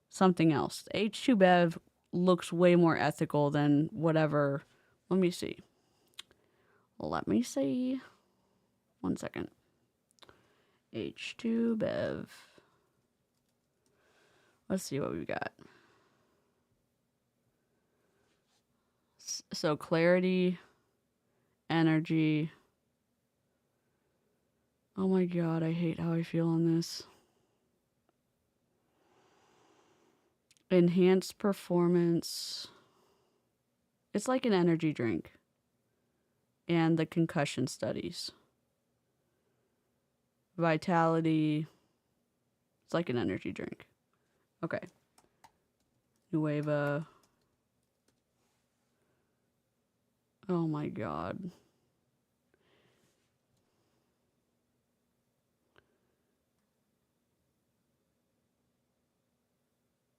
something else. The H2 Bev looks way more ethical than whatever. Let me see. Let me see. 1 second. H2 Bev. Let's see what we've got. So clarity, energy. Oh my god, I hate how I feel on this. Enhanced performance. It's like an energy drink. And the concussion studies. Vitality. It's like an energy drink. Okay. Nueva. Oh my god.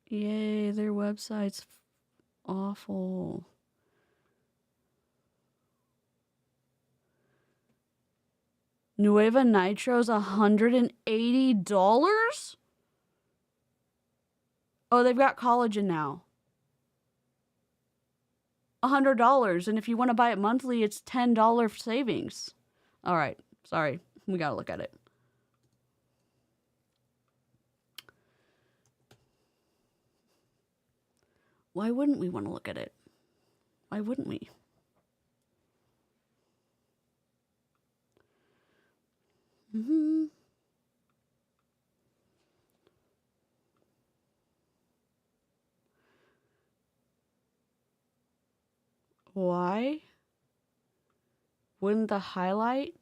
Yay, their website's awful. Nueva Nitro's $180? Oh, they've got collagen now. $100, and if you want to buy it monthly, it's $10 savings. All right, sorry, we gotta look at it. Why wouldn't we want to look at it? Why wouldn't we? Why wouldn't the highlight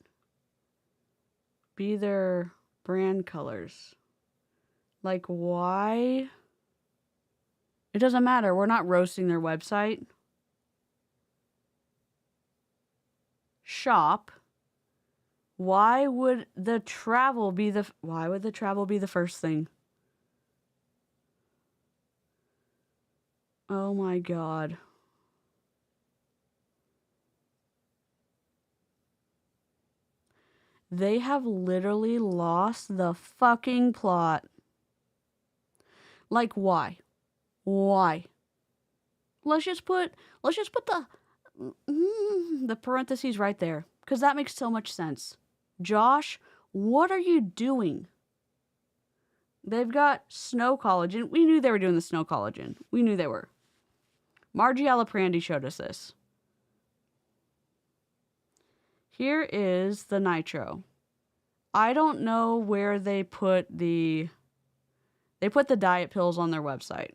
be their brand colors? Like, why? It doesn't matter. We're not roasting their website. Shop. Why would the travel be the first thing? Oh my god. They have literally lost the fucking plot. Like, why? Why? Let's just put the parentheses right there, because that makes so much sense. Josh, what are you doing? They've got snow collagen. We knew they were doing the snow collagen. We knew they were. Margie Alaprandi showed us this. Here is the nitro. I don't know where they put the diet pills on their website.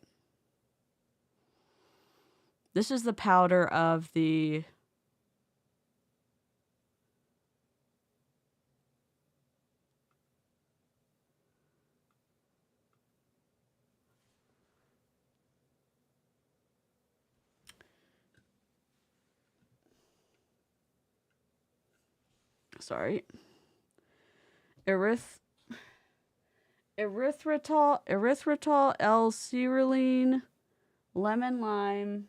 This is the powder of the erythritol, L-serine, lemon lime,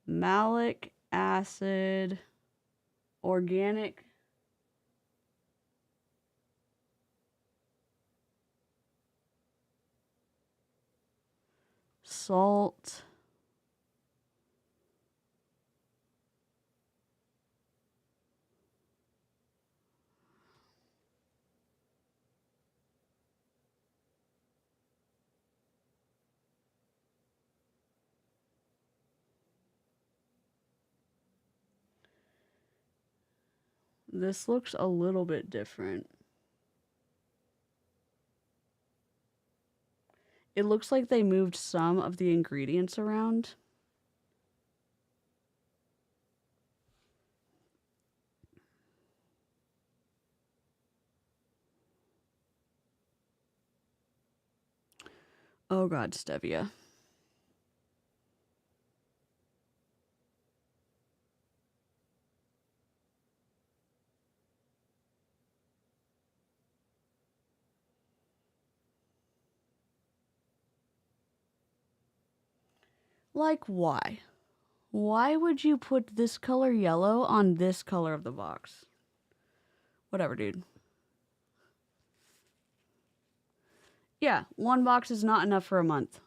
malic acid, organic salt. This looks a little bit different. It looks like they moved some of the ingredients around. Oh god, stevia. Like, why? Why would you put this color yellow on this color of the box? Whatever, dude. Yeah, one box is not enough for a month.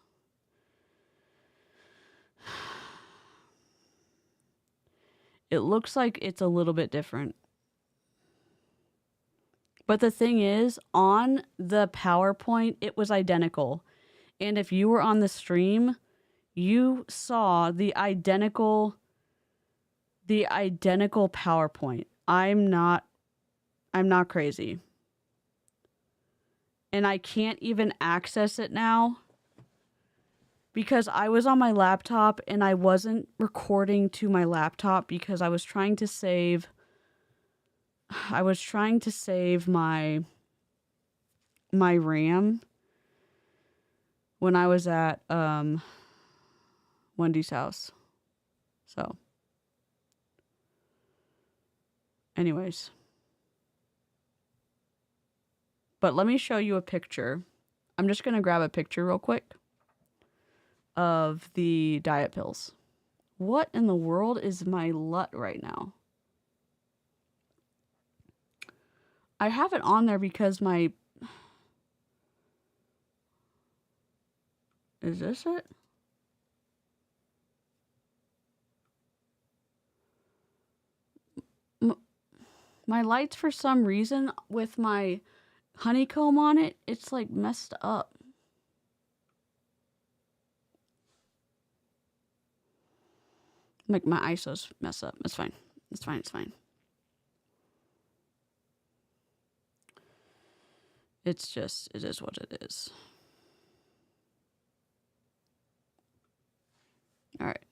It looks like it's a little bit different. But the thing is, on the PowerPoint, it was identical. And if you were on the stream, you saw the identical PowerPoint. I'm not crazy. And I can't even access it now because I was on my laptop and I wasn't recording to my laptop because I was trying to save my RAM when I was at Wendy's house. So anyways, but let me show you a picture. I'm just going to grab a picture real quick of the diet pills. What in the world is my LUT right now? I have it on there because my... Is this it? My lights, for some reason, with my honeycomb on it, it's like messed up. Like my ISOs mess up. It's fine. It's fine. It's fine. It's just, it is what it is. All right.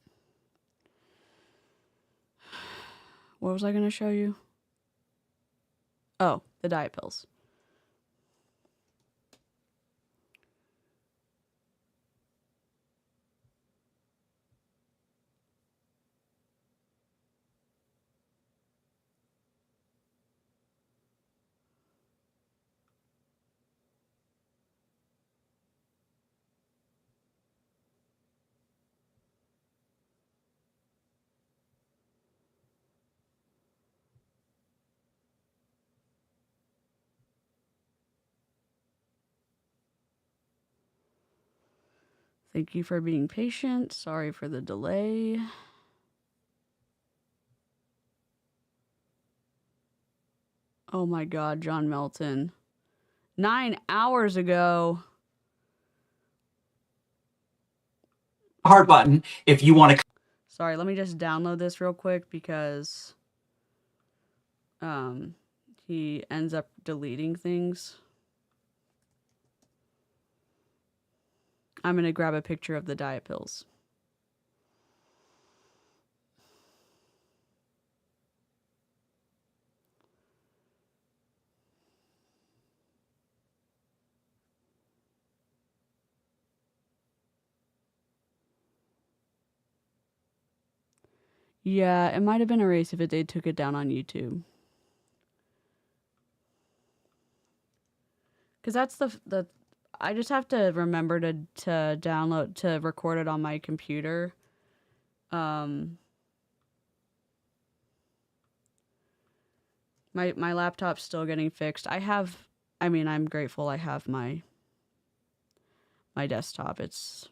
What was I going to show you? Oh, the diet pills. Thank you for being patient. Sorry for the delay. Oh my God, John Melton. 9 hours ago. Hard button if you want to. Sorry, let me just download this real quick because he ends up deleting things. I'm going to grab a picture of the diet pills. Yeah, it might have been erased if they took it down on YouTube. Because that's the I just have to remember to download, to record it on my computer. My laptop's still getting fixed. I'm grateful I have my desktop. It's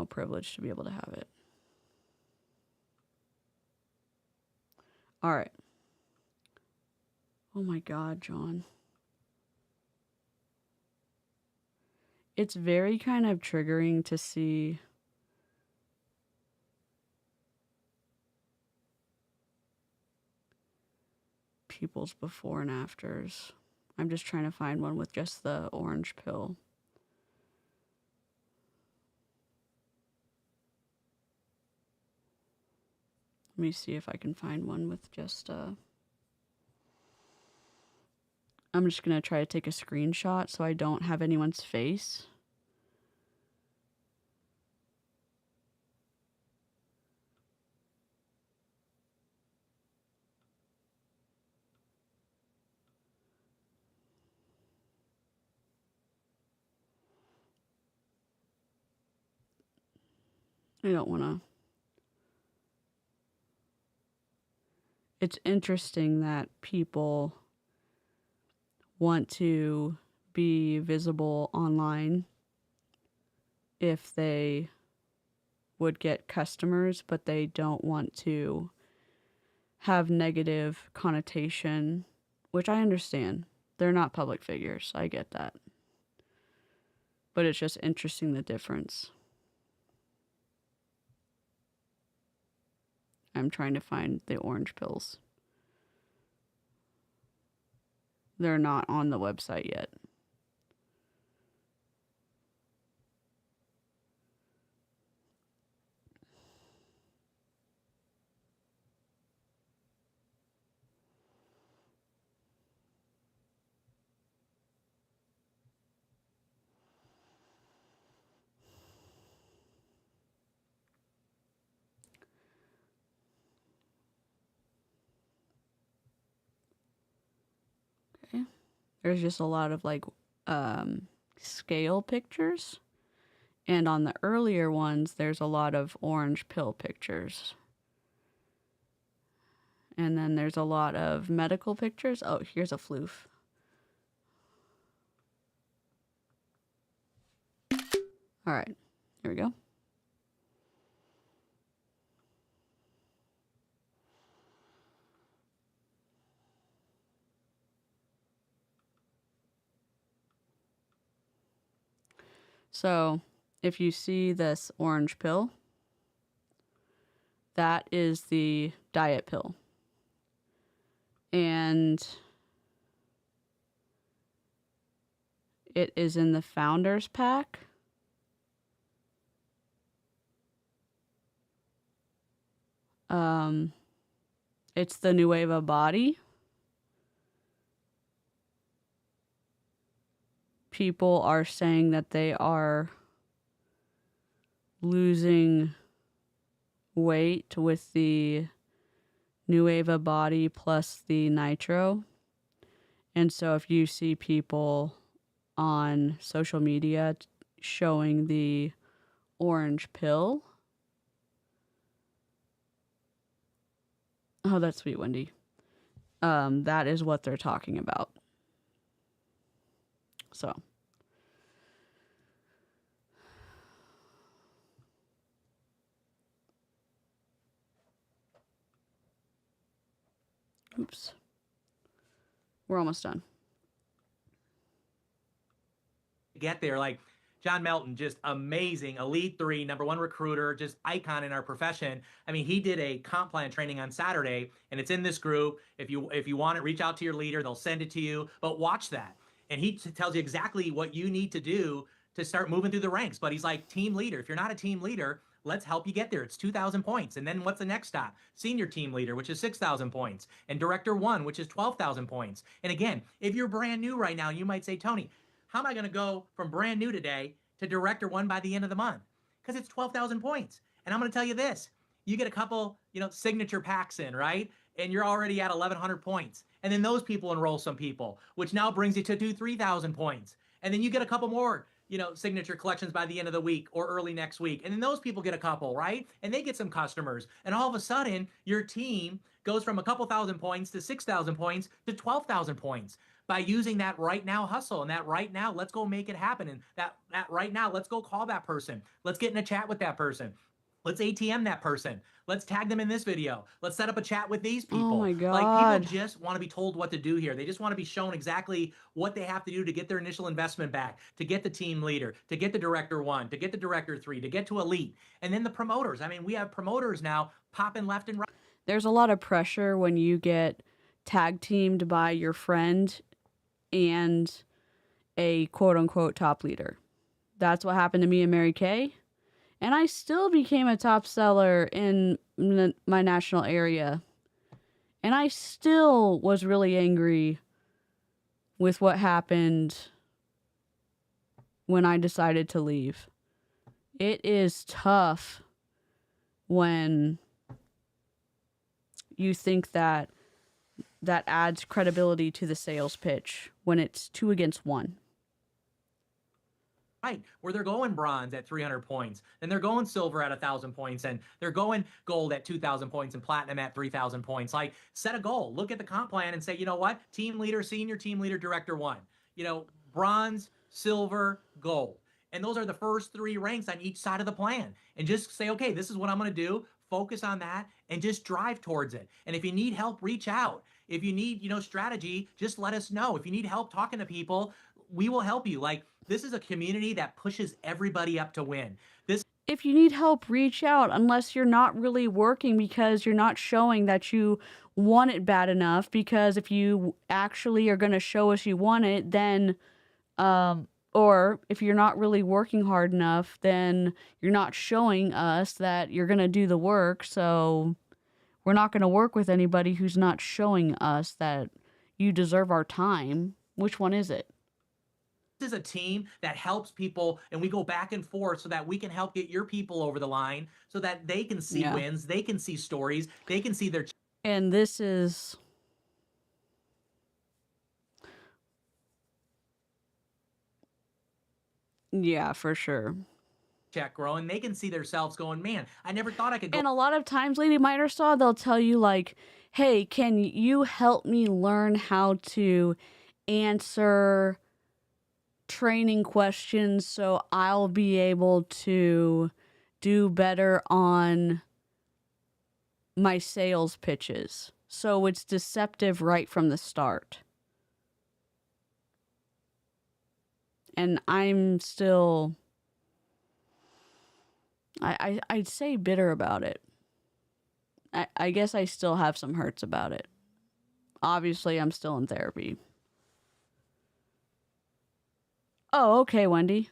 privileged to be able to have it. All right. Oh my God, John. It's very kind of triggering to see people's before and afters. I'm just trying to find one with just the orange pill. Let me see if I can find one with just I'm just going to try to take a screenshot so I don't have anyone's face. I don't want to. It's interesting that people want to be visible online if they would get customers, but they don't want to have negative connotation, which I understand. They're not public figures. I get that. But it's just interesting the difference. I'm trying to find the orange pills. They're not on the website yet. Okay. There's just a lot of like scale pictures. And on the earlier ones, there's a lot of orange pill pictures. And then there's a lot of medical pictures. Oh, here's a floof. All right, here we go. So if you see this orange pill, that is the diet pill. And it is in the Founders Pack. It's the Nueva body. People are saying that they are losing weight with the Nueva body plus the nitro. And so if you see people on social media showing the orange pill, oh, that's sweet, Wendy. That is what they're talking about. So. Oops. We're almost done. Get there, like John Melton, just amazing, Elite 3, #1 recruiter, just icon in our profession. I mean, he did a comp plan training on Saturday, and it's in this group. If you want it, reach out to your leader. They'll send it to you. But watch that. And he tells you exactly what you need to do to start moving through the ranks. But he's like, team leader. If you're not a team leader, let's help you get there. It's 2,000 points. And then what's the next stop? Senior team leader, which is 6,000 points. And director 1, which is 12,000 points. And again, if you're brand new right now, you might say, Tony, how am I going to go from brand new today to director 1 by the end of the month? Because it's 12,000 points. And I'm going to tell you this. You get a couple, signature packs in, right? And you're already at 1,100 points. And then those people enroll some people, which now brings you to 3,000 points. And then you get a couple more, signature collections by the end of the week or early next week. And then those people get a couple, right? And they get some customers. And all of a sudden, your team goes from a couple thousand points to 6,000 points to 12,000 points by using that right now hustle and that right now, let's go make it happen. And that right now, let's go call that person. Let's get in a chat with that person. Let's ATM that person. Let's tag them in this video. Let's set up a chat with these people. Oh my God. Like, people just want to be told what to do here. They just want to be shown exactly what they have to do to get their initial investment back, to get the team leader, to get the director 1, to get the director 3, to get to elite. And then the promoters. I mean, we have promoters now popping left and right. There's a lot of pressure when you get tag teamed by your friend and a quote unquote top leader. That's what happened to me and Mary Kay. And I still became a top seller in my national area. And I still was really angry with what happened when I decided to leave. It is tough when you think that adds credibility to the sales pitch when it's 2 against 1. right, where they're going bronze at 300 points, then they're going silver at 1,000 points, and they're going gold at 2,000 points and platinum at 3,000 points. Like, set a goal, look at the comp plan and say, you know what, team leader, senior team leader, director 1, you know, bronze, silver, gold. And those are the first 3 ranks on each side of the plan. And just say, okay, this is what I'm going to do. Focus on that and just drive towards it. And if you need help, reach out. If you need, you know, strategy, just let us know. If you need help talking to people, we will help you. Like, this is a community that pushes everybody up to win. If you need help, reach out, unless you're not really working because you're not showing that you want it bad enough. Because if you actually are going to show us you want it, then, or if you're not really working hard enough, then you're not showing us that you're going to do the work. So we're not going to work with anybody who's not showing us that you deserve our time. Which one is it? This is a team that helps people, and we go back and forth so that we can help get your people over the line so that they can see wins, they can see stories, they can see their... And this is... Yeah, for sure. check growing. They can see themselves going, man, I never thought I could go... And a lot of times, Lady Mitersaw, they'll tell you like, hey, can you help me learn how to answer training questions so I'll be able to do better on my sales pitches. So it's deceptive right from the start. And I'm still, I'd say bitter about it. I guess I still have some hurts about it. Obviously, I'm still in therapy. Oh, okay, Wendy.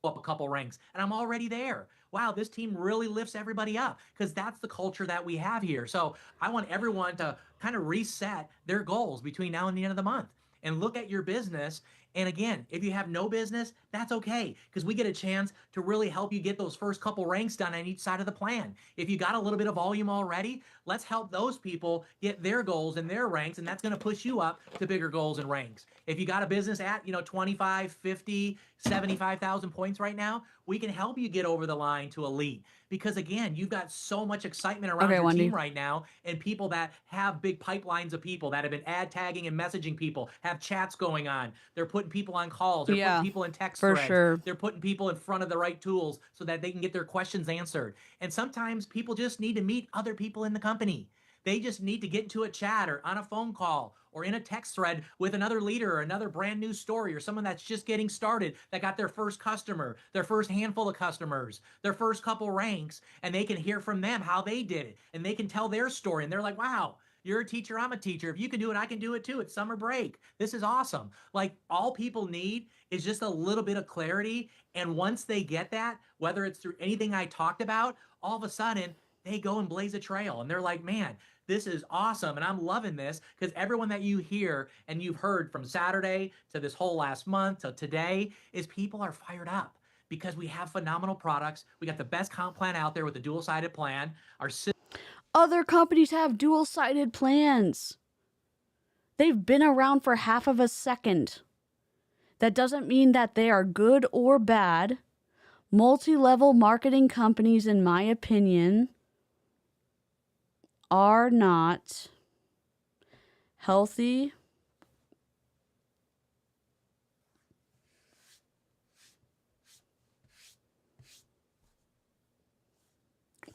Up a couple ranks, and I'm already there. Wow, this team really lifts everybody up because that's the culture that we have here. So I want everyone to kind of reset their goals between now and the end of the month and look at your business. And again, if you have no business, that's okay, because we get a chance to really help you get those first couple ranks done on each side of the plan. If you got a little bit of volume already, let's help those people get their goals and their ranks, and that's going to push you up to bigger goals and ranks. If you got a business at, 25, 50, 75,000 points right now, we can help you get over the line to elite. Because again, you've got so much excitement around your team right now, and people that have big pipelines of people that have been ad tagging and messaging people, have chats going on. They're putting people on calls. They're putting people in text threads. Sure. They're putting people in front of the right tools so that they can get their questions answered. And sometimes people just need to meet other people in the company. They just need to get into a chat or on a phone call or in a text thread with another leader or another brand new story or someone that's just getting started that got their first customer, their first handful of customers, their first couple ranks, and they can hear from them how they did it, and they can tell their story, and they're like, wow, you're a teacher, I'm a teacher. If you can do it, I can do it too. It's summer break. This is awesome. Like, all people need is just a little bit of clarity, and once they get that, whether it's through anything I talked about, all of a sudden, they go and blaze a trail, and they're like, man, this is awesome, and I'm loving this, because everyone that you hear and you've heard from Saturday to this whole last month to today is people are fired up because we have phenomenal products. We got the best comp plan out there with the dual-sided plan. Other companies have dual-sided plans. They've been around for half of a second. That doesn't mean that they are good or bad. Multi-level marketing companies, in my opinion, are not healthy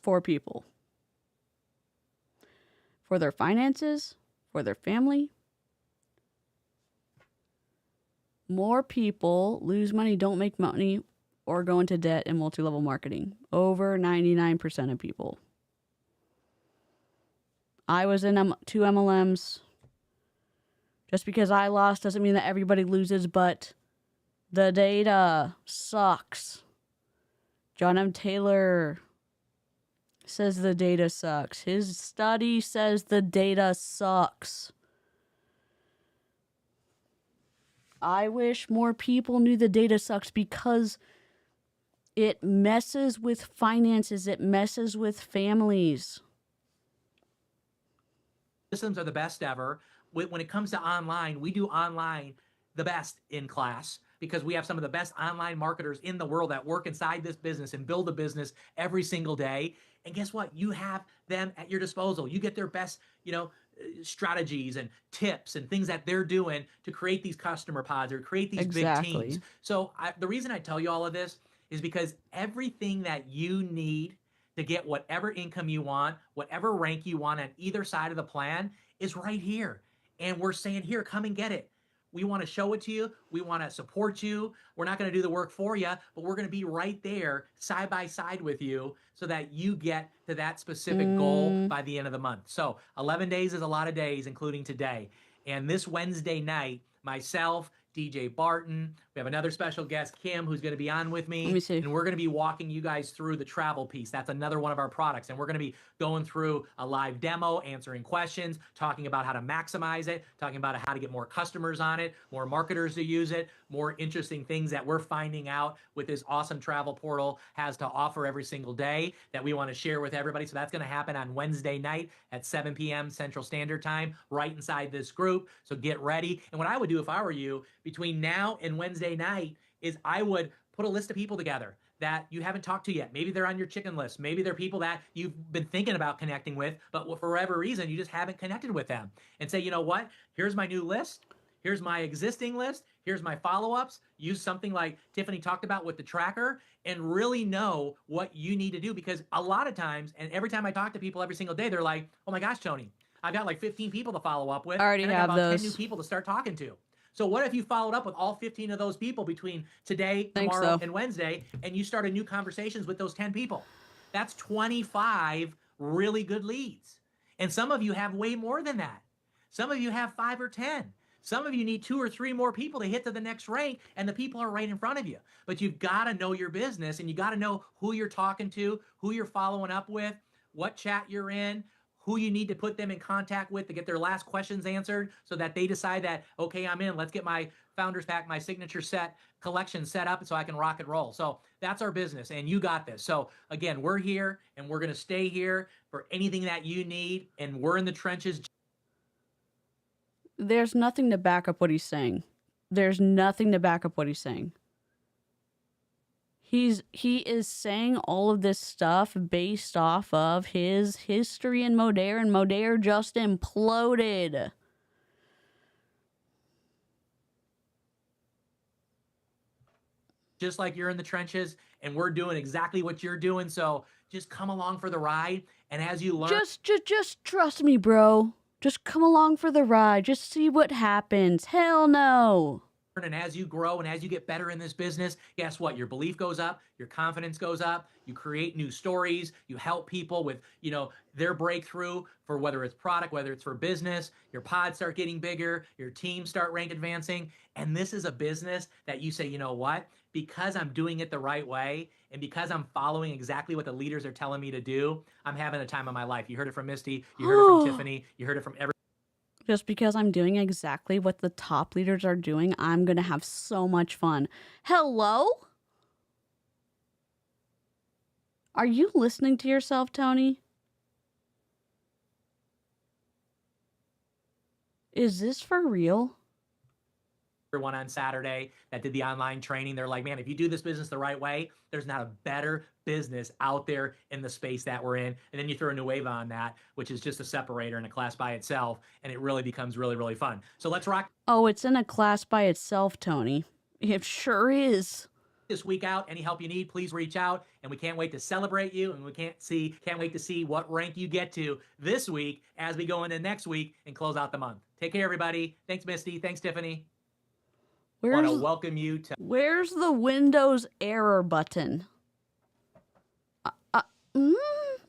for people, for their finances, for their family. More people lose money, don't make money, or go into debt in multi-level marketing. Over 99% of people. I was in 2 MLMs. Just because I lost doesn't mean that everybody loses, but the data sucks. John M. Taylor says the data sucks. His study says the data sucks. I wish more people knew the data sucks because it messes with finances. It messes with families. Systems are the best ever. When it comes to online, we do online the best in class. because we have some of the best online marketers in the world that work inside this business and build a business every single day. And guess what? You have them at your disposal. You get their best, strategies and tips and things that they're doing to create these customer pods or create these big teams. So the reason I tell you all of this is because everything that you need to get whatever income you want, whatever rank you want on either side of the plan is right here. And we're saying, here, come and get it. We want to show it to you. We want to support you. We're not going to do the work for you, but we're going to be right there side by side with you so that you get to that specific goal by the end of the month. So 11 days is a lot of days, including today. And this Wednesday night, myself, DJ Barton, we have another special guest, Kim, who's going to be on with me. Let me see. And we're going to be walking you guys through the travel piece. That's another one of our products. And we're going to be going through a live demo, answering questions, talking about how to maximize it, talking about how to get more customers on it, more marketers to use it, more interesting things that we're finding out with this awesome travel portal has to offer every single day that we want to share with everybody. So that's going to happen on Wednesday night at 7 p.m. Central Standard Time, right inside this group. So get ready. And what I would do if I were you between now and Wednesday night is I would put a list of people together that you haven't talked to yet. Maybe they're on your chicken list. Maybe they're people that you've been thinking about connecting with, but for whatever reason, you just haven't connected with them. And say, you know what? Here's my new list. Here's my existing list. Here's my follow-ups. Use something like Tiffany talked about with the tracker and really know what you need to do, because a lot of times, and every time I talk to people every single day, they're like, oh my gosh, Tony, I've got like 15 people to follow up with. I already and I have got about those. 10 new people to start talking to. So what if you followed up with all 15 of those people between today, tomorrow, and Wednesday, and you started new conversations with those 10 people? That's 25 really good leads. And some of you have way more than that. Some of you have 5 or 10. Some of you need 2 or 3 more people to hit to the next rank, and the people are right in front of you. But you've got to know your business, and you got to know who you're talking to, who you're following up with, what chat you're in, who you need to put them in contact with to get their last questions answered so that they decide that, okay, I'm in. Let's get my founders pack, my signature set collection set up so I can rock and roll. So that's our business, and you got this. So again, we're here, and we're going to stay here for anything that you need, and we're in the trenches. There's nothing to back up what he's saying. There's nothing to back up what he's saying. He is saying all of this stuff based off of his history in Modere, and Modere just imploded. Just like you're in the trenches, and we're doing exactly what you're doing. So just come along for the ride, and as you learn, just trust me, bro. Just come along for the ride. Just see what happens. Hell no. and as you grow and as you get better in this business, guess what? Your belief goes up, your confidence goes up, you create new stories, you help people with, their breakthrough for whether it's product, whether it's for business, your pods start getting bigger, your teams start rank advancing. And this is a business that you say, you know what? Because I'm doing it the right way and because I'm following exactly what the leaders are telling me to do, I'm having a time of my life. You heard it from Misty, you heard it from Tiffany, you heard it from every. Just because I'm doing exactly what the top leaders are doing, I'm going to have so much fun. Hello? Are you listening to yourself, Tony? Is this for real? Everyone on Saturday that did the online training, they're like, man, if you do this business the right way, there's not a better business out there in the space that we're in. And then you throw a Nueva on that, which is just a separator in a class by itself, and it really becomes really, really fun. So let's rock. Oh, it's in a class by itself, Tony. It sure is. This week out. Any help you need, please reach out, and we can't wait to celebrate you, and we can't wait to see what rank you get to this week as we go into next week and close out the month. Take care, everybody. Thanks, Misty. Thanks, Tiffany. I want to welcome you to. Where's the Windows error button?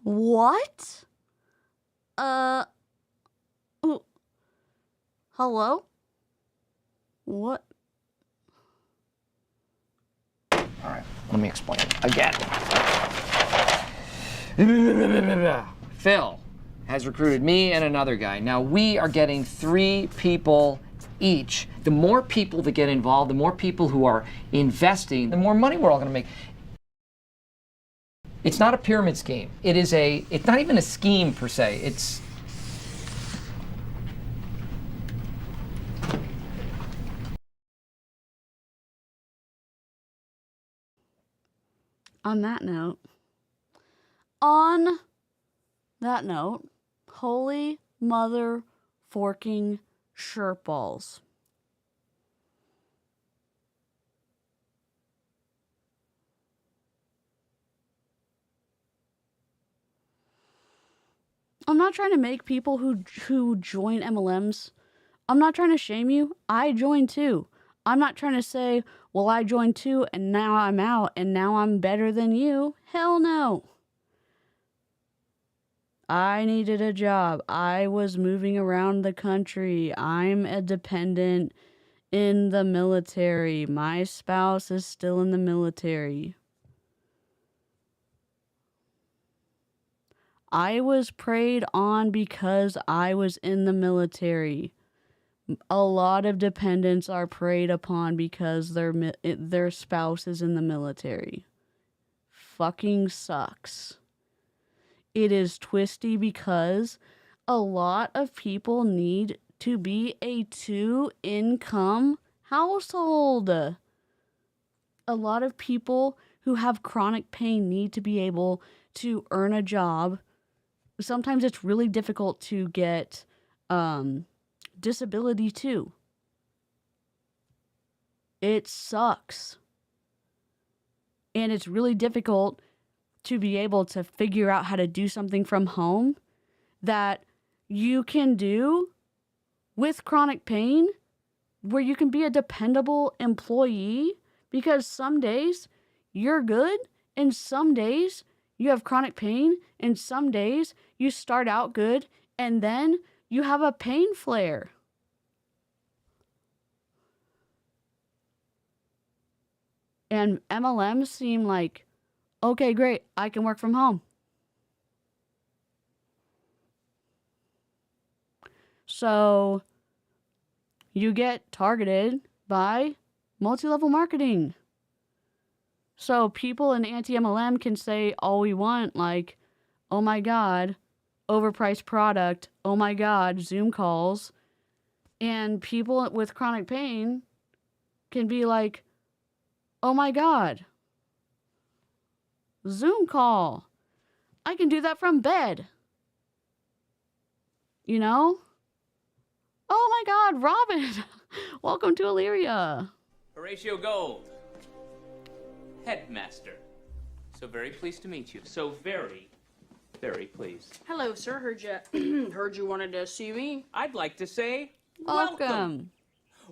What? Hello? What? All right, let me explain again. Phil has recruited me and another guy. Now we are getting 3 people each. The more people that get involved, the more people who are investing, the more money we're all going to make. It's not a pyramid scheme. It's not even a scheme per se. It's On that note, holy mother forking shirt balls. I'm not trying to make people who join MLMs, I'm not trying to shame you. I joined too. I'm not trying to say, well, I joined too and now I'm out and now I'm better than you. Hell no. I needed a job. I was moving around the country. I'm a dependent in the military. My spouse is still in the military. I was preyed on because I was in the military. A lot of dependents are preyed upon because their spouse is in the military. Fucking sucks. It is twisty because a lot of people need to be a 2-income household. A lot of people who have chronic pain need to be able to earn a job. Sometimes it's really difficult to get disability too. It sucks. And it's really difficult to be able to figure out how to do something from home that you can do with chronic pain, where you can be a dependable employee, because some days you're good and some days you have chronic pain and some days you start out good and then you have a pain flare. And MLMs seem like, okay, great, I can work from home. So you get targeted by multi-level marketing. So people in anti-MLM can say all we want, like, oh my God, overpriced product, oh my God, Zoom calls. And people with chronic pain can be like, oh my God, Zoom call. I can do that from bed. You know? Oh my God, Robin. Welcome to Illyria. Horatio Gold, headmaster. So very pleased to meet you. So very, very pleased. Hello, sir. Heard you wanted to see me. I'd like to say welcome.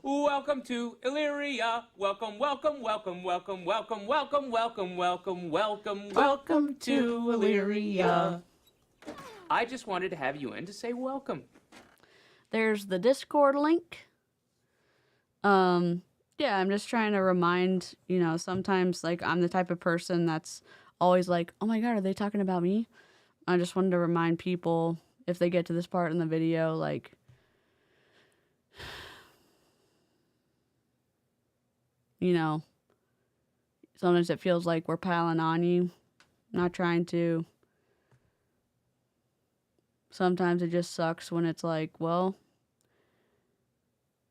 Welcome to Illyria. Welcome, welcome, welcome, welcome, welcome, welcome, welcome, welcome, welcome, welcome to Illyria. I just wanted to have you in to say welcome. There's the Discord link. Yeah, I'm just trying to remind, sometimes, like, I'm the type of person that's always like, oh my God, are they talking about me? I just wanted to remind people, if they get to this part in the video, like, sometimes it feels like we're piling on you. Not trying to. Sometimes it just sucks when it's like, well,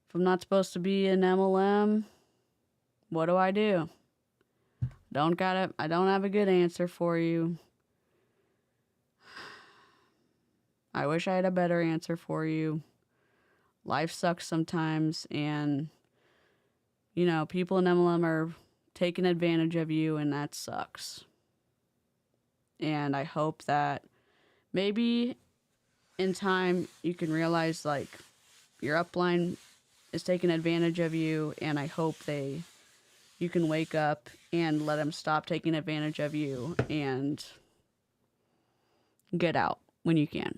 if I'm not supposed to be an MLM, what do? I don't have a good answer for you. I wish I had a better answer for you. Life sucks sometimes, and, people in MLM are taking advantage of you, and that sucks. And I hope that maybe in time you can realize, like, your upline is taking advantage of you, and I hope you can wake up and let them stop taking advantage of you and get out when you can.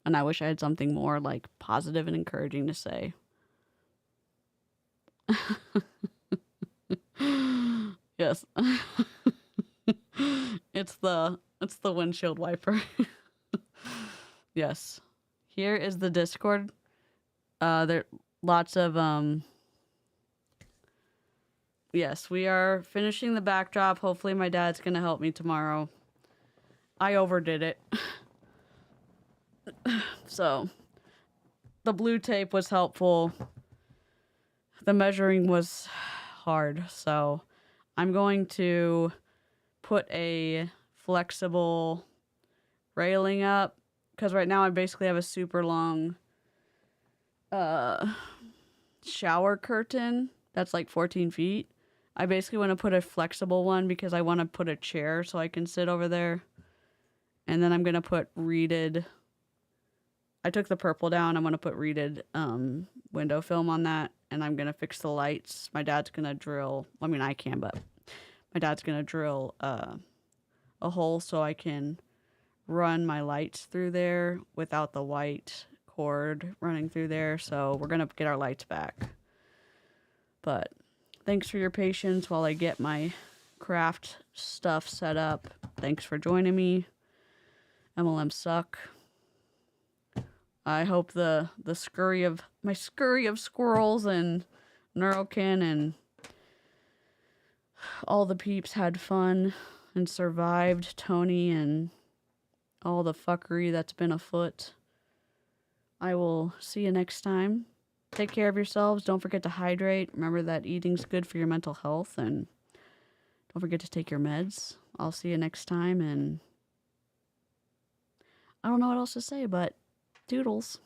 And I wish I had something more, like, positive and encouraging to say. Yes. It's the windshield wiper. Yes. Here is the Discord. There lots of yes, we are finishing the backdrop. Hopefully my dad's gonna help me tomorrow. I overdid it. So the blue tape was helpful. The measuring was hard, so I'm going to put a flexible railing up, because right now I basically have a super long shower curtain that's like 14 feet. I basically want to put a flexible one because I want to put a chair so I can sit over there. And then I'm going to put reeded, I took the purple down, I'm going to put reeded window film on that, and I'm going to fix the lights. My dad's going to drill, I mean I can, but my dad's going to drill a hole so I can run my lights through there without the white cord running through there. So we're going to get our lights back. But thanks for your patience while I get my craft stuff set up. Thanks for joining me. MLM suck. I hope the scurry of squirrels and Neurokin and all the peeps had fun and survived Tony and all the fuckery that's been afoot. I will see you next time. Take care of yourselves. Don't forget to hydrate. Remember that eating's good for your mental health, and don't forget to take your meds. I'll see you next time, and I don't know what else to say, but doodles.